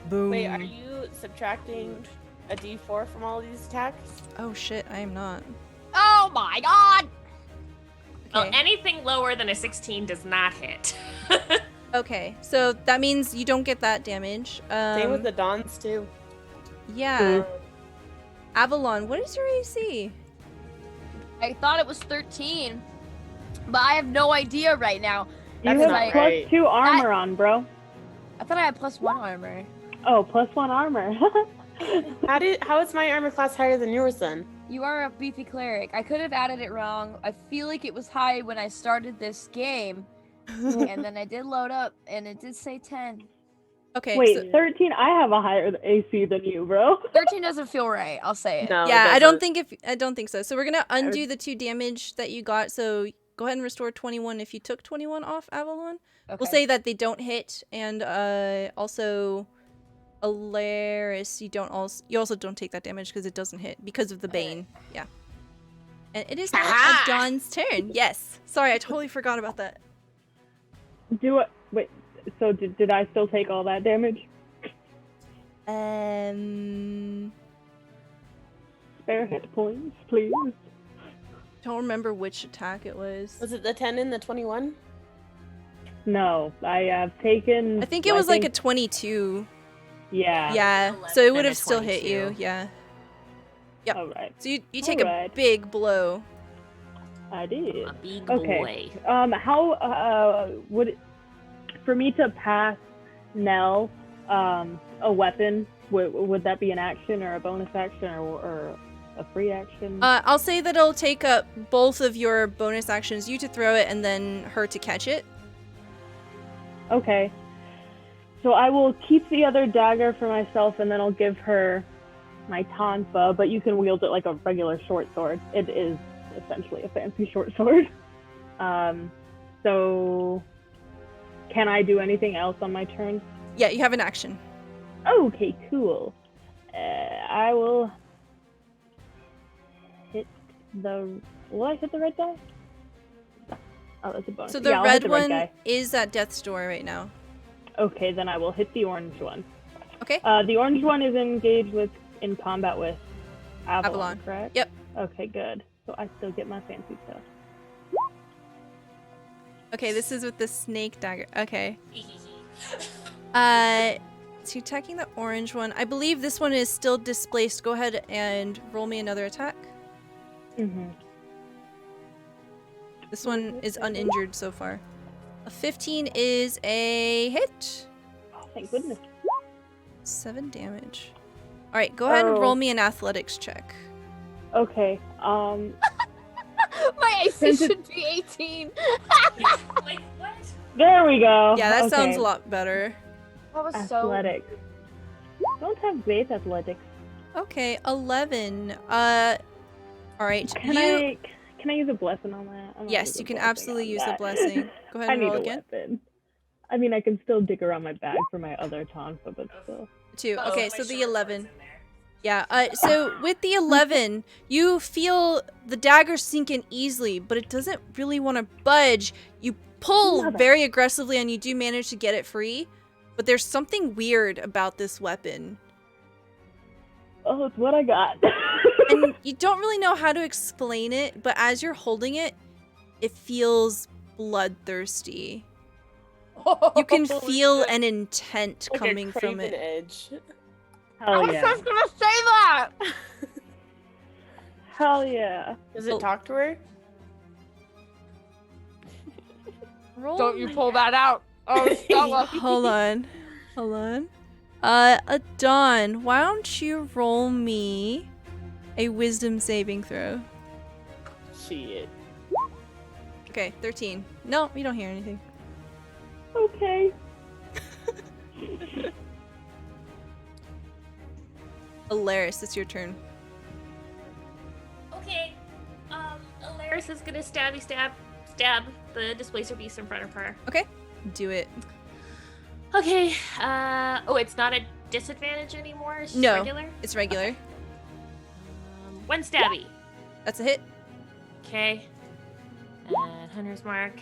Boom. Wait, are you subtracting a d4 from all these attacks? Oh shit, I am not. Oh my god! Well, Okay. anything lower than a 16 does not hit. Okay, so that means you don't get that damage. Same with the Dons too. Yeah. Avalon, what is your AC? I thought it was 13, but I have no idea right now. You That's have not plus right. 2 armor on, bro. I thought I had +1 armor. Oh, plus 1 armor. How is my armor class higher than yours then? You are a beefy cleric. I could have added it wrong. I feel like it was high when I started this game, and then I did load up, and it did say 10. Okay, Wait, so 13? I have a higher AC than you, bro. 13 doesn't feel right. I'll say it. No. it yeah, I don't doesn't. think so. So we're gonna undo the 2 damage that you got. So go ahead and restore 21 if you took 21 off Avalon. Okay. We'll say that they don't hit, and also Alaris, you also don't take that damage because it doesn't hit because of the Bane. Yeah. And it is now Aha! Dawn's turn. Yes. Sorry, I totally forgot about that. Wait, so did I still take all that damage? Spare hit points, please. Don't remember which attack it was. Was it the 10 and the 21? No, I have taken... I think it was like a 22. Yeah. Yeah. less So it than would a have still hit you. 22. Yeah. Yep. Alright, So you take a Alright. big blow. I did. A big Okay. boy. How would it, for me to pass Nell a weapon, would that be an action or a bonus action or a free action? I'll say that it'll take up both of your bonus actions, you to throw it and then her to catch it. Okay. So I will keep the other dagger for myself, and then I'll give her my tonfa, but you can wield it like a regular short sword. It is essentially a fancy short sword. So can I do anything else on my turn? Yeah, you have an action. Okay, cool. I will hit the... Will I hit the red die? Oh, that's a bonus. So the Yeah, I'll hit red the one die. is at death's door right now. Okay, then I will hit the orange one. Okay. The orange one is engaged in combat with Avalon, Avalon. correct? Yep. Okay, good. So I still get my fancy stuff. Okay, this is with the snake dagger. Okay. So attacking the orange one. I believe this one is still displaced. Go ahead and roll me another attack. Mm-hmm. This one is uninjured so far. A 15 is a hit. Oh, thank goodness. 7 damage. All right, go ahead and Oh. roll me an athletics check. Okay. My AC Since it- should be 18. Like, what? There we go. Yeah, that okay. sounds a lot better. That was so. Athletics. Don't have great athletics. Okay, 11. All right. Can I use a blessing on that? I'm gonna Yes, use a you can blessing absolutely on use a that. blessing. Go ahead I and need roll a again. weapon. I mean, I can still dig around my bag for my other tonfa, but still. 2. Oh, Okay, my so the short sword's 11. in there. Yeah, so with the 11, you feel the dagger sink in easily, but it doesn't really want to budge. You pull Love it. very aggressively and you do manage to get it free, but there's something weird about this weapon. Oh, it's what I got. And you don't really know how to explain it, but as you're holding it, it feels bloodthirsty. You can feel an intent Like coming a from craven it. edge. Hell I yeah. was just gonna say that. Hell yeah. Does it Oh. talk to her? Roll Don't you me- pull that out. Oh, Stella. Hold on. Hold on. Dawn, why don't you roll me a wisdom saving throw? Shit. Okay, 13. No, you don't hear anything. Okay. Alaris, it's your turn. Okay. Alaris is gonna stab the displacer beast in front of her. Do it. Okay. Oh, it's not a disadvantage anymore. It's just No. regular. It's regular. One stabby. That's a hit. Okay. And Hunter's Mark.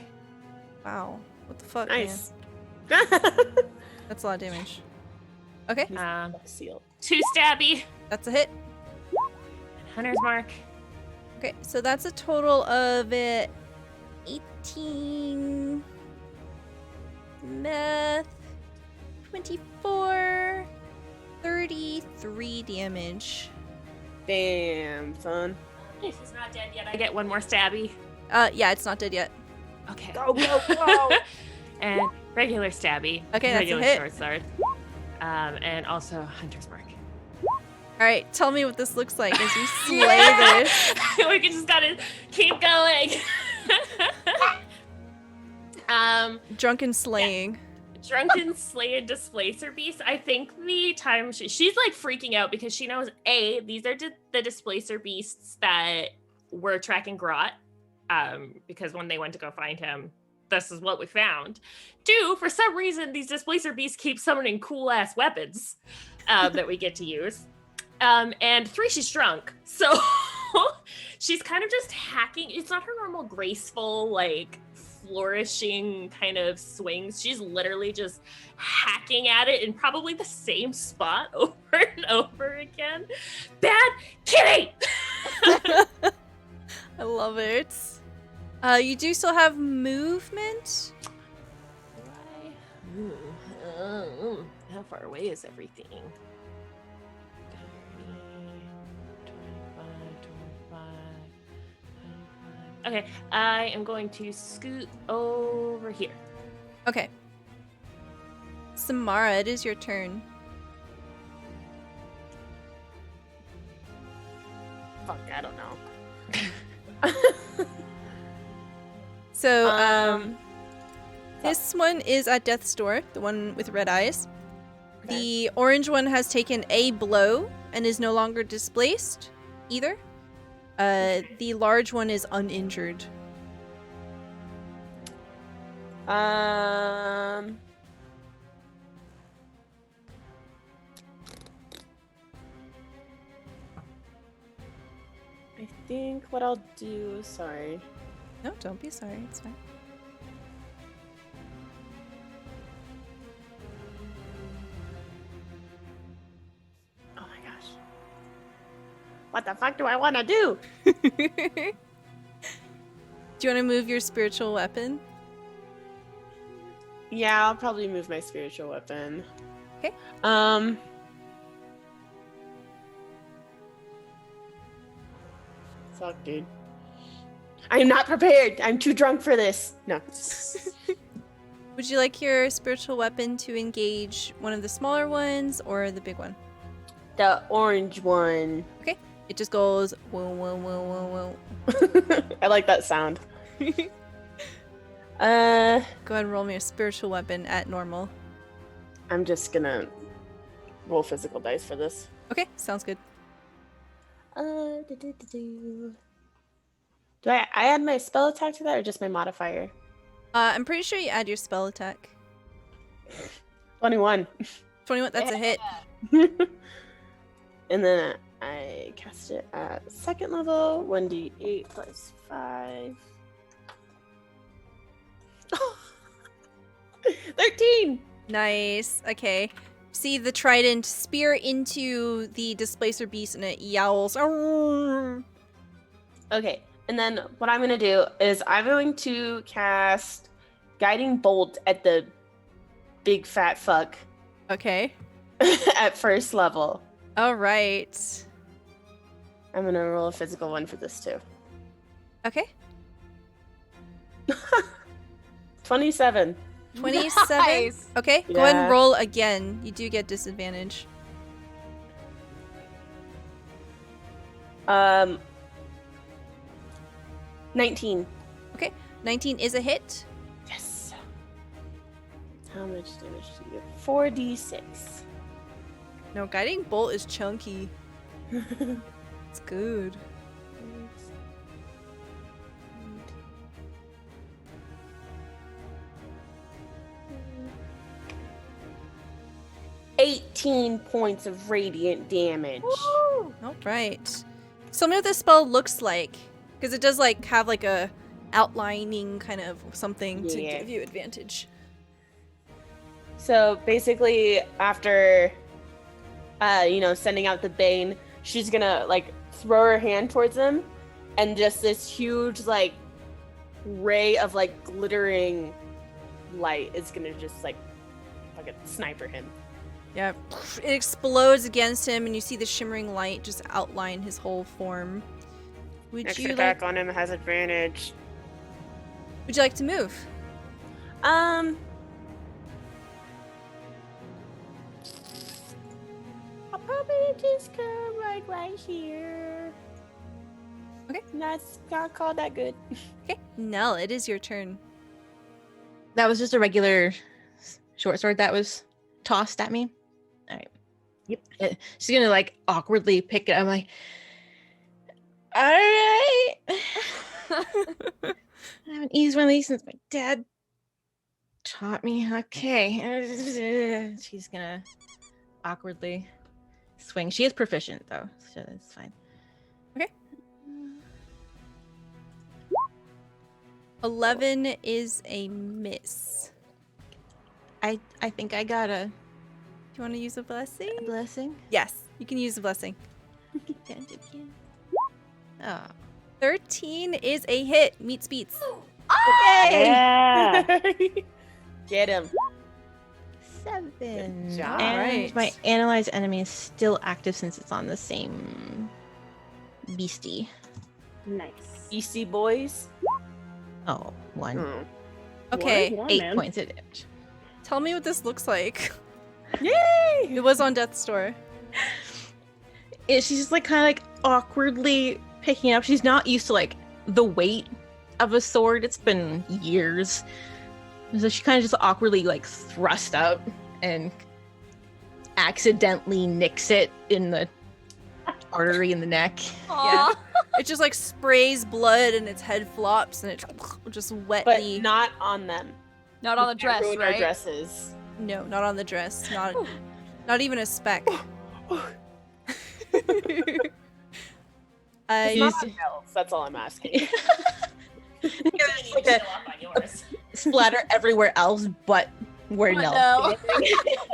Wow. What the fuck, Nice. man? That's a lot of damage. Okay, Seal. 2 stabby. that's a hit. Hunter's Mark. Okay, so that's a total of 18 math 24 33 damage. Damn, son. If he's not dead yet, I get one more stabby. Yeah, it's not dead yet. Okay. Go, go, go! And regular stabby. Okay, that's a regular hit. short sword. And also Hunter's Mark. All right, tell me what this looks like as you slay this. We just gotta keep going. Drunken slaying. Drunken slay and displacer beast. I think the time she's like freaking out because she knows these are the displacer beasts that were tracking Grot. Because when they went to go find him, this is what we found. 2, for some reason, these displacer beasts keep summoning cool ass weapons that we get to use. And 3, she's drunk, so she's kind of just hacking. It's not her normal graceful, like flourishing kind of swings. She's literally just hacking at it in probably the same spot over and over again. Bad kitty. I love it. You do still have movement. How far away is everything? 25. Okay, I am going to scoot over here. Okay. Samara, it is your turn. Fuck, I don't know. So, this one is at Death's Door, the one with red eyes. Okay. The orange one has taken a blow and is no longer displaced either. The large one is uninjured. I think what I'll do, sorry. No, don't be sorry. It's fine. Oh my gosh. What the fuck do I want to do? Do you want to move your spiritual weapon? Yeah, I'll probably move my spiritual weapon. Okay. Fuck, dude. I am not prepared. I'm too drunk for this. No. Would you like your spiritual weapon to engage one of the smaller ones or the big one? The orange one. It just goes whoa, whoa, whoa, whoa, I like that sound. whoa. Go ahead and roll me a spiritual weapon at normal. I'm just gonna roll physical dice for this. Okay, sounds good. Do I add my spell attack to that or just my modifier? I'm pretty sure you add your spell attack. 21. 21, that's a hit. And then I cast it at second level, 1d8 plus 5. 13! Nice. Okay. see the trident spear into the displacer beast, and it yowls. Okay, and then what I'm gonna do is I'm going to cast Guiding Bolt at the big fat fuck Okay. at first level. All right. I'm gonna roll a physical one for this too. Okay. 27. 27. Nice. Okay, go ahead and Yeah. roll again. You do get disadvantage. 19. 19 is a hit. Yes. How much damage do you get? 4d6. No, guiding bolt is chunky. It's good. 18 points of radiant damage. All right. So what this spell looks like, because it does like have like a outlining kind of something to Yeah. give you advantage. So basically, after, sending out the Bane, she's gonna like throw her hand towards him, and just this huge like ray of like glittering light is gonna just like a sniper him. Yeah, it explodes against him, and you see the shimmering light just outline his whole form. Would Next you attack like? on him has advantage. Would you like to move? I'll probably just come right here. Okay. That's not called that good. Okay, Nell, it is your turn. That was just a regular short sword that was tossed at me. All right. Yep. She's gonna like awkwardly pick it. I'm like, all right. I haven't used one of these since my dad taught me. Okay. She's gonna awkwardly swing. She is proficient though, so that's fine. 11 is a miss. I think I got a Do you want to use a blessing? blessing. Yes, you can use a blessing. Oh. 13 is a hit. Meets beats. Yeah. Get him. 7. Good job. And Alright. my analyze enemy is still active since it's on the same beastie. Nice. EC boys. Oh, 1. Mm. Okay, One, 8 man. points of damage. tell me what this looks like. Yay! It was on Death's Door. She's just like kind of like awkwardly picking up. She's not used to like the weight of a sword. It's been years. So she kind of just awkwardly like thrust up and accidentally nicks it in the artery in the neck. Aw. It just like sprays blood and its head flops and it just But wetly. not on them. Not on the dress, Ruin our right? dresses. No, not on the dress. Not even a speck. It's not on Nels, that's all I'm asking. There's like a splatter everywhere else but where But Nell.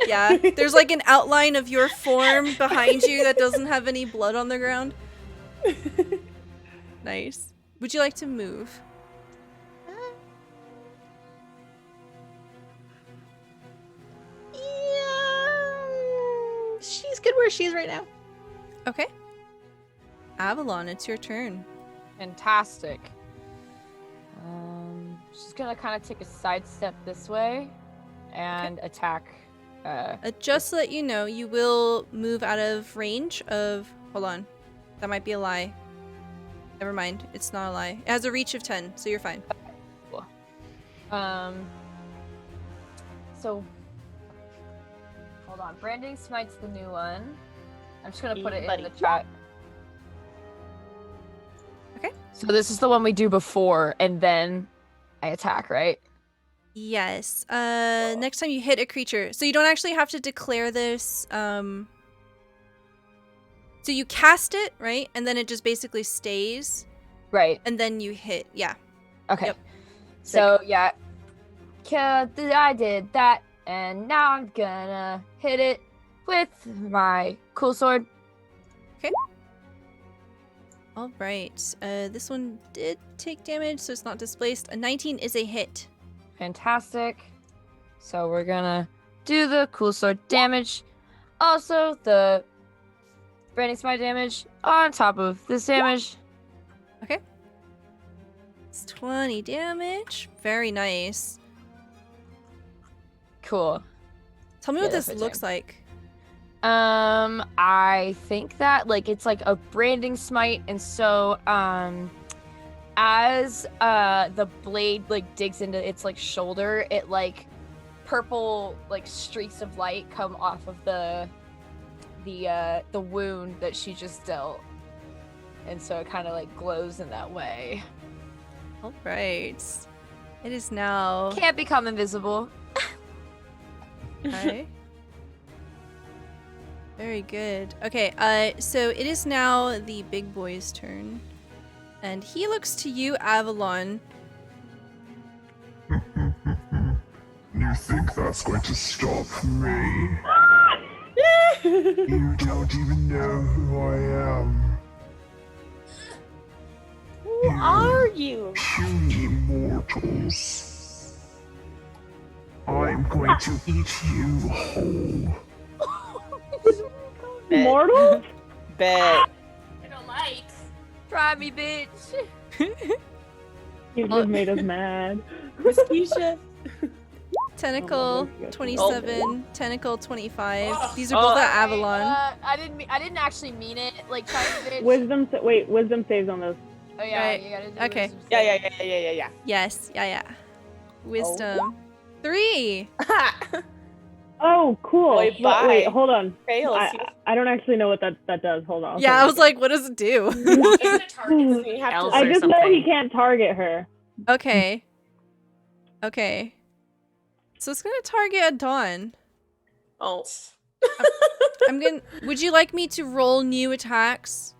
Yeah, there's like an outline of your form behind you that doesn't have any blood on the ground. Nice. Would you like to move? Yeah, she's good where she is right now. Okay. Avalon, it's your turn. Fantastic. She's gonna kind of take a sidestep this way and attack. Just to let you know, you will move out of range of. Hold on. That might be a lie. Never mind. It's not a lie. It has a reach of 10, so you're fine. So hold on. Branding Smite's the new one. I'm just gonna put it in Buddy. the chat. Okay. So this is the one we do before, and then I attack, right? Yes. Next time you hit a creature. So you don't actually have to declare this. So you cast it, right? And then it just basically stays. Right. And then you hit. Yeah. Okay. Yep. So yeah, I did that, and now I'm gonna hit it with my cool sword. All right. This one did take damage, so it's not displaced. A 19 is a hit. Fantastic. So we're gonna do the cool sword damage. Also, the branding smite damage on top of this damage. Okay. It's 20 damage. Very nice. Cool. Tell me Yeah, what this that's looks like. I think that it's like a branding smite, and so as the blade digs into its shoulder, it purple streaks of light come off of the wound that she just dealt, and so it kind of glows in that way. All right. It is now. Can't become invisible. Okay. Very good. Okay, so it is now the big boy's turn. And he looks to you, Avalon. You think that's going to stop me? You don't even know who I am. Who are you? Puny mortals. I'm going to eat you whole. Mortal? Bet. I don't like. Try me, bitch. You just made us mad. Keisha. Tentacle Oh, 27, Tentacle 25. These are Oh. both at Avalon. I didn't actually mean it. Try me, bitch. Wisdom saves on those. Oh yeah, Right. you gotta do Okay. wisdom Yeah. save. Yes, yeah. Wisdom. 3. Oh, cool. Wait, Wait, bye. hold on. Fails. I don't actually know what that does. Hold on. Yeah, I was like, what does it do? Isn't it targeted You have to- else I or just know something? he can't target her. Okay. So it's gonna target Dawn. Oh. Would you like me to roll new attacks?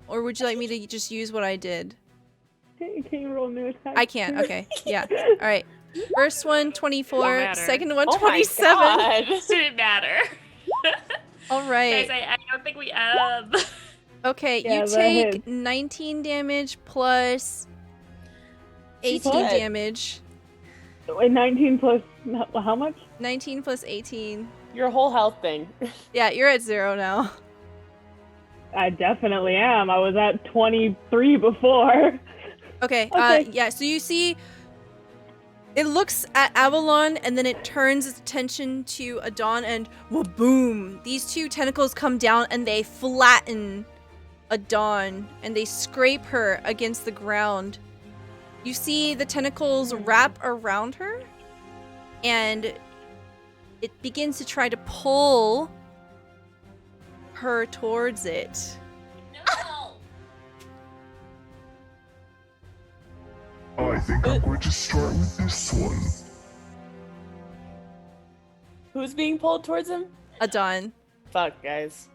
Or would you like me to just use what I did? Can you roll new attack? I can't, okay. Yeah. Alright. First one, 24. matter. Second one, Oh my 27. God. Didn't matter. Alright. Guys, I don't think we Okay, Yeah, you that take hits. 19 damage plus 18 What? damage. Wait, 19 plus how much? 19 plus 18. Your whole health thing. Yeah, you're at 0 now. I definitely am. I was at 23 before. Okay, Okay. yeah, so you see it looks at Avalon and then it turns its attention to Adon and boom! These two tentacles come down and they flatten Adon and they scrape her against the ground. You see the tentacles wrap around her and it begins to try to pull her towards it. No. I think I'm going to start with this one. Who's being pulled towards him? Adon. Fuck, guys.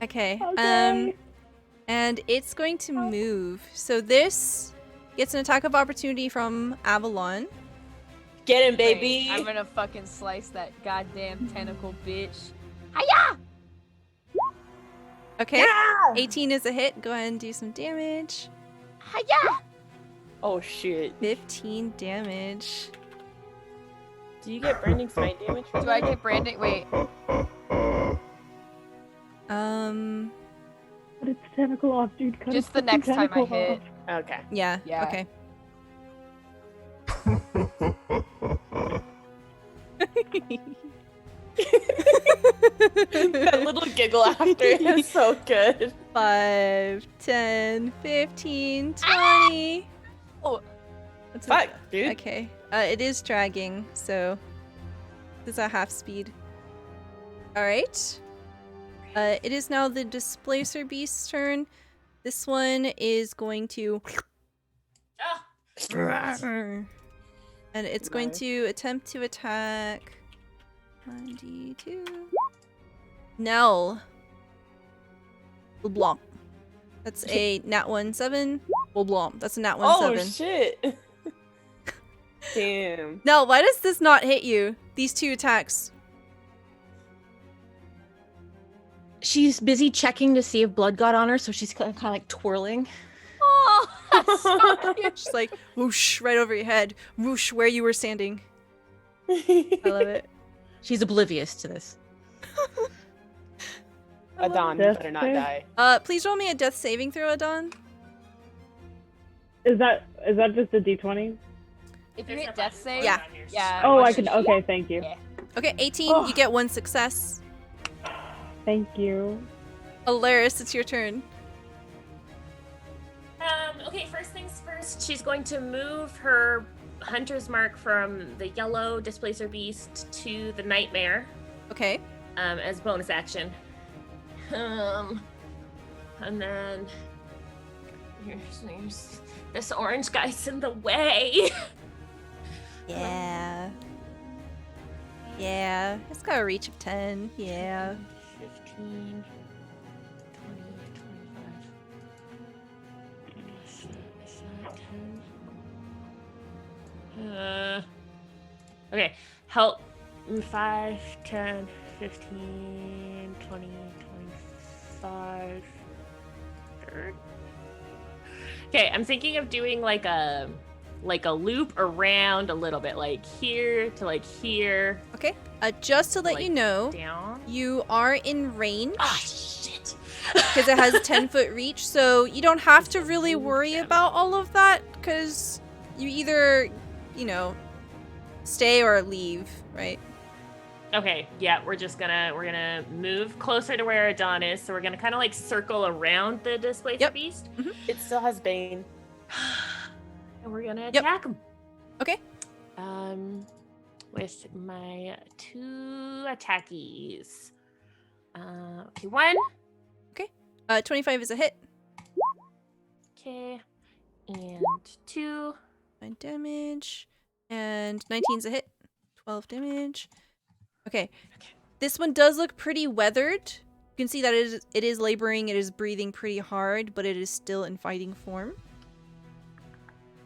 Okay. Okay. And it's going to move. So this gets an attack of opportunity from Avalon. Get him, baby. I'm gonna fucking slice that goddamn tentacle, bitch. Okay. Yeah! 18 is a hit. Go ahead and do some damage. Oh shit. 15 damage. Do you get branding smite damage? from Do I that? get branding? Wait. But it's tentacle off, dude. Cut Just his the next time I tentacle hit. off. Okay. Yeah. Yeah. Okay. That little giggle after is so good. 5, 10, 15, 20. Oh. That's Fuck, dude. Okay. It is dragging, so this is a half speed. Alright. It is now the Displacer Beast's turn. This one is going to... And it's going Nice. to attempt to attack... 92... Nell. Blomp. That's a nat 1 7. Blomp. That's a nat 1 Oh 7. shit. Damn. Nell, why does this not hit you? These two attacks. she's busy checking to see if blood got on her, so she's kind of like twirling. Oh, that's so cute. Just like whoosh right over your head, whoosh where you were standing. I love it. She's oblivious to this. Adon, you Death better not save? die. Please roll me a death saving throw, Adon. Is that just a d20? If you There's hit a death button save, Yeah. on yours. yeah. Oh, I once can. you- Okay, thank you. Yeah. Okay, 18, Oh. you get 1 success. Thank you. Alaris, it's your turn. Okay, first things first, she's going to move her hunter's mark from the yellow displacer beast to the nightmare Okay. as bonus action. And then here's this orange guy's in the way. Yeah. Yeah. It's got a reach of 10. Yeah. 15, 20, 25. Okay, help 5, 10, 15, 20, 25, 30. Okay, I'm thinking of doing like a loop around a little bit, like here to like here, Okay. Just to let Like you know, down. you are in range Ah, shit. because it has 10-foot reach, so you don't have to really worry about all of that because you either, stay or leave, right? Okay, yeah, we're gonna move closer to where Adon is, so we're gonna kind of like circle around the displacer Yep. beast, It still has Bane. and we're gonna Yep. attack him. Okay. With my 2 attackies. Okay, 1. 25 is a hit. Okay, and 2. 9 damage. And 19's a hit. 12 damage. Okay. This one does look pretty weathered. You can see that it is laboring, it is breathing pretty hard, but it is still in fighting form.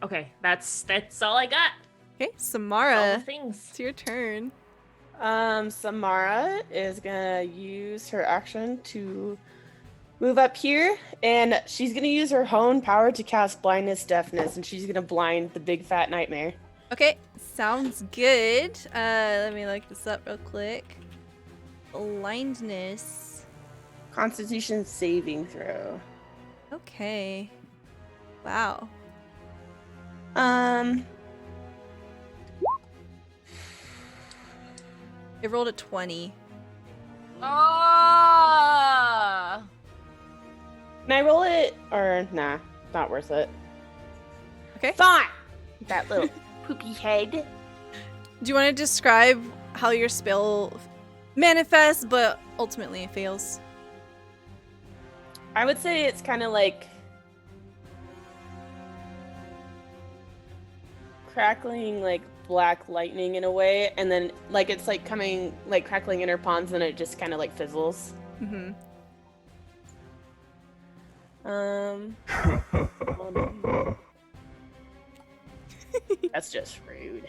Okay, that's all I got. Okay, All the Samara, things. it's your turn. Samara is gonna use her action to move up here, and she's gonna use her hone power to cast blindness, deafness, and she's gonna blind the big fat nightmare. Okay, sounds good. Let me look this up real quick. Blindness. Constitution saving throw. Okay. Wow. It rolled a 20. Oh! Can I roll it? Or nah, not worth it. Okay. Fine. That little poopy head. Do you want to describe how your spell manifests, but ultimately it fails? I would say it's kind of like crackling, like black lightning in a way, and then like it's like coming, like crackling in her palms, and it just kind of like fizzles. Mm-hmm. That's just rude.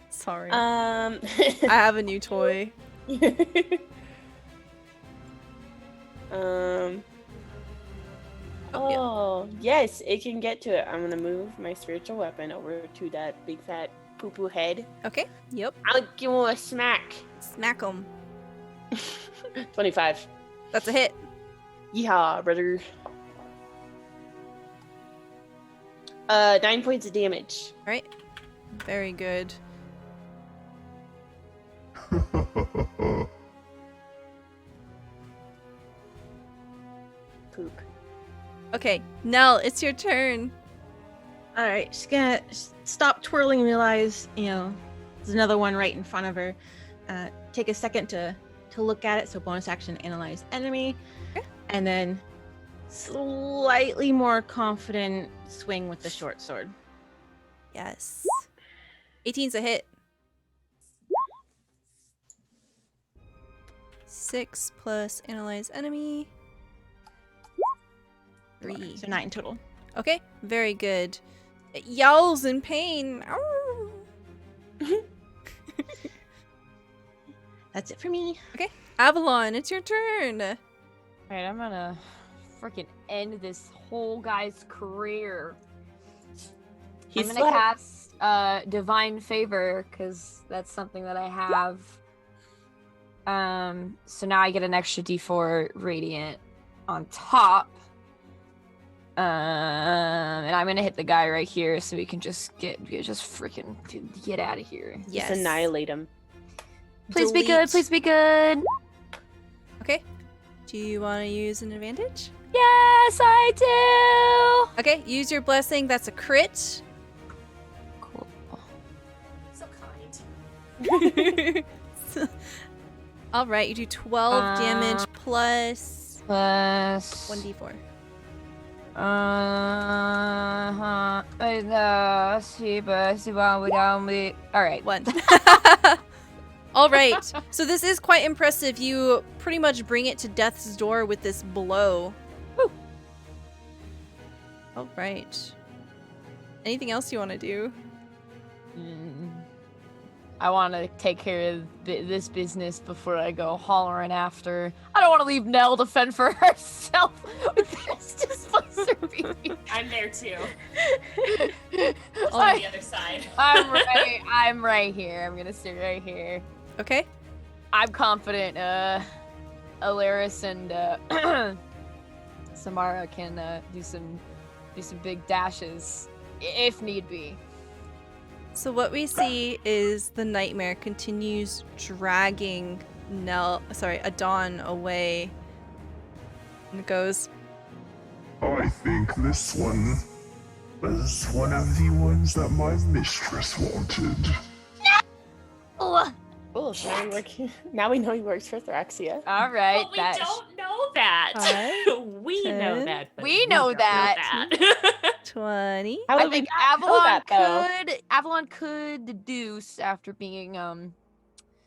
Sorry. I have a new toy. Oh, yes, it can get to it. I'm gonna move my spiritual weapon over to that big fat poo-poo head. Okay. Yep. I'll give him a smack. Smack 'em. 25. That's a hit. Yeehaw, brother. 9 points of damage. All right. Very good. Poop. Okay, Nell, it's your turn. All right, she's gonna stop twirling and realize, there's another one right in front of her. Take a second to look at it. So bonus action, analyze enemy, Okay. and then slightly more confident swing with the short sword. Yes. 18's a hit. 6 plus analyze enemy. 3. So 9 total. Okay, very good. It yowls in pain. Ow. That's it for me. Avalon, it's your turn. Alright, I'm gonna freaking end this whole guy's career. He's I'm gonna cast Divine Favor, because that's something that I have. So now I get an extra D4 Radiant on top. And I'm gonna hit the guy right here so we can just freaking get out of here. Yes. Just annihilate him. Please be good, please be good. Okay. Do you want to use an advantage? Yes, I do. Okay, use your blessing. That's a crit. Cool. So kind. All right, you do 12 damage plus Plus 1d4. All right. 1. All right. So this is quite impressive. You pretty much bring it to death's door with this blow. Woo. All right. Anything else you want to do? I want to take care of this business before I go hollering after. I don't want to leave Nell to fend for herself with this displacer beam. I'm there too. I- On the other side. I'm right here. I'm gonna stay right here. Okay. I'm confident Alaris and Samara can do some big dashes if need be. So what we see is the nightmare continues dragging Adon away. And it goes, I think this one was one of the ones that my mistress wanted. Oh, Oh, now we know he works for Thraxia. all right. But we don't know that. 5, We know 10. that. But We know don't that. that. 20. How I would we think not know that, though? Avalon could deduce after being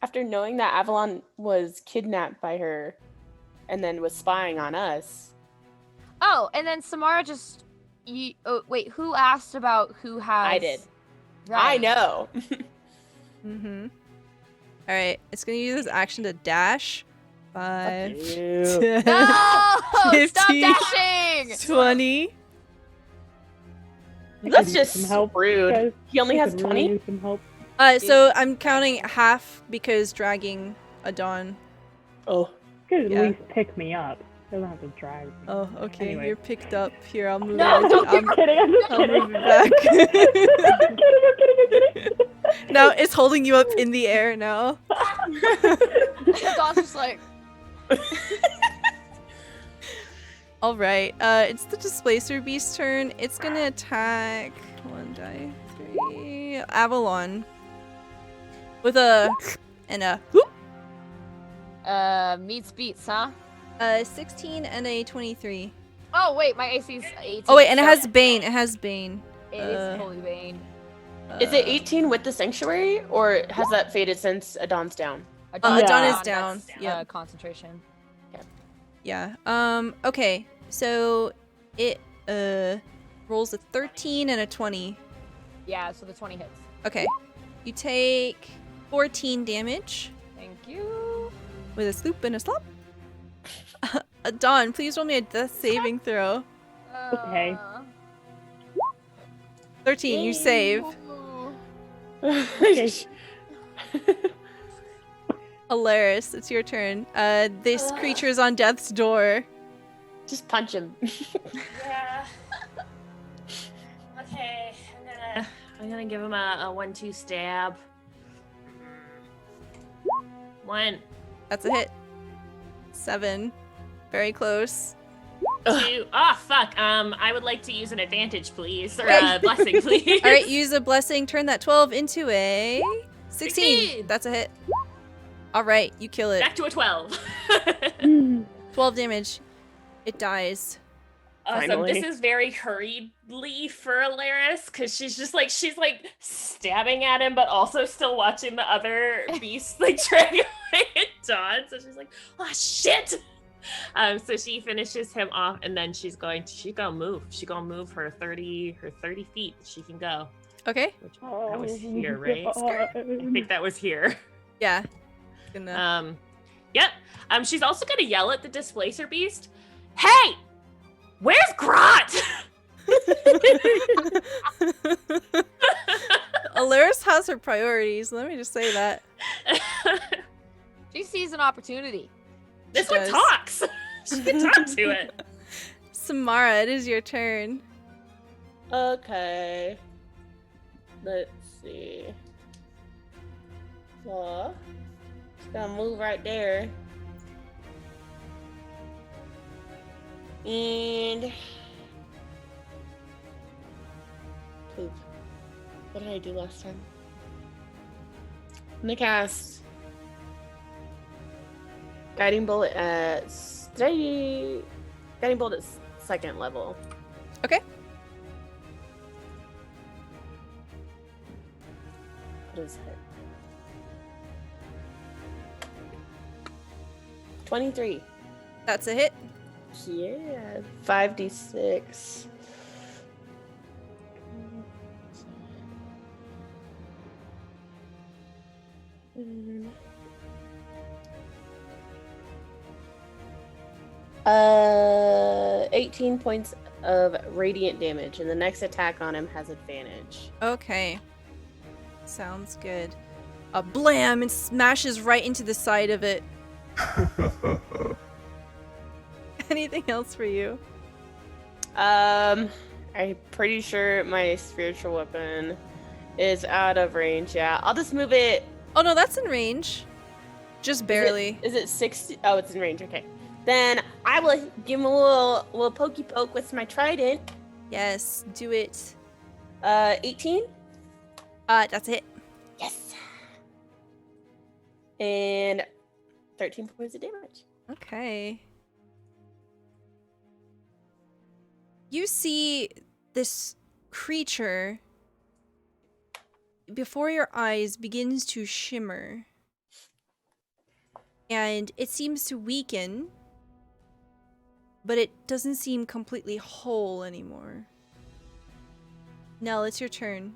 After knowing that Avalon was kidnapped by her and then was spying on us. Oh, and then Samara just wait, who asked about who has I did. Right. I know. Mm-hmm. All right. It's going to use this action to dash. 5, Ew. 10, No! Stop 15, dashing! 20. That's Use just some help, rude. guys. He only I has could 20? really use some help. So I'm counting half because dragging Adon. Oh. Could at Yeah. least pick me up. Doesn't have to drive. me. Oh, okay. Anyway. You're picked up. Here, I'll move No, it. don't I'm kidding. I'm just I'll kidding. move it back. I'm kidding. Now it's holding you up in the air now. Dawn's just like, All right. It's the Displacer Beast's turn. It's gonna attack 1 die 3 Avalon with a and a whoop. meets beats, huh? 16 and a 23. Oh wait, my AC's 18. Oh wait, and it so has Bane. It has Bane. It is Holy Bane. Is it 18 with the Sanctuary, or has that faded since Adon's down? Adon Yeah. is down. That's, Yeah. concentration. Yeah. Okay. So it rolls a 13 and a 20. Yeah, so the 20 hits. Okay. You take 14 damage Thank you. with a swoop and a slop. Dawn, please roll me a death saving throw. Okay. 13, you save. Okay. Alaris, it's your turn. This creature's on death's door. Just punch him. Yeah. Okay, I'm gonna give him a 1-2 stab. 1, That's a hit. 7. Very close. 2. Oh fuck. I would like to use an advantage, please, or Okay. a blessing, please. All right, use a blessing. Turn that 12 into a 16. 16. That's a hit. All right, you kill it. Back to a 12. 12 damage. It dies. Awesome. Finally. This is very hurriedly for Alaris because she's stabbing at him, but also still watching the other beasts drag away at Dawn. So she's like, "Oh shit!" So she finishes him off, and then she's gonna move. She's gonna move her 30 feet. She can go. Okay. Which that was here, right? I think that was here. Yeah. Gonna... Yep. She's also gonna yell at the displacer beast. Hey, where's Grot? Alaris has her priorities. Let me just say that. She sees an opportunity. This She one does. talks. She can talk to it. Samara, it is your turn. Okay. Let's see. So, just gonna move right there. And poop. What did I do last time? I'm gonna cast Guiding Bolt at Guiding Bolt at second level. Okay. What is it? 23. That's a hit. Yeah. 5d6. Mm. 18 points of radiant damage, and the next attack on him has advantage. Okay. Sounds good. A blam and smashes right into the side of it. Anything else for you? I'm pretty sure my spiritual weapon is out of range. Yeah, I'll just move it. Oh no, that's in range. Just barely. Is it 60? Oh, it's in range. Okay. Then I will give him a little pokey poke with my trident. Yes, do it. 18. That's a hit. Yes. And 13 points of damage. Okay. You see this creature before your eyes begins to shimmer. And it seems to weaken, but it doesn't seem completely whole anymore. Nell, it's your turn.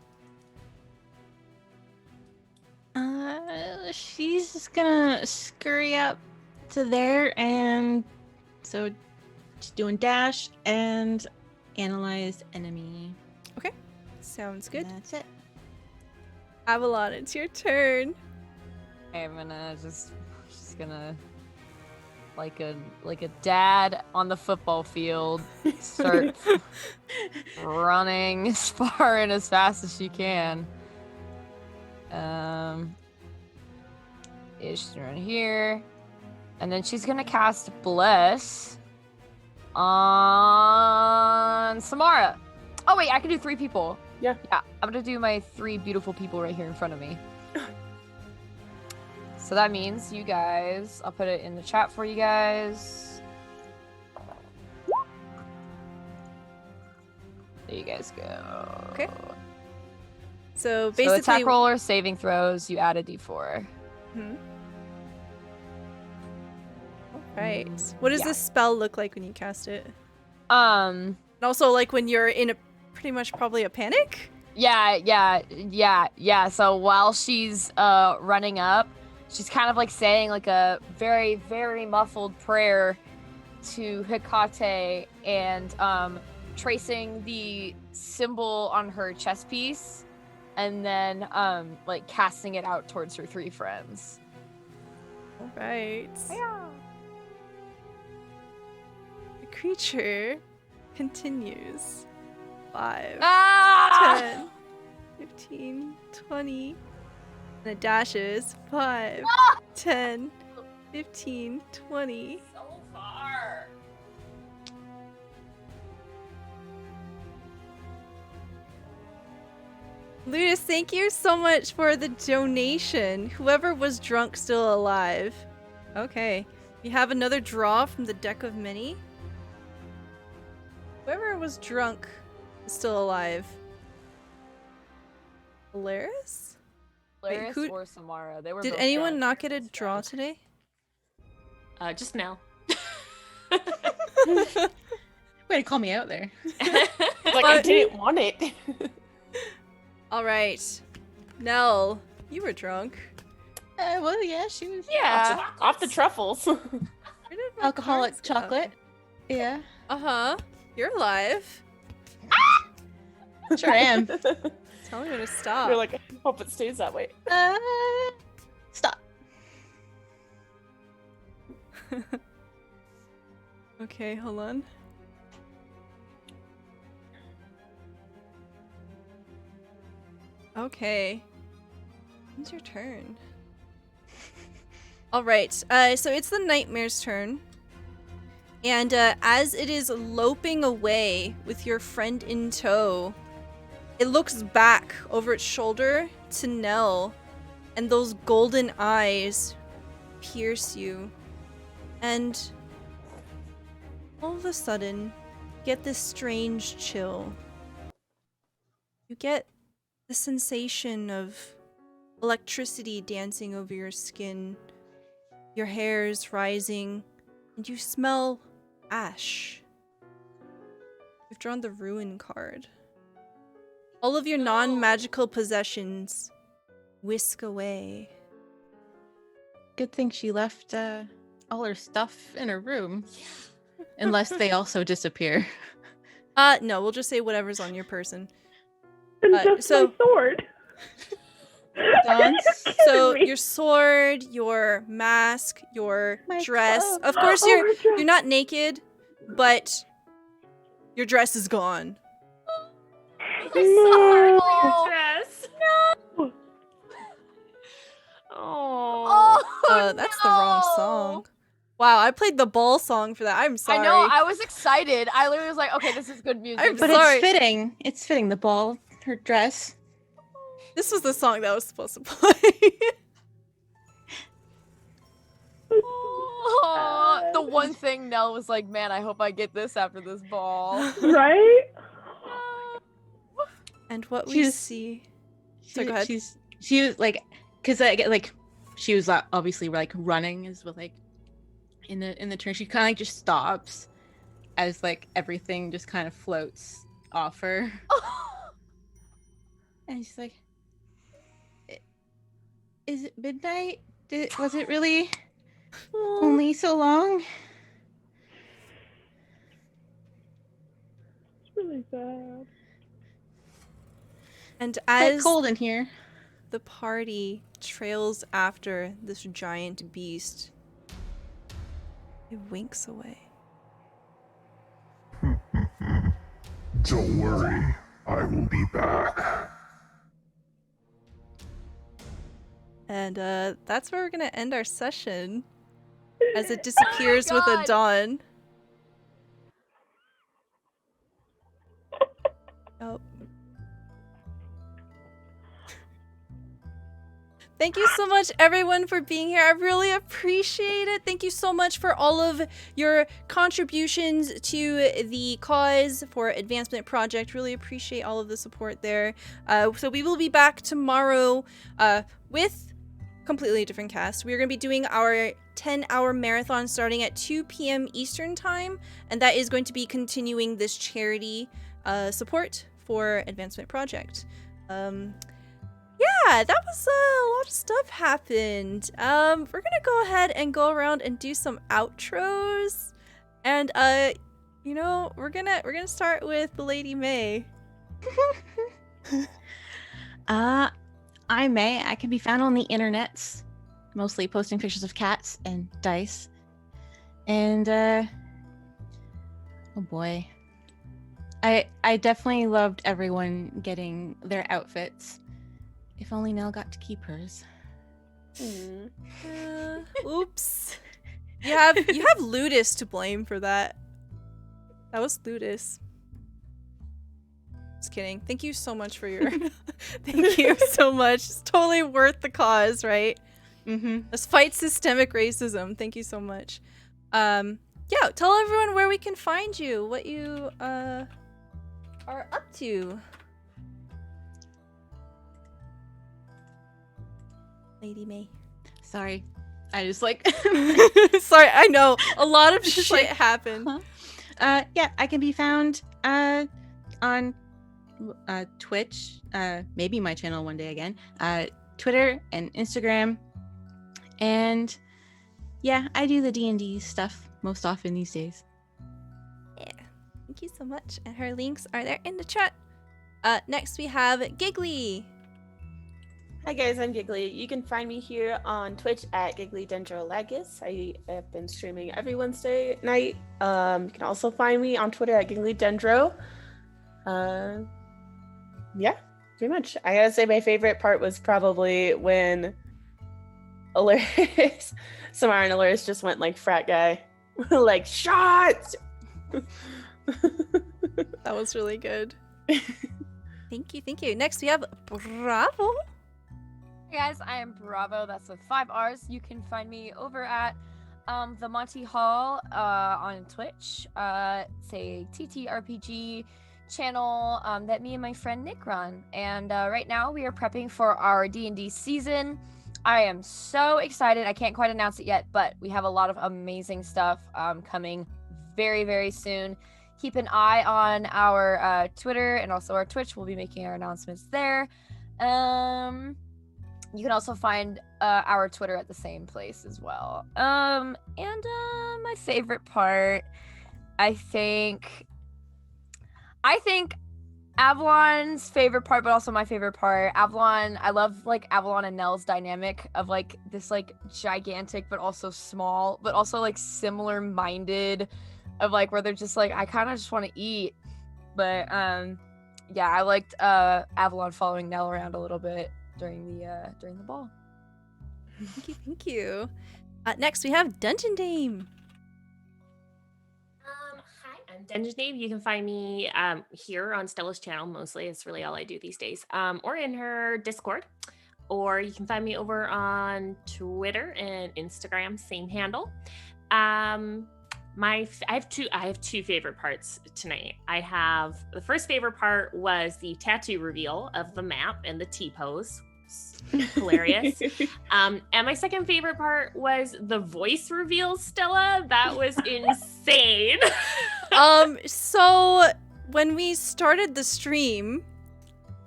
She's just gonna scurry up to there, and so she's doing dash and analyze enemy. Sounds good. And that's it. Avalon, it's your turn. I'm gonna just gonna like a dad on the football field start running as far and as fast as she can. She's around here, and then she's gonna cast Bless on Samara. Oh wait, I can do 3 people. Yeah. Yeah, I'm gonna do my 3 beautiful people right here in front of me. So that means you guys, I'll put it in the chat for you guys. There you guys go. Okay. So So basically, attack roll or saving throws, you add a d4. Right. What does Yeah. this spell look like when you cast it? Um, And also, like when you're in a pretty much probably a panic. yeah. So while she's running up, she's kind of like saying like a very, very muffled prayer to Hecate and tracing the symbol on her chest piece and then like casting it out towards her 3 friends. All right. The creature continues. 5, Ah! 10, 15, 20. And it dashes. 5, 10, 15, 20. So far. Ludus, thank you so much for the donation. Whoever was drunk still alive. Okay. We have another draw from the deck of many. Whoever was drunk is still alive. Alaris? Wait, Laris who- or Samara. They were Did both anyone drunk. not get a draw today? Just Nell. Way to call me out there. Like, I didn't want it. All right. Nell, you were drunk. Well, yeah, she was Yeah. Off the truffles. Where did my alcoholic cards go? chocolate. Yeah, Uh-huh. You're alive. sure am. Tell me when to stop. You're like, I hope it stays that way. Stop. Okay, hold on. Okay. It's your turn. Alright, so it's the Nightmare's turn. And as it is loping away with your friend in tow, it looks back over its shoulder to Nell, and those golden eyes pierce you. And all of a sudden, you get this strange chill. You get the sensation of electricity dancing over your skin. Your hair is rising, and you smell ash. You've drawn the ruin card. All of your non-magical possessions whisk away. Good thing she left all her stuff in her room. Unless they also disappear. No, we'll just say whatever's on your person. And just my sword. Dance. So your sword, your mask, your My dress. clothes. Of course, Oh, her dress. you're not naked, but your dress is gone. No. Dress. No. Oh. That's the wrong song. Wow, I played the ball song for that. I'm sorry. I know. I was excited. I literally was like, okay, this is good music. I'm But sorry. it's fitting. It's fitting. The ball, her dress. This was the song that was supposed to play. Oh, the one thing Nell was like, man, I hope I get this after this ball. Right? And what we She's- see. So go ahead. She was like, because I get like, she was obviously like running is what like in the turn. She kind of like just stops as like everything just kind of floats off her, and she's like, "Is it midnight? Was it really only so long?" It's really sad. And Quite as cold in here. the party trails after this giant beast, it winks away. Don't worry, I will be back. And that's where we're gonna end our session, as it disappears with a God. dawn. Oh. Thank you so much, everyone, for being here. I really appreciate it. Thank you so much for all of your contributions to the cause for Advancement Project. Really appreciate all of the support there. So we will be back tomorrow with completely different cast. We're going to be doing our 10-hour marathon starting at 2 p.m. Eastern Time, and that is going to be continuing this charity support for Advancement Project. Yeah, that was a lot of stuff happened. We're gonna go ahead and go around and do some outros, and you know, we're gonna start with the Lady May. I'm May. I can be found on the internets, mostly posting pictures of cats and dice. And oh boy, I definitely loved everyone getting their outfits. If only Nell got to keep hers. Oops. You have Ludus to blame for that. That was Ludus. Just kidding. Thank you so much for your thank you so much. It's totally worth the cause, right? Mm-hmm. Let's fight systemic racism. Thank you so much. Yeah, tell everyone where we can find you, what you are up to. Lady May. Sorry, I just like. Sorry, I know a lot of Just shit like, happened. Yeah, I can be found on Twitch, maybe my channel one day again, Twitter and Instagram, And yeah, I do the D&D stuff most often these days. Yeah. Thank you so much. And her links are there in the chat. Next we have Giggly. Hi guys, I'm Giggly. You can find me here on Twitch at GigglyDendroLagus. I have been streaming every Wednesday night. You can also find me on Twitter at GigglyDendro. Yeah, pretty much. I gotta say my favorite part was probably when Alaris, Samara and Alaris just went like frat guy. Like, shots! That was really good. Thank you, thank you. Next we have Bravo. Hey guys, I am Bravo. That's with 5 R's. You can find me over at the Monty Hall on Twitch. It's a TTRPG channel that me and my friend Nick run. And right now we are prepping for our D&D season. I am so excited. I can't quite announce it yet, but we have a lot of amazing stuff coming very, very soon. Keep an eye on our Twitter and also our Twitch. We'll be making our announcements there. You can also find our Twitter at the same place as well. And my favorite part, I think Avalon's favorite part, but also my favorite part. Avalon, I love like Avalon and Nell's dynamic of like this like gigantic but also small, but also like similar minded of like where they're just like, I kind of just want to eat. But yeah, I liked Avalon following Nell around a little bit during the ball. Thank you, thank you. Next we have Dungeon Dame. Hi, I'm Dungeon Dame. You can find me here on Stella's channel mostly. It's really all I do these days. Or in her Discord. Or you can find me over on Twitter and Instagram, same handle. I have two favorite parts tonight. I have the first favorite part was the tattoo reveal of the map and the T-pose. Hilarious. And my second favorite part was the voice reveal, Stella. That was insane. So when we started the stream,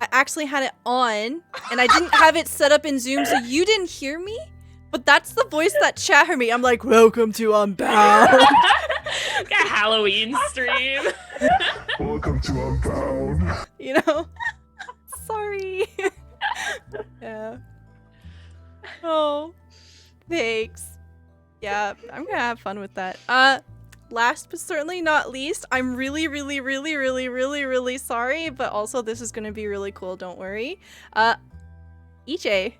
I actually had it on and I didn't have it set up in Zoom, so you didn't hear me. But that's the voice that chat heard me. I'm like, welcome to Unbound. Got Halloween stream. Welcome to Unbound. You know? Sorry. Yeah. Oh, thanks. Yeah, I'm gonna have fun with that. Last but certainly not least, I'm really sorry, but also this is gonna be really cool, don't worry. EJ.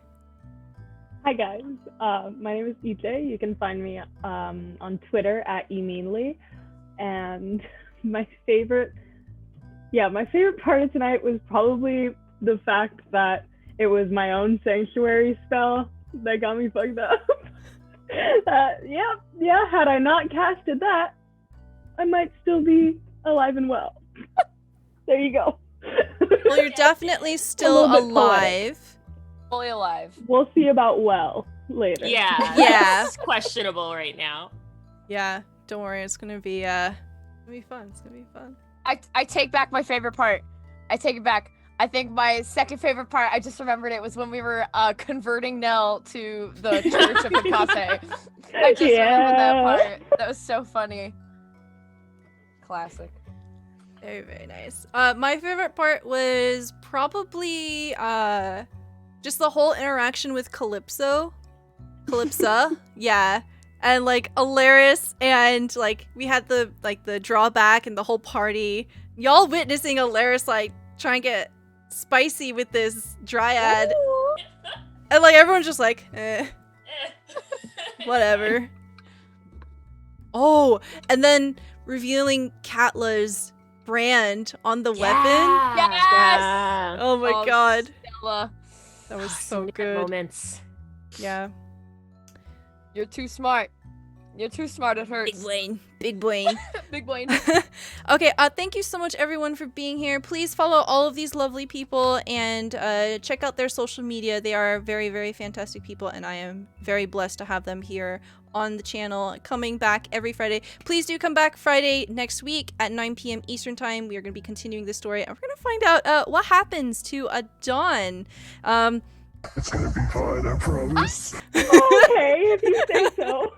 Hi guys, my name is EJ. You can find me on Twitter at emeanly. And my favorite part of tonight was probably the fact that it was my own sanctuary spell that got me fucked up. Yeah, had I not casted that, I might still be alive and well. There you go. Well, you're definitely still alive. Fully alive. We'll see about well later. Yeah. Yeah. It's questionable right now. Yeah, don't worry. It's gonna be fun. It's gonna be fun. I take back my favorite part. I take it back. I think my second favorite part, I just remembered it, was when we were converting Nell to the Church of Hecate. I just remembered that part. That was so funny. Classic. Very, very nice. My favorite part was probably just the whole interaction with Calypsa, yeah, and like Alaris, and like we had the drawback and the whole party. Y'all witnessing Alaris like try and get spicy with this dryad, and like everyone's just like, whatever. Oh, and then revealing Katla's brand on the weapon. Yes! Yeah. Oh my god. Stella, That was so Some good. moments. Yeah. you're too smart. You're too smart. It hurts. Big brain. Big brain. Big brain. Okay, thank you so much everyone for being here. Please follow all of these lovely people and check out their social media. They are very, very fantastic people, and I am very blessed to have them here on the channel, coming back every Friday. Please do come back Friday next week at 9 p.m. Eastern Time. We are going to be continuing the story, and we're going to find out what happens to Dawn. It's gonna be fine, I promise. Okay, if you say so.